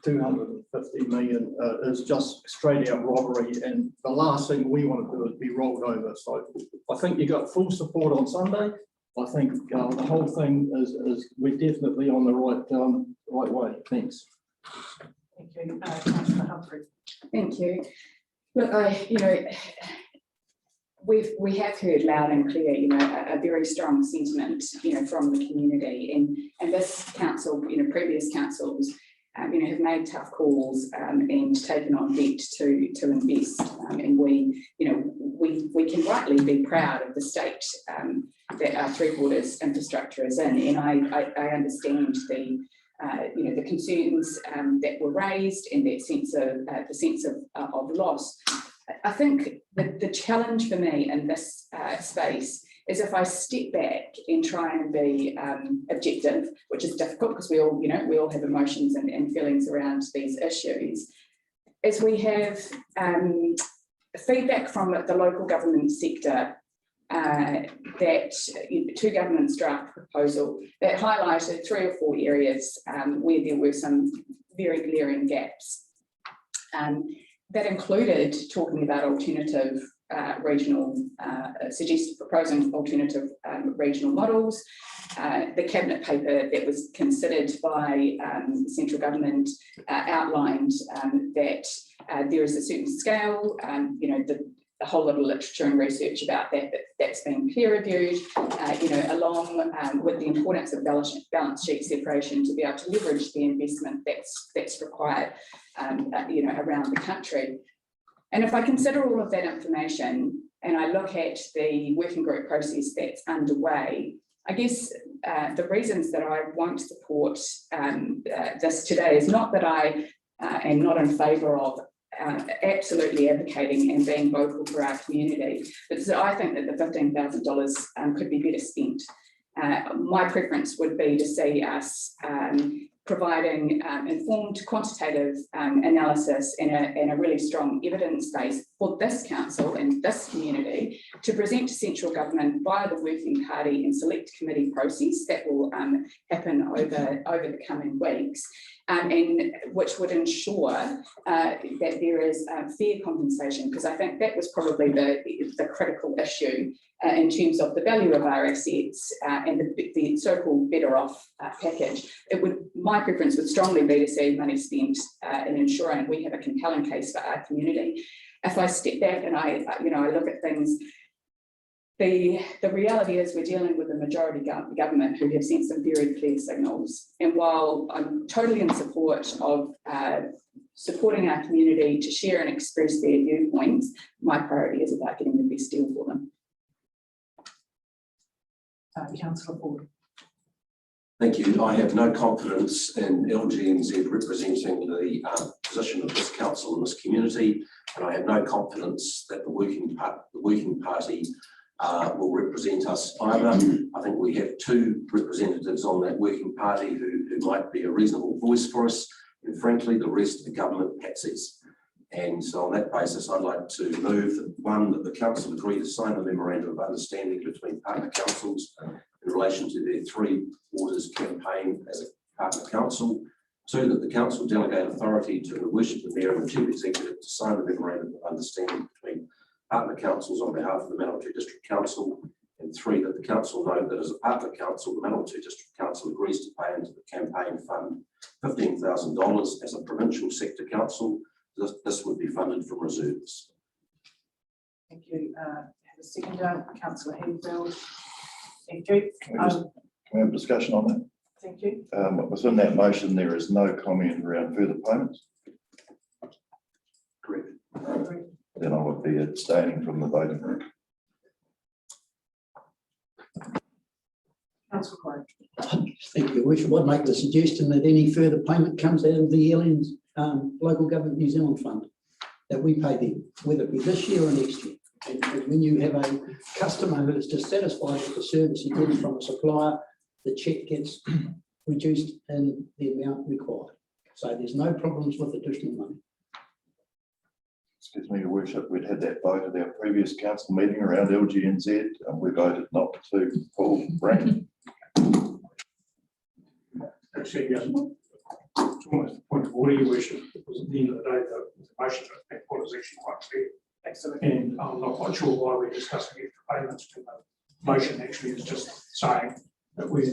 250 million is just straight out robbery. And the last thing we want to do is be rolled over. So I think you got full support on Sunday. I think the whole thing is we're definitely on the right way. Thanks. Thank you. Councillor Humphrey. Thank you. Look, we have heard loud and clear, a very strong sentiment, from the community, and this council, previous councils, have made tough calls and taken on debt to invest, and we can rightly be proud of the state that our three-quarters infrastructure is in, and I understand the concerns that were raised and that sense of the sense of loss. I think the challenge for me in this space is if I step back and try and be objective, which is difficult because we all have emotions and feelings around these issues, is we have feedback from the local government sector that two governments draft proposal that highlighted 3 or 4 areas where there were some very glaring gaps. That included talking about alternative regional, proposing alternative regional models. The cabinet paper that was considered by the central government outlined that there is a certain scale, a whole lot of literature and research about that's been peer reviewed, along with the importance of balance sheet separation to be able to leverage the investment that's required, around the country. And if I consider all of that information and I look at the working group process that's underway, I guess the reasons that I won't support this today is not that I am not in favour of absolutely advocating and being vocal for our community, but so I think that the $15,000 could be better spent. My preference would be to see us providing informed quantitative analysis and a really strong evidence base for this council and this community to present to central government via the working party and select committee process that will happen over the coming weeks, and which would ensure that there is fair compensation, because I think that was probably the critical issue in terms of the value of our assets and the so-called better off package. My preference would strongly be to see money spent in ensuring we have a compelling case for our community. If I step back and I look at things, the reality is we're dealing with a majority government who have sent some very clear signals. And while I'm totally in support of supporting our community to share and express their viewpoints, my priority is about getting the best deal for them. Councillor Ford. Thank you. I have no confidence in LGNZ representing the position of this council and this community, and I have no confidence that the working party will represent us either. I think we have 2 representatives on that working party who might be a reasonable voice for us, and frankly, the rest of the government patsies. And so on that basis, I'd like to move that, 1, that the council agree to sign the memorandum of understanding between partner councils in relation to their 3 Waters campaign as a partner council. 2, that the council delegate authority to the worship the mayor and the chief executive to sign the memorandum of understanding between partner councils on behalf of the Manawatu District Council. And 3, that the council note that as a partner council, the Manawatu District Council agrees to pay into the campaign fund $15,000 as a provincial sector council. This would be funded from reserves. Thank you. Have a seconder, Councillor Henfield. Thank you. Can we have a discussion on that? Thank you. Within that motion, there is no comment around further payments. Correct. Then I would be abstaining from the voting. Councillor Corey. Thank you, Worship. I'd make the suggestion that any further payment comes out of the LN's Local Government New Zealand Fund that we pay them, whether it be this year or next year. And when you have a customer who is dissatisfied with the service he gets from a supplier, the cheque gets reduced in the amount required. So there's no problems with additional money. Excuse me, Your Worship, we'd had that vote at our previous council meeting around LGNZ, and we voted not to pull rank. Actually, it's almost a point of order, Your Worship, because at the end of the day, the motion that was actually quite clear. Excellent. And I'm not quite sure why we're discussing extra payments when the motion actually is just saying that we're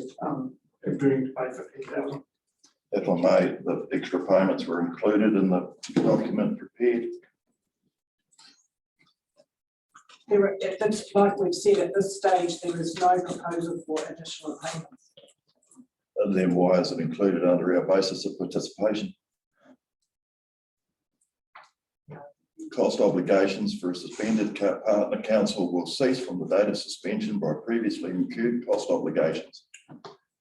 agreeing to pay $15,000. If I may, the extra payments were included in the document prepared. Like we've said, at this stage, there is no proposal for additional payments. And then why is it included under our basis of participation? Cost obligations for a suspended partner council will cease from the date of suspension by previously incurred cost obligations.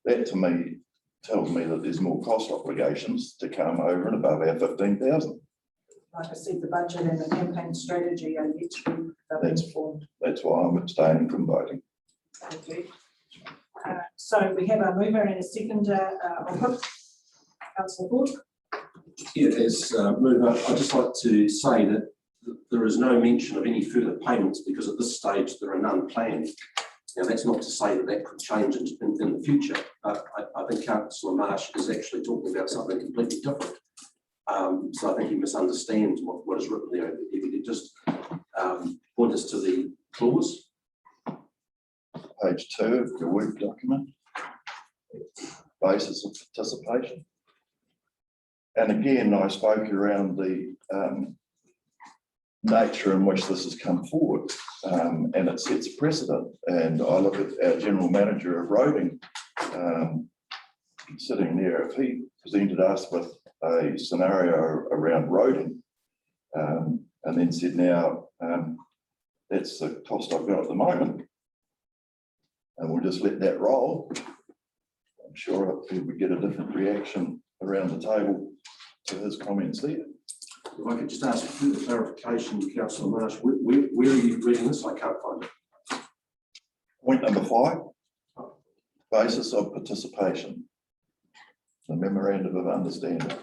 That to me tells me that there's more cost obligations to come over and above our 15,000. Like I said, the budget and the campaign strategy are yet to be informed. That's why I'm abstaining from voting. Thank you. So we have a mover and a seconder. Councillor Ford. Yeah, as mover, I'd just like to say that there is no mention of any further payments because at this stage there are none planned. Now, that's not to say that that could change in the future. I think Councillor Marsh is actually talking about something completely different. So I think he misunderstands what is written there. If you could just point us to the clause. Page 2 of your work document. Basis of participation. And again, I spoke around the nature in which this has come forward, and it sets a precedent. And I look at our general manager of roading sitting there. If he presented us with a scenario around roading and then said, now that's the cost I've got at the moment, and we'll just let that roll, I'm sure we would get a different reaction around the table to his comments there. If I could just ask for further clarification, Councillor Marsh, where are you reading this? I can't find it. Point number 5, basis of participation, the memorandum of understanding.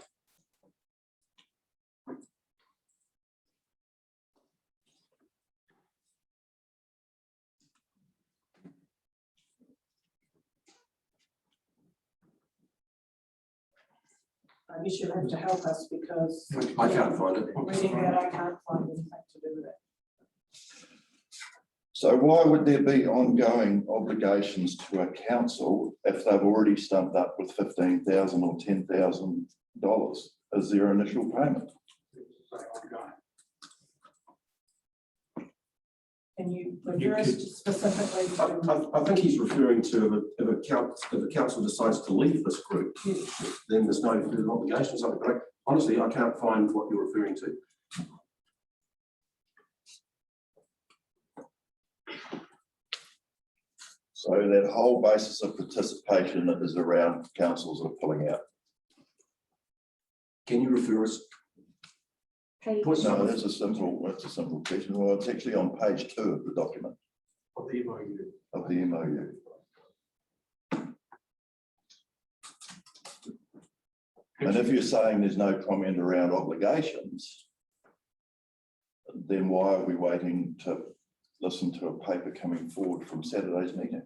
I guess you'll have to help us because I can't find it. Reading that, I can't find anything to do with it. So why would there be ongoing obligations to a council if they've already stumped up with $15,000 or $10,000 as their initial payment? Can you refer specifically to? I think he's referring to if a council decides to leave this group, then there's no further obligation or something. But honestly, I can't find what you're referring to. So that whole basis of participation that is around councils that are pulling out. Can you refer us? No, that's a simple question. Well, it's actually on page 2 of the document. Of the MOU. Of the MOU. And if you're saying there's no comment around obligations, then why are we waiting to listen to a paper coming forward from Saturday's meeting?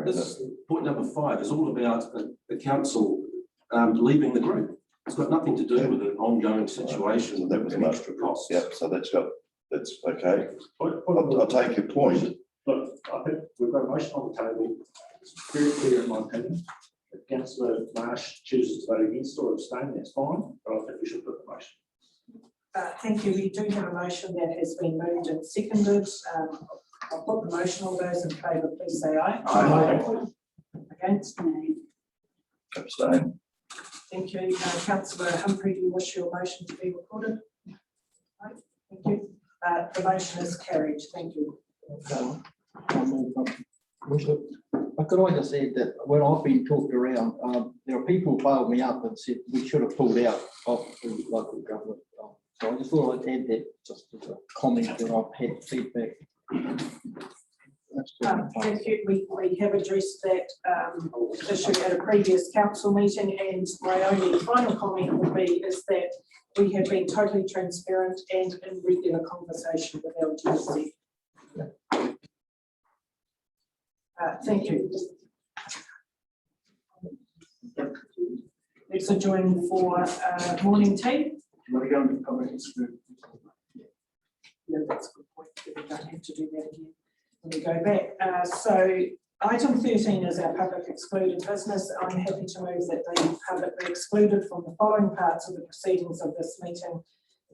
This point number 5 is all about the council leaving the group. It's got nothing to do with an ongoing situation. So that was an an extra cost. Yep, so that's okay. I'll take your point. Look, I think we've got a motion on the table. It's very clear in my opinion. If Councillor Marsh chooses to vote against or abstain, that's fine, but I think we should put the motion. Thank you. We do have a motion that has been moved and seconded. I'll put the motion. All those in favour, please say aye. Aye. Against? Abstain. Thank you. Councillor Humphrey, do you wish your motion to be recorded? No? Thank you. The motion is carried. Thank you. Could I just add that when I've been talked around, there are people who bailed me up and said we should have pulled out of the local government. So I just thought I'd add that just as a comment that I've had feedback. Thank you. We have addressed that issue at a previous council meeting, and my only final comment would be is that we have been totally transparent and in regular conversation with LGC. Thank you. Let's adjourn for morning tea. Yeah, that's a good point. We don't have to do that again. Let me go back. So item 13 is our public excluded business. I'm happy to move that the public be excluded from the following parts of the proceedings of this meeting,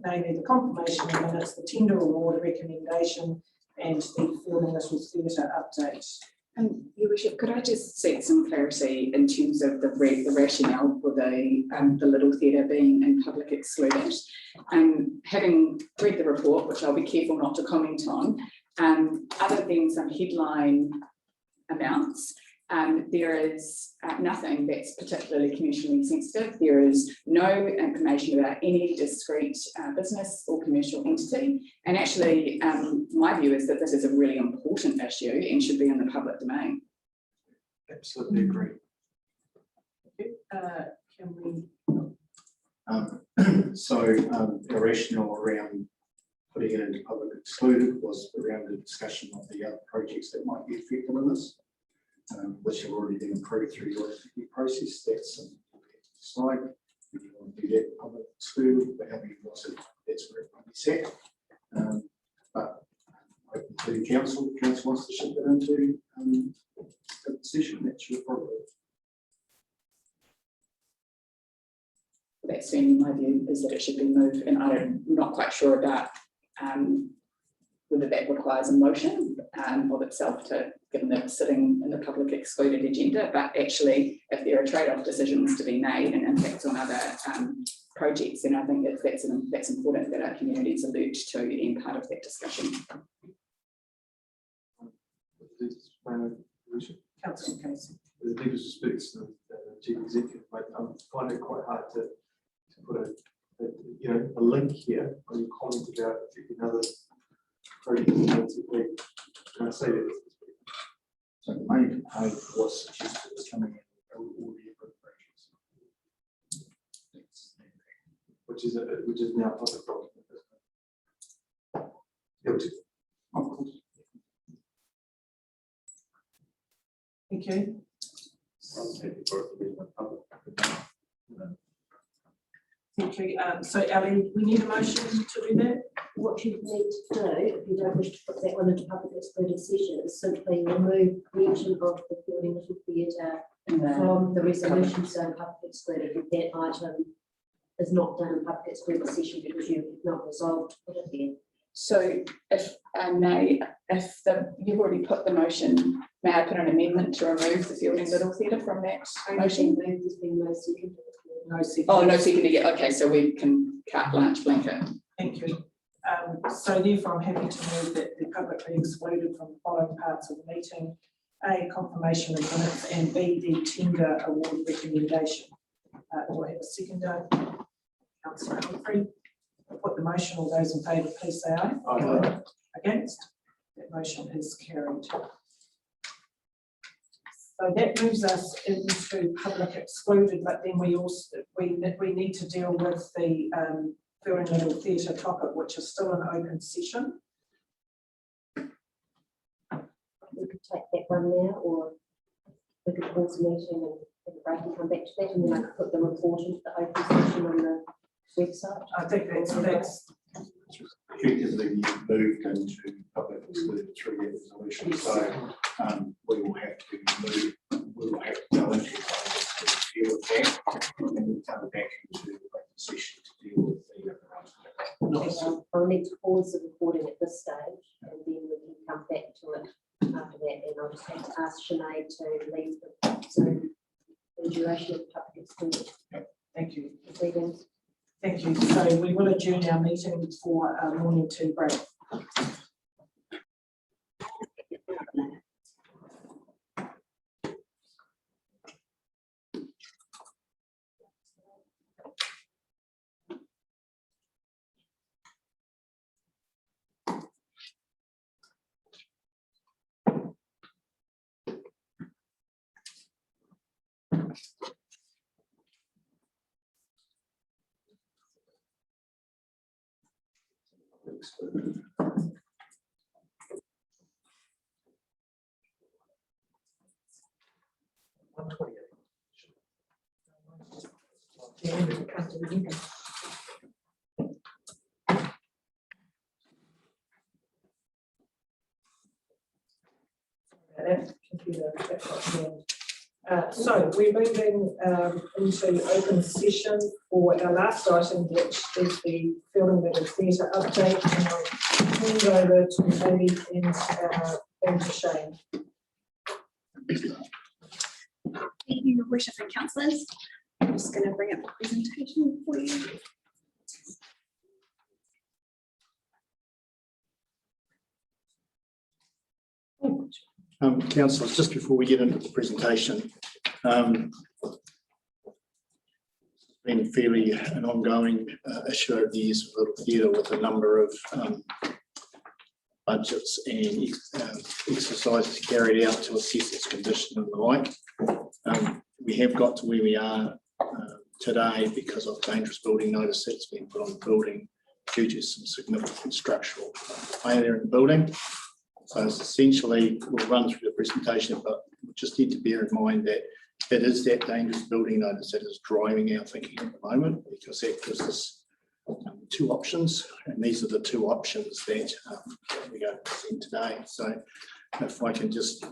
namely the confirmation of minutes, the tender award recommendation, and the Film and Little Theatre update. Your Worship, could I just seek some clarity in terms of the rationale for the Little Theatre being in public excluded? Having read the report, which I'll be careful not to comment on, other than some headline amounts, there is nothing that's particularly commercially sensitive. There is no information about any discrete business or commercial entity. And actually, my view is that this is a really important issue and should be in the public domain. Absolutely agree. Can we? The rationale around putting it into public excluded was around the discussion of the other projects that might be affected in this, which have already been approved through your review process. That's a slide. If you want to do that public excluded, but however you want it, that's where it might be set. But open to the council wants to shift it into a decision. That's your problem. That's certainly my view, is that it should be moved, and I'm not quite sure about whether that requires a motion of itself, given that it's sitting in the public excluded agenda. But actually, if there are trade-off decisions to be made and impacts on other projects, then I think that's important that our communities allude to and part of that discussion. Councillor Casey. With the deepest respects to the chief executive, I find it quite hard to put a link here on your comment about affecting other projects. Can I say that? So the main component was suggested as coming in all the different projects. Which is now public document. Of course. Thank you. Thank you. So Ali, we need a motion to do that. What you need to do, if you don't wish to put that one into public excluded session, is simply remove mention of the Building Little Theatre from the resolution saying public excluded. If that item is not done in public excluded session because you have not resolved to put it there. So if I may, you've already put the motion, may I put an amendment to remove the Fielding Little Theatre from that motion? There's been no second. No second. Oh, no second yet. Okay, so we can carte blanche blanket. Thank you. So therefore, I'm happy to move that the publicly excluded from the following parts of the meeting: A, confirmation of minutes, and B, the tender award recommendation. Do I have a seconder? Councillor Humphrey. I'll put the motion. All those in favour, please say aye. Aye. Against? That motion is carried. So that moves us into public excluded, but then we also we need to deal with the Building Little Theatre topic, which is still an open session. We could take that one now, or we could pause the meeting and have a break and come back to that, and then I could put the report into the open session on the website. I think that's effectively moved into public excluded through that resolution. So we will have to go into to deal with that, and then come back into the open session to deal with the I'll need to pause the recording at this stage, and then we can come back to it after that, and I'll just have to ask Sinead to leave the duration of the public excluded. Thank you. Proceedings. Thank you. So we will adjourn our meeting for a morning tea break. So we're moving into open session for our last item, which is the Fielding Little Theatre update. And I'll hand over to Toby and to Shane. Thank you, your worship and councillors. I'm just going to bring up the presentation for you. Councillors, just before we get into the presentation, been fairly an ongoing issue over the years with Little Theatre, with a number of budgets and exercises carried out to assess its condition and the like. We have got to where we are today because of dangerous building notice that's been put on the building due to some significant structural failure in the building. So it's essentially, we'll run through the presentation, but we just need to bear in mind that it is that dangerous building notice that is driving our thinking at the moment, because that gives us two options, and these are the two options that we're going to present today. So if I can just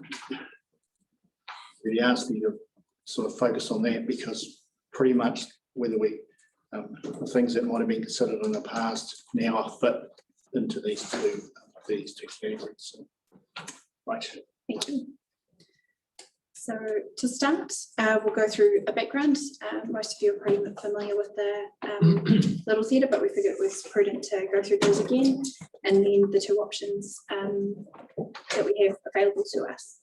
really ask you to sort of focus on that, because pretty much whether we the things that might have been considered in the past now fit into these two categories. So, right. Thank you. So to start, we'll go through a background. Most of you are pretty familiar with the Little Theatre, but we figured it was prudent to go through those again, and then the two options that we have available to us.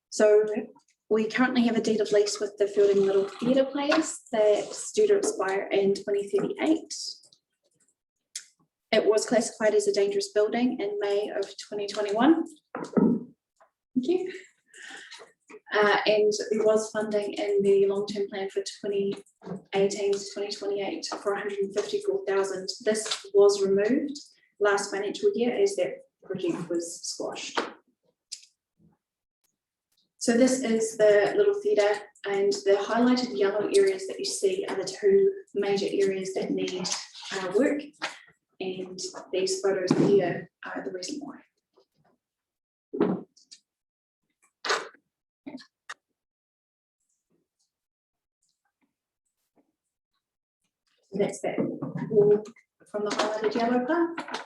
So we currently have a deed of lease with the Fielding Little Theatre Players that's due to expire in 2038. It was classified as a dangerous building in May of 2021. Thank you. And there was funding in the long-term plan for 2018 to 2028 for 154,000. This was removed last financial year as that project was squashed. So this is the Little Theatre, and the highlighted yellow areas that you see are the two major areas that need work, and these photos here are the reason why. So that's that wall from the highlighted yellow part.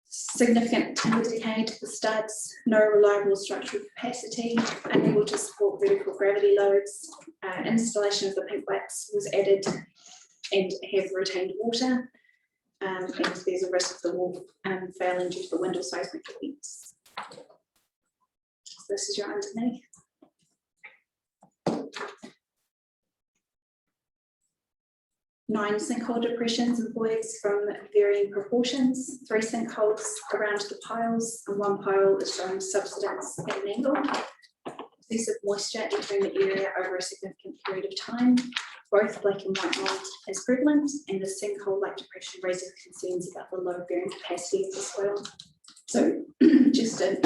Significant timber decay to the studs, no reliable structural capacity, unable to support vertical gravity loads. Installation of the pink wax was added and have retained water, and there's a risk of the wall failing due to the window seismic events. So this is your underneath. Nine sinkhole depressions and voids from varying proportions, 3 sinkholes around the piles, and 1 pile is showing subsidence at an angle. Excessive moisture entering the area over a significant period of time. Both black and white mold is prevalent, and the sinkhole-like depression raises concerns about the low bearing capacity of the soil. So just a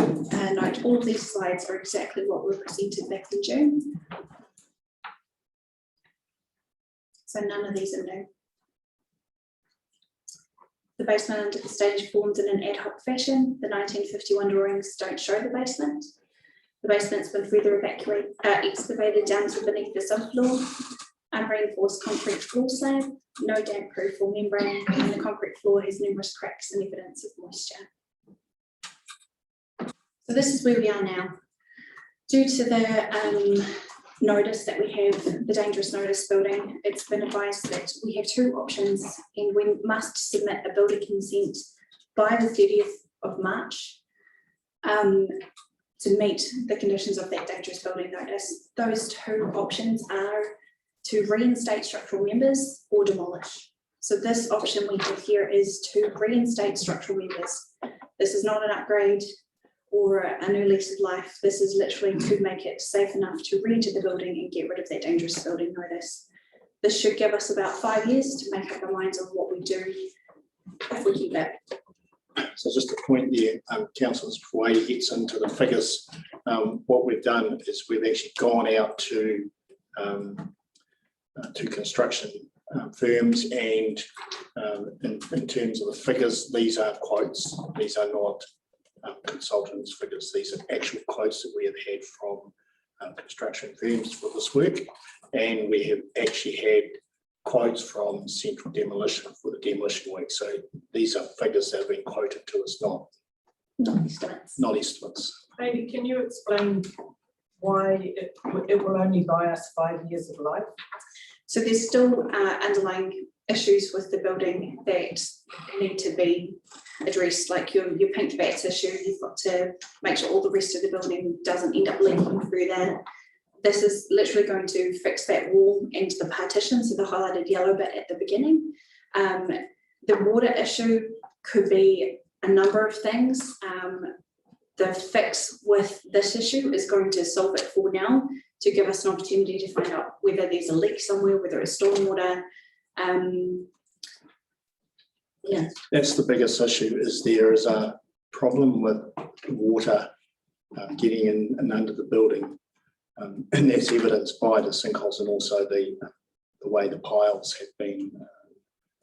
note, all of these slides are exactly what were presented back in June. So none of these are new. The basement under the stage formed in an ad hoc fashion. The 1951 drawings don't show the basement. The basement's been further excavated down to beneath the subfloor. Unreinforced concrete floor slab, no damp proof or membrane, and the concrete floor has numerous cracks and evidence of moisture. So this is where we are now. Due to the notice that we have, the dangerous notice building, it's been advised that we have two options, and we must submit a building consent by the 30th of March to meet the conditions of that dangerous building notice. Those two options are to reinstate structural members or demolish. So this option we have here is to reinstate structural members. This is not an upgrade or a new lease of life. This is literally to make it safe enough to re-enter the building and get rid of that dangerous building notice. This should give us about 5 years to make up our minds on what we do if we keep it. So just a point there, councillors, before he gets into the figures, what we've done is we've actually gone out to construction firms, and in terms of the figures, these are quotes. These are not consultants' figures. These are actual quotes that we have had from construction firms for this work, and we have actually had quotes from Central Demolition for the demolition work. So these are figures that have been quoted to us, not estimates. Not estimates. Maybe can you explain why it will only buy us 5 years of life? So there's still underlying issues with the building that need to be addressed, like your pink bats issue. You've got to make sure all the rest of the building doesn't end up leaking further. This is literally going to fix that wall and the partition, so the highlighted yellow bit at the beginning. The water issue could be a number of things. The fix with this issue is going to solve it for now, to give us an opportunity to find out whether there's a leak somewhere, whether it's stormwater. Yeah. That's the biggest issue, is there is a problem with water getting in and under the building. And that's evidenced by the sinkholes and also the way the piles have been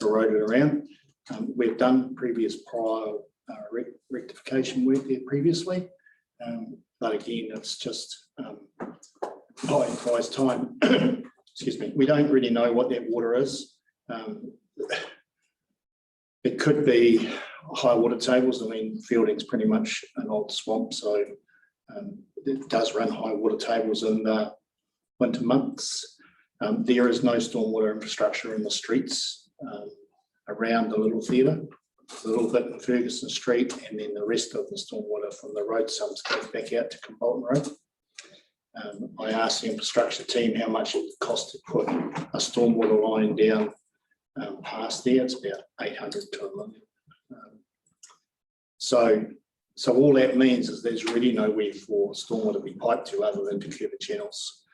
eroded around. We've done previous prior rectification work there previously, but again, it's just buying time. Excuse me. We don't really know what that water is. It could be high water tables. I mean, Fielding's pretty much an old swamp, so it does run high water tables in the winter months. There is no stormwater infrastructure in the streets around the Little Theatre, a little bit in Ferguson Street, and then the rest of the stormwater from the road sums goes back out to Combolton Road. I asked the infrastructure team how much it would cost to put a stormwater line down past there. It's about 800 to $1 million. So all that means is there's really nowhere for stormwater to be piped to other than to curved channels.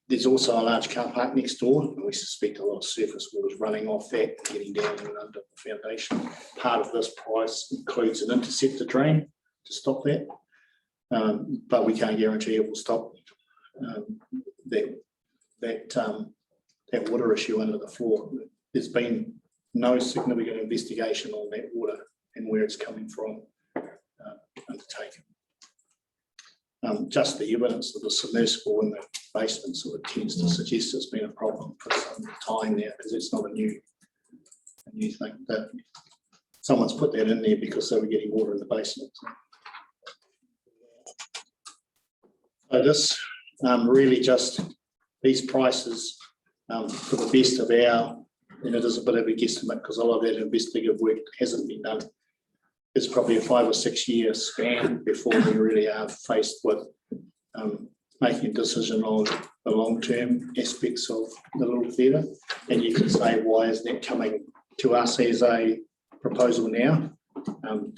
There's also a large car park next door, and we suspect a lot of surface water is running off that, getting down and under the foundation. Part of this price includes an interceptor drain to stop that, but we can't guarantee it will stop that water issue under the floor. There's been no significant investigation on that water and where it's coming from undertaken. Just the evidence of the submersible in the basement sort of tends to suggest it's been a problem for some time now, because it's not a new thing. But someone's put that in there because they were getting water in the basement. So this really just these prices for the best of our, and it is a bit of a guesstimate because a lot of that investigative work hasn't been done. It's probably a 5 or 6 year span before we really are faced with making a decision on the long-term aspects of the Little Theatre. And you can say, why is that coming to us as a proposal now?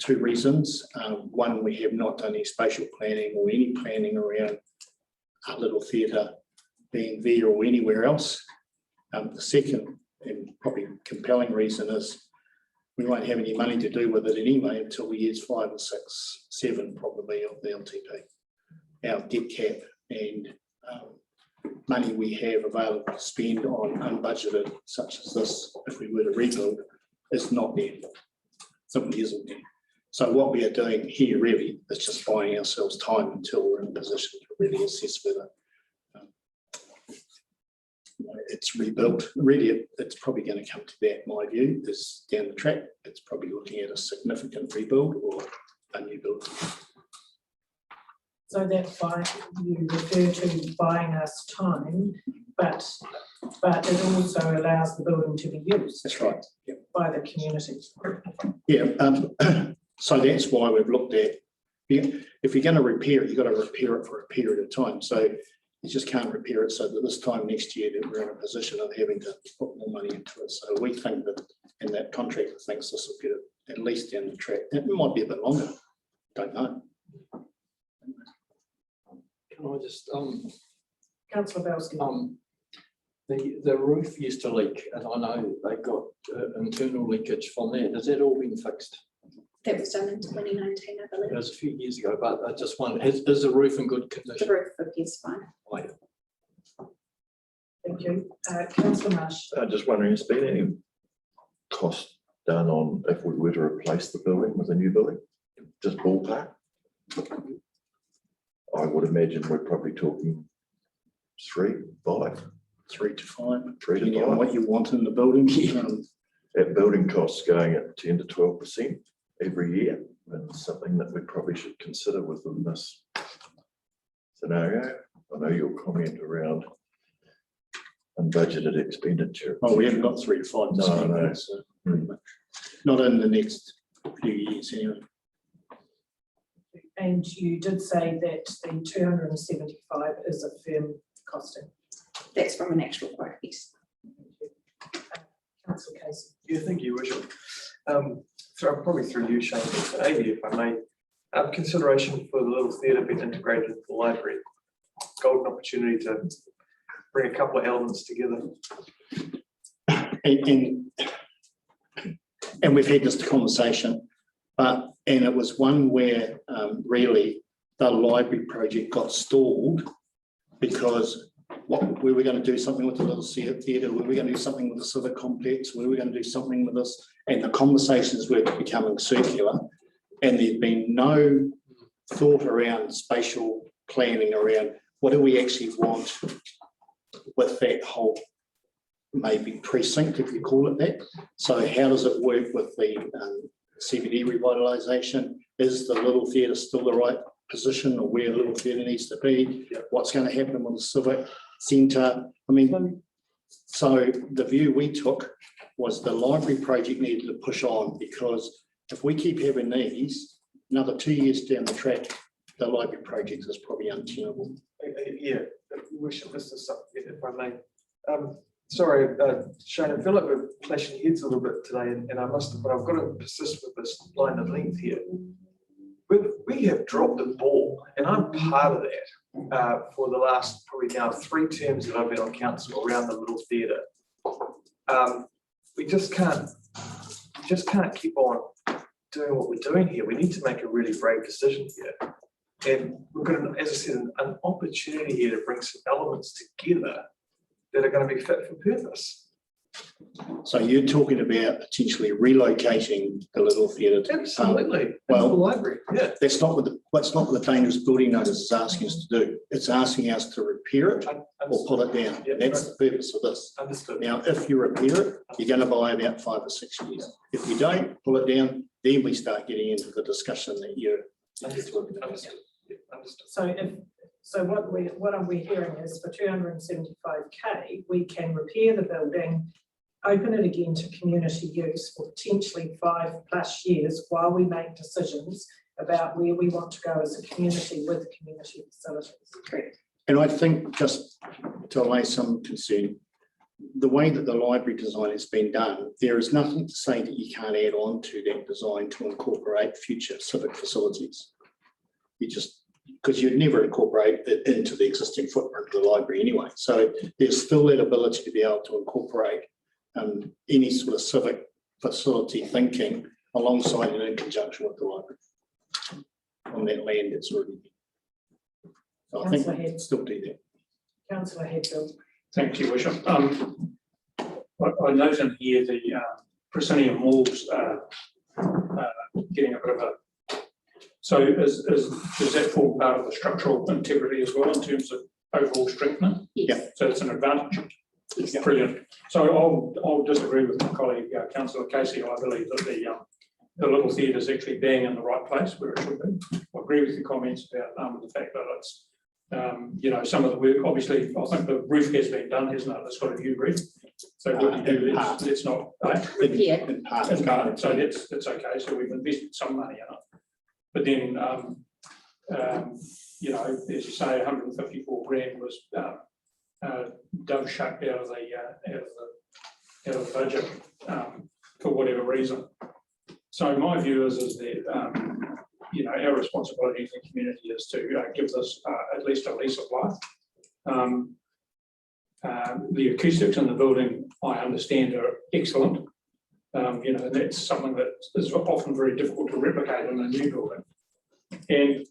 2 reasons. One, we have not done any spatial planning or any planning around a Little Theatre being there or anywhere else. The second and probably compelling reason is we won't have any money to do with it anyway until years 5 or 6, 7 probably of the LTP. Our debt cap and money we have available to spend on unbudgeted, such as this, if we were to rebuild, is not there. Simply isn't there. So what we are doing here really is just buying ourselves time until we're in a position to really assess whether it's rebuilt. Really, it's probably going to come to that, my view, is down the track. It's probably looking at a significant rebuild or a new build. So that's why you refer to buying us time, but it also allows the building to be used. That's right. Yep. By the community. Yeah. So that's why we've looked at, if you're going to repair it, you've got to repair it for a period of time. So you just can't repair it so that this time next year that we're in a position of having to put more money into it. So we think that, and that contractor thinks this will get it at least down the track. It might be a bit longer. Don't know. Can I just Councillor Belsky. The roof used to leak, and I know they got internal leakage from there. Has that all been fixed? That was done in 2019, I believe. It was a few years ago, but I just wondered, is the roof in good condition? The roof appears fine. Oh, yeah. Thank you. Councillor Marsh. Just wondering, has been any cost done on if we were to replace the building with a new building? Just ballpark? I would imagine we're probably talking 3, 5. 3 to 5, 3 to 5. depending on what you want in the building. That building costs going at 10 to 12% every year, and something that we probably should consider within this scenario. I know your comment around and budgeted expenditure. Oh, we haven't got 3 to 5%. No. So pretty much. Not in the next few years anyway. And you did say that the 275 is a firm costing. That's from an actual quote, yes. Councillor Casey. Yeah, thank you, Worship. Probably through you, Shane, and Amy, if I may. Consideration for the little theatre being integrated into the library. Golden opportunity to bring a couple of elements together. And we've had this conversation, and it was one where really the library project got stalled because we were going to do something with the little theatre, we were going to do something with the civic complex, we were going to do something with this, and the conversations were becoming circular, and there'd been no thought around spatial planning around what do we actually want with that whole maybe precinct, if you call it that. So how does it work with the CBD revitalisation? Is the little theatre still the right position, or where a little theatre needs to be? What's going to happen with the civic centre? I mean, so the view we took was the library project needed to push on, because if we keep having these, another 2 years down the track, the library project is probably untenable. Yeah, Worship, this is something, if I may. Sorry, Shane, I feel like we're clashing heads a little bit today, and I must, but I've got to persist with this line of length here. We have dropped the ball, and I'm part of that for the last probably now 3 terms that I've been on council around the little theatre. We just can't keep on doing what we're doing here. We need to make a really brave decision here. And we've got, as I said, an opportunity here to bring some elements together that are going to be fit for purpose. So you're talking about potentially relocating the little theatre to absolutely. Well, the library. Yeah, that's not what the dangerous building notice is asking us to do. It's asking us to repair it or pull it down. Yeah, that's the purpose of this. Understood. Now, if you repair it, you're going to buy about 5 or 6 years. If you don't pull it down, then we start getting into the discussion that you're. Understood. Understood. Yeah, So understood. what are we hearing is for 275k, we can repair the building, open it again to community use for potentially 5+ years while we make decisions about where we want to go as a community with community facilities. Correct. And I think, just to allay some concern, the way that the library design has been done, there is nothing to say that you can't add on to that design to incorporate future civic facilities. You just, because you'd never incorporate it into the existing footprint of the library anyway. So there's still that ability to be able to incorporate any sort of civic facility thinking alongside and in conjunction with the library on that land that's already there. So I think we can still do that. Councillor Hadfield. Thank you, Worship. I note in here the proscenium walls getting a bit of a. So does that form part of the structural integrity as well in terms of overall strengthening? Yeah. So it's an advantage. Yes. Brilliant. So I'll disagree with my colleague, Councillor Casey. I believe that the little theatre is actually being in the right place where it should be. I agree with your comments about the fact that it's, some of the work, obviously, I think the roof has been done, hasn't it? It's got a new roof. So what you do, let's not. In part. So that's okay. So we've invested some money in it. But then, as you say, 154 grand was dove shucked out of the budget for whatever reason. So my view is that our responsibility as a community is to give this at least a lease of life. The acoustics in the building, I understand, are excellent. And that's something that is often very difficult to replicate in a new building. And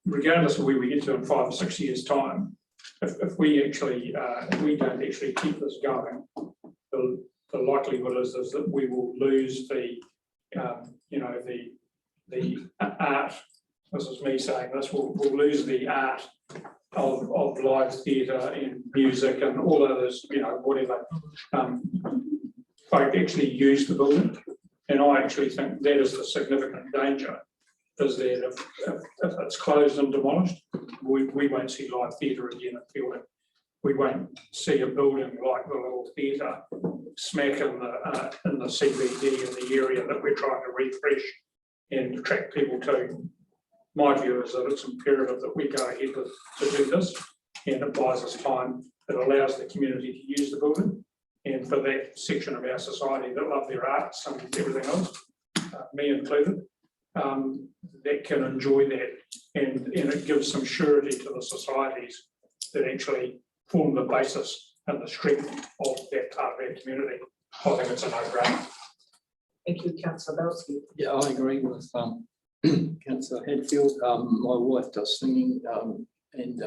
regardless of where we get to in 5 or 6 years' time, if we don't actually keep this going, the likelihood is that we will lose the art. This is me saying this. We'll lose the art of live theatre and music and all others. Whatever. Folk actually use the building, and I actually think that is the significant danger. Is that if it's closed and demolished, we won't see live theatre again at Fielding. we won't see a building like the little theatre smack in the CBD in the area that we're trying to refresh and attract people to. My view is that it's imperative that we go ahead to do this, and it buys us time. It allows the community to use the building, and for that section of our society that love their arts and everything else, me included, that can enjoy that, and it gives some surety to the societies that actually form the basis and the strength of that part of our community. I think it's a no-brainer. Thank you, Councillor Belsky. Yeah, I agree with Councillor Hadfield. My wife does singing, and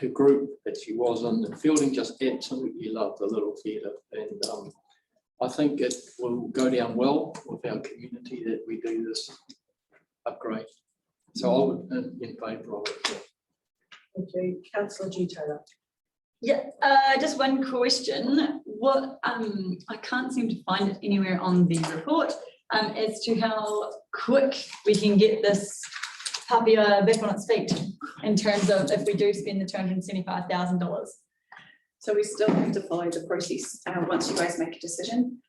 her group that she was in the fielding just absolutely loved the little theatre, and I think it will go down well with our community that we do this upgrade. So I would in favour of it. Thank you, Councillor G. Taylor. Yeah, just one question. What I can't seem to find it anywhere on the report as to how quick we can get this puppy back on its feet in terms of if we do spend the $275,000. So we still have to follow the process once you guys make a decision.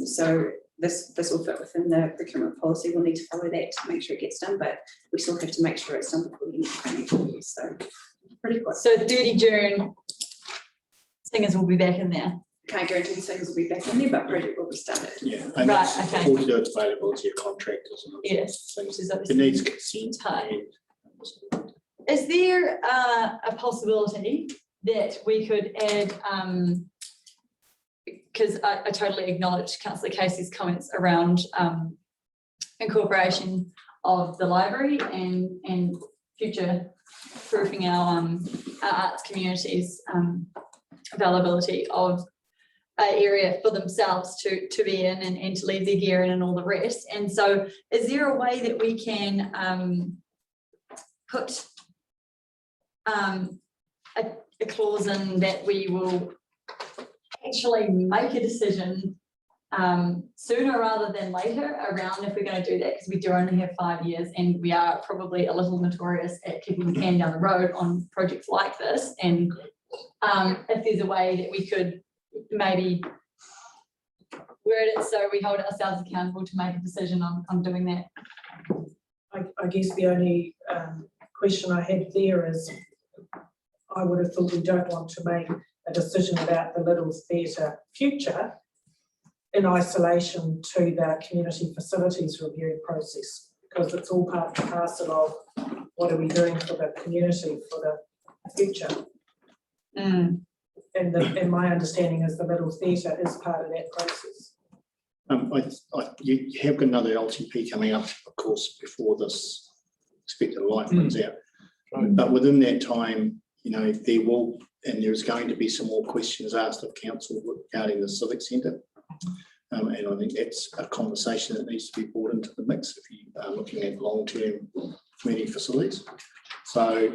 So this will fit within the procurement policy. We'll need to follow that to make sure it gets done, but we still have to make sure it's done before the next financial year. So pretty quick. So 30 June, singers will be back in there. Can't guarantee the singers will be back in there, but project will be started. Yeah, and Right, it's okay. also it's availability of contractors. And Yes, things. which is It obviously needs consent. hard. Is there a possibility that we could add, because I totally acknowledge Councillor Casey's comments around incorporation of the library and future proofing our arts communities availability of an area for themselves to be in and to leave their gear in and all the rest. And so is there a way that we can put a clause in that we will actually make a decision sooner rather than later around if we're going to do that, because we do only have 5 years and we are probably a little notorious at kicking the can down the road on projects like this. And if there's a way that we could maybe word it so we hold ourselves accountable to make a decision on doing that. I guess the only question I had there is, I would have thought we don't want to make a decision about the Little Theatre future in isolation to the community facilities review process, because it's all part and parcel of what are we doing for the community for the future. And my understanding is the Little Theatre is part of that process. You have got another LTP coming up, of course, before this expected light runs out. But within that time, you know, there will, and there's going to be some more questions asked of council regarding the civic centre. And I think that's a conversation that needs to be brought into the mix if you are looking at long-term community facilities. So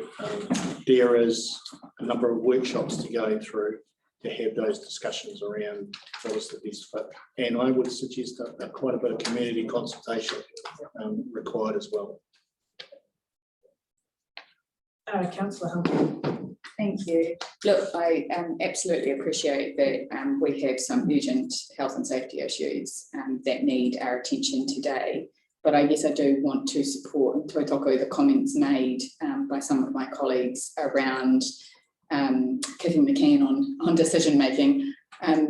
there is a number of workshops to go through to have those discussions around what is the best fit. And I would suggest that quite a bit of community consultation required as well. Councillor Humphrey. Thank you. Look, I absolutely appreciate that we have some urgent health and safety issues that need our attention today. But I guess I do want to support the comments made by some of my colleagues around kicking the can on decision making.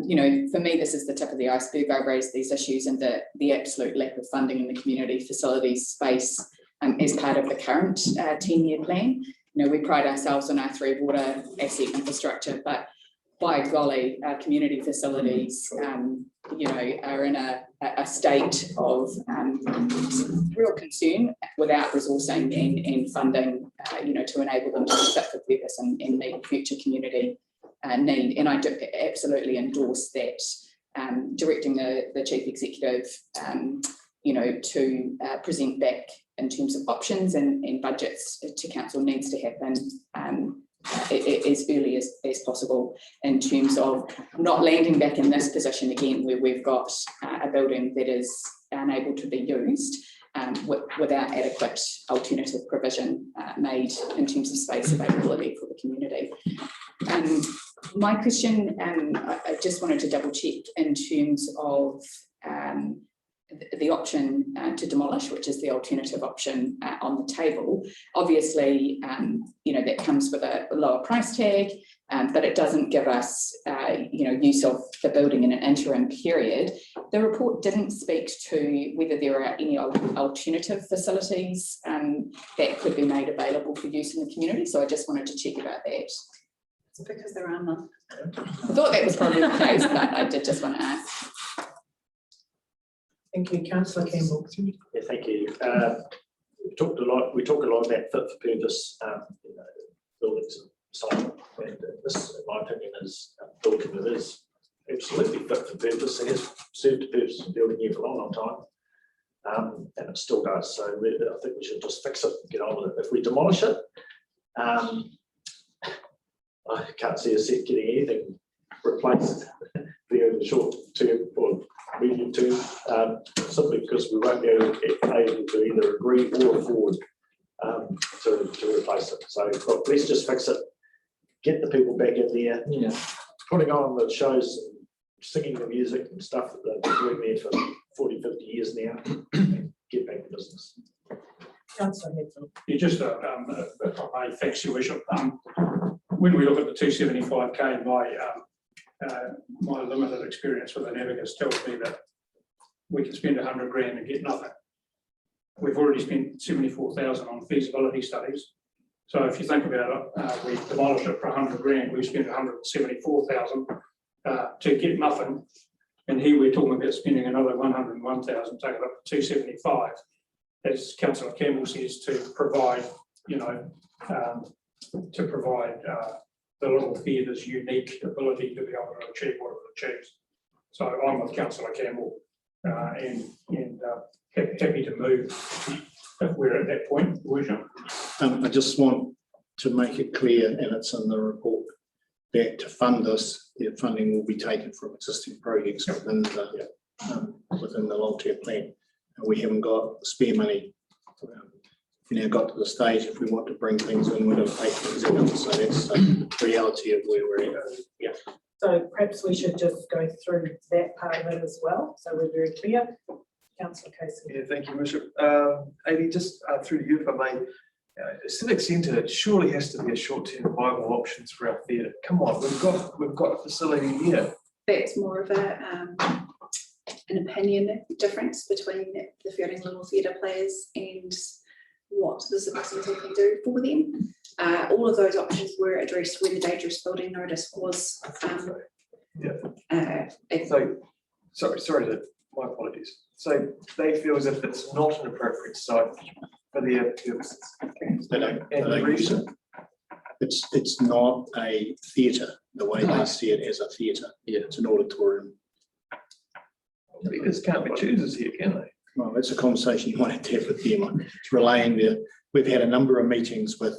You know, for me, this is the tip of the iceberg. I raised these issues and the absolute lack of funding in the community facilities space as part of the current 10-year plan. You know, we pride ourselves on our 3 water asset infrastructure, but by golly, our community facilities, you know, are in a state of real concern without resourcing and funding, you know, to enable them to be fit for purpose and meet future community need. And I do absolutely endorse that directing the chief executive, you know, to present back in terms of options and budgets to council needs to happen as early as possible, in terms of not landing back in this position again where we've got a building that is unable to be used without adequate alternative provision made in terms of space availability for the community. My question, I just wanted to double check in terms of the option to demolish, which is the alternative option on the table. Obviously, that comes with a lower price tag, but it doesn't give us, use of the building in an interim period. The report didn't speak to whether there are any alternative facilities that could be made available for use in the community. So I just wanted to check about that. It's because there are none. I thought that was probably the case, but I did just want to ask. Thank you, councillor Campbell. Yeah, thank you. We talk a lot about fit for purpose, buildings and so on. And this, in my opinion, is a building that is absolutely fit for purpose. It has served a purpose in building here for a long, long time. And it still does. So I think we should just fix it and get on with it. If we demolish it, I can't see us getting anything replaced there in the short term or medium term, simply because we won't be able to either agree or afford to replace it. So look, let's just fix it, get the people back in there, putting on the shows, singing the music and stuff that they've been doing there for 40, 50 years now, and get back to business. Councillor Hetfield. You just a factual issue. When we look at the 275k, my limited experience with the Advocacy tells me that we can spend 100 grand and get nothing. We've already spent 74,000 on feasibility studies. So if you think about it, we demolished it for 100 grand, we spent 174,000 to get nothing. And here we're talking about spending another 101,000, take it up to 275. As Councillor Campbell says, to provide, the little theatre's unique ability to be able to achieve what it achieves. So I'm with Councillor Campbell and happy to move if we're at that point, Worship. I just want to make it clear, and it's in the report, that to fund this, the funding will be taken from existing projects within the long-term plan. And we haven't got spare money. We now got to the stage, if we want to bring things in, we're going to take things in. So that's the reality of where we're at. Yeah. So perhaps we should just go through that part of it as well, so we're very clear. Councillor Casey. Yeah, thank you, Bishop. Amy, just through to you, if I may. Civic Centre surely has to be a short-term viable options for our theatre. Come on, we've got a facility here. That's more of an opinion difference between the Fearing Little Theatre players and what the Civic Centre can do for them. All of those options were addressed when the dangerous building notice was. My apologies. So they feel as if it's not an appropriate site for their purposes. They don't use it. It's not a theatre the way they see it as a theatre. Yeah, it's an auditorium. Leaders can't be choosers here, can they? Well, that's a conversation you want to have with them. It's relaying there. We've had a number of meetings with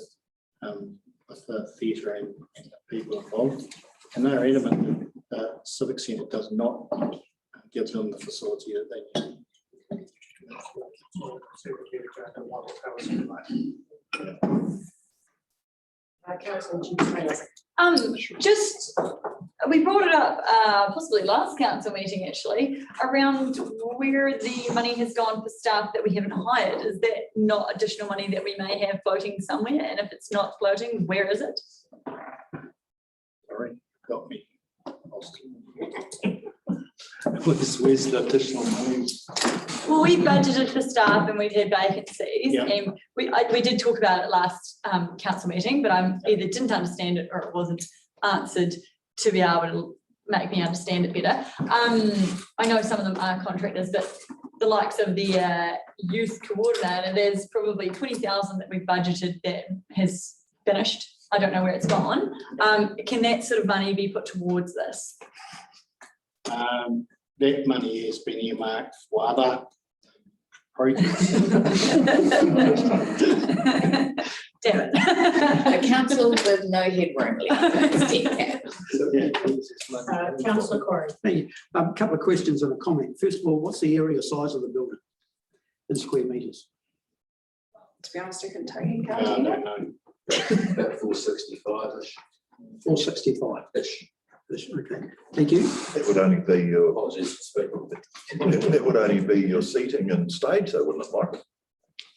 the theatre and the people involved, and they're adamant that the Civic Centre does not give them the facility that they need. We brought it up possibly last council meeting actually, around where the money has gone for staff that we haven't hired. Is that not additional money that we may have floating somewhere? And if it's not floating, where is it? Sorry, got me. Where's the additional money? Well, we budgeted for staff and we've had vacancies, and we did talk about it last council meeting, but I either didn't understand it or it wasn't answered to be able to make me understand it better. I know some of them are contractors, but the likes of the youth coordinator, there's probably 20,000 that we've budgeted that has finished. I don't know where it's gone. Can that sort of money be put towards this? That money has been earmarked for other projects. Damn it. A council with no headroom. Councillor Corey. Thank you. A couple of questions and a comment. First of all, what's the area size of the building in square metres? To be honest, I couldn't tell you. About 465-ish. 465-ish. Okay, thank you. That would only be your, Apologies for speaking. that would only be your seating and stage, though, wouldn't it, Mike?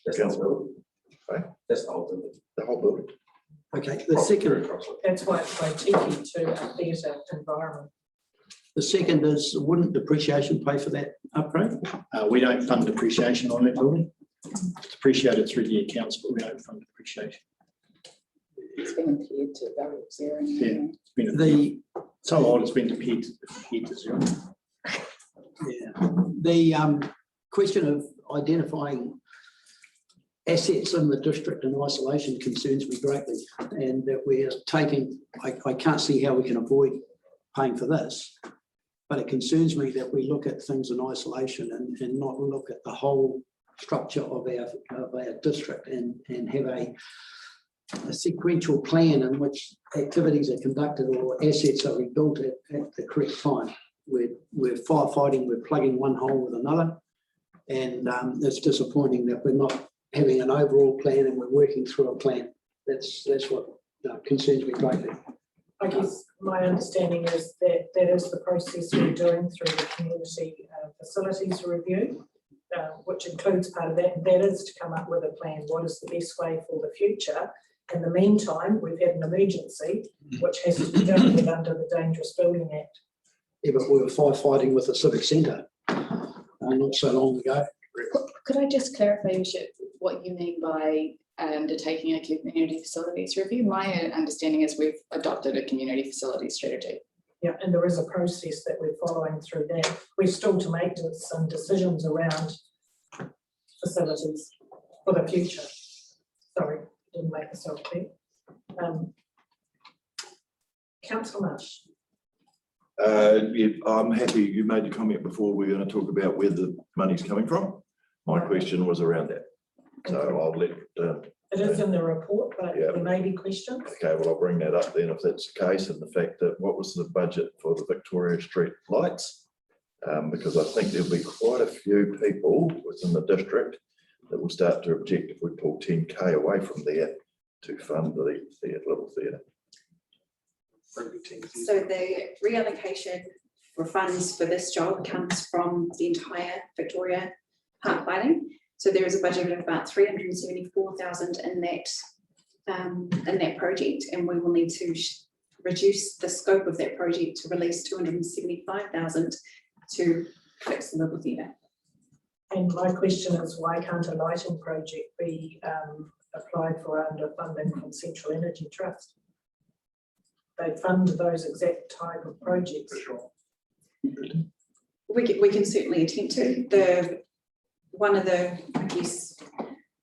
That's the whole building. Right? That's the whole building. The whole building. Okay, the second, That's why it's boutique to a theatre environment. the second is, wouldn't depreciation pay for that upgrade? We don't fund depreciation on that building. It's depreciated through the accounts, but we don't fund depreciation. It's been impaired to value of zero. Yeah, it's been so old, it's been impaired to zero. Yeah, the question of identifying assets in the district in isolation concerns me greatly, and that we're taking, I can't see how we can avoid paying for this, but it concerns me that we look at things in isolation and not look at the whole structure of our district and have a sequential plan in which activities are conducted or assets are rebuilt at the correct time. We're firefighting, we're plugging one hole with another, and it's disappointing that we're not having an overall plan and we're working through a plan. That's what concerns me greatly. I guess my understanding is that that is the process we're doing through the community facilities review, which includes part of that, and that is to come up with a plan. What is the best way for the future? In the meantime, we've had an emergency, which has to be dealt with under the Dangerous Building Act. Yeah, but we were firefighting with a civic centre not so long ago. Could I just clarify, Your Worship, what you mean by undertaking a community facilities review? My understanding is we've adopted a community facility strategy. Yeah, and there is a process that we're following through that. We're still to make some decisions around facilities for the future. Sorry, didn't make myself clear. Councillor Marsh. Yeah, I'm happy you made the comment before we're going to talk about where the money's coming from. My question was around that. So I'll let it is in the report, but there may be questions. Okay, well, I'll bring that up then if that's the case, and the fact that what was the budget for the Victoria Street lights? Because I think there'll be quite a few people within the district that will start to object if we pull 10K away from there to fund the little theatre. So the reallocation for funds for this job comes from the entire Victoria Park lighting. So there is a budget of about 374,000 in that project, and we will need to reduce the scope of that project to release 275,000 to fix the little theatre. And my question is, why can't a lighting project be applied for under funding from Central Energy Trust? They fund those exact type of projects. For sure. We can certainly attempt to. One of the, I guess,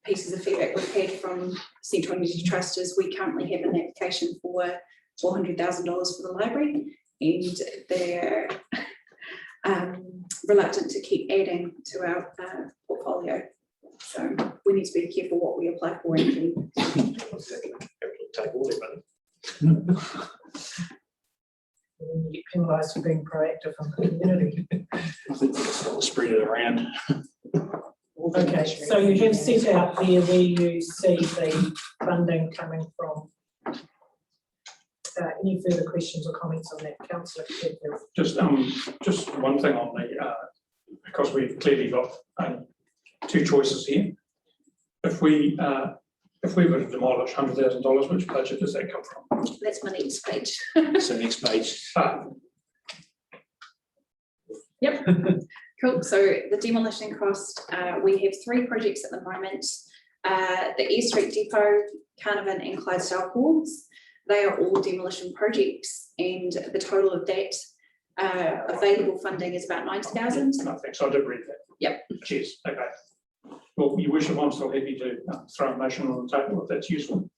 pieces of feedback we've had from Central Energy Trust is we currently have an application for $400,000 for the library, and they're reluctant to keep adding to our portfolio. So we need to be careful what we apply for. Take all their money. You get penalised for being proactive in the community. I think we'll spread it around. Okay, so you have set out there where you see the funding coming from. Any further questions or comments on that, Councillor? Just one thing on the because we've clearly got two choices here. If we were to demolish $100,000, which budget does that come from? That's my next page. So next page. Yep. Cool. So the demolition cost, we have 3 projects at the moment. The Air Street Depot, Carnarvon and Clydesdale Halls. They are all demolition projects, and the total of that available funding is about 90,000. Nothing. So I did read that. Yep. Cheers. Okay. Well, Your Worship, I'm still happy to throw a motion on the table if that's useful.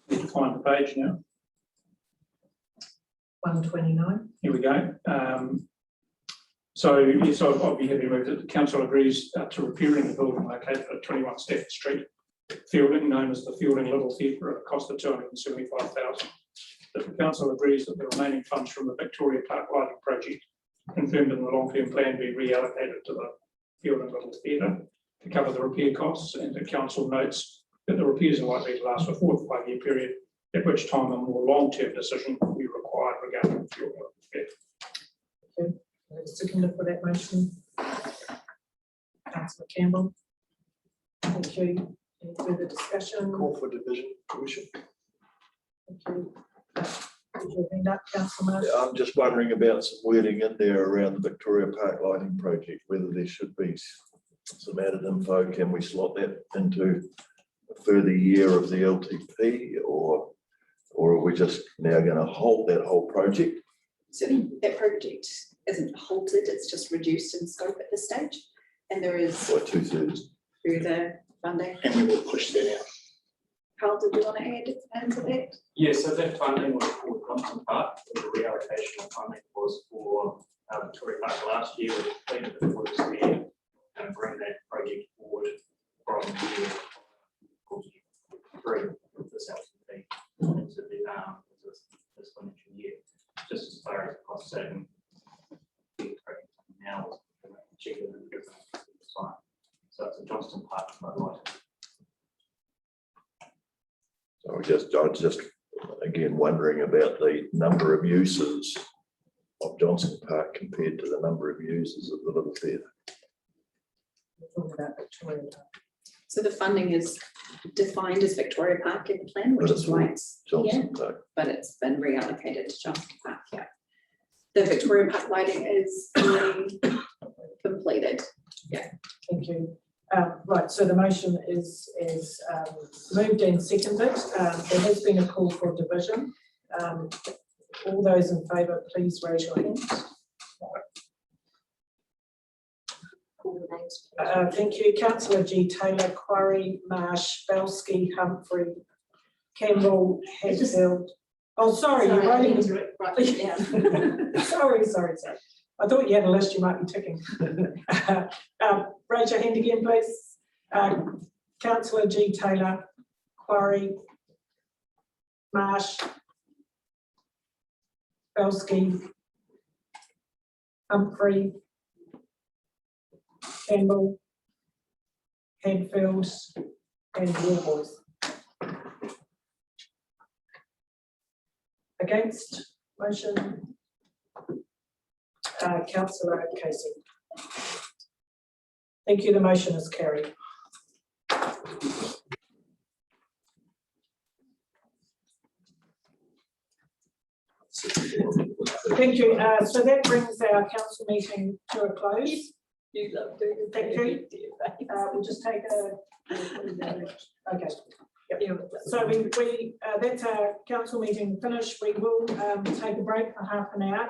Find the page now. 129. Here we go. So yes, I'll be happy to move that the council agrees to repairing the building located at 21 Stafford Street, Fielding, known as the Fielding Little Theatre, at a cost of 275,000. That the council agrees that the remaining funds from the Victoria Park lighting project, confirmed in the long-term plan, be reallocated to the Fielding Little Theatre to cover the repair costs, and the council notes that the repairs are likely to last for a 4 to 5 year period at which time a more long-term decision will be required regarding fuel oil. Seconded for that motion. Councillor Campbell. Thank you. Any further discussion? Call for division, Commission. Thank you. Put your hand up, Councillor Marsh. I'm just wondering about some wording in there around the Victoria Park lighting project, whether there should be some added info. Can we slot that into a further year of the LTP, or are we just now going to halt that whole project? So that project isn't halted, it's just reduced in scope at this stage. And there is By 2/3. further funding. And we will push that out. Carl, did you want to add to that? Yeah, so that funding was for Johnson Park, the reallocation of funding was for Victoria Park last year, we completed the works there and bring that project forward from year 3 of this LTP into this financial year, just as far as cost saving. Now, cheaper than the different site. So it's a Johnston Park floodlight. So I just again wondering about the number of uses of Johnson Park compared to the number of users of the Little Theatre. So the funding is defined as Victoria Park in the plan, which is why it's here, Johnson Park. but it's been reallocated to Johnson Park, yeah. The Victoria Park lighting is already completed. Yeah, thank you. Right, so the motion is moved and seconded. There has been a call for division. All those in favour, please raise your hand. Thank you. Councillor G. Taylor, Quarry, Marsh, Belsky, Humphrey, Campbell, Hadfield. Oh, sorry, you're writing into it. Sorry. I thought you had a list you might be ticking. Raise your hand again, please. Councillor G. Taylor, Quarry, Marsh, Belsky, Humphrey, Campbell, Hadfield, and Warboys. Against motion? Councillor Casey. Thank you. The motion is carried. Thank you. So that brings our council meeting to a close. You love doing it. Thank you. We'll just take a. Okay. Yep. So we that's our council meeting finished. We will take a break for half an hour.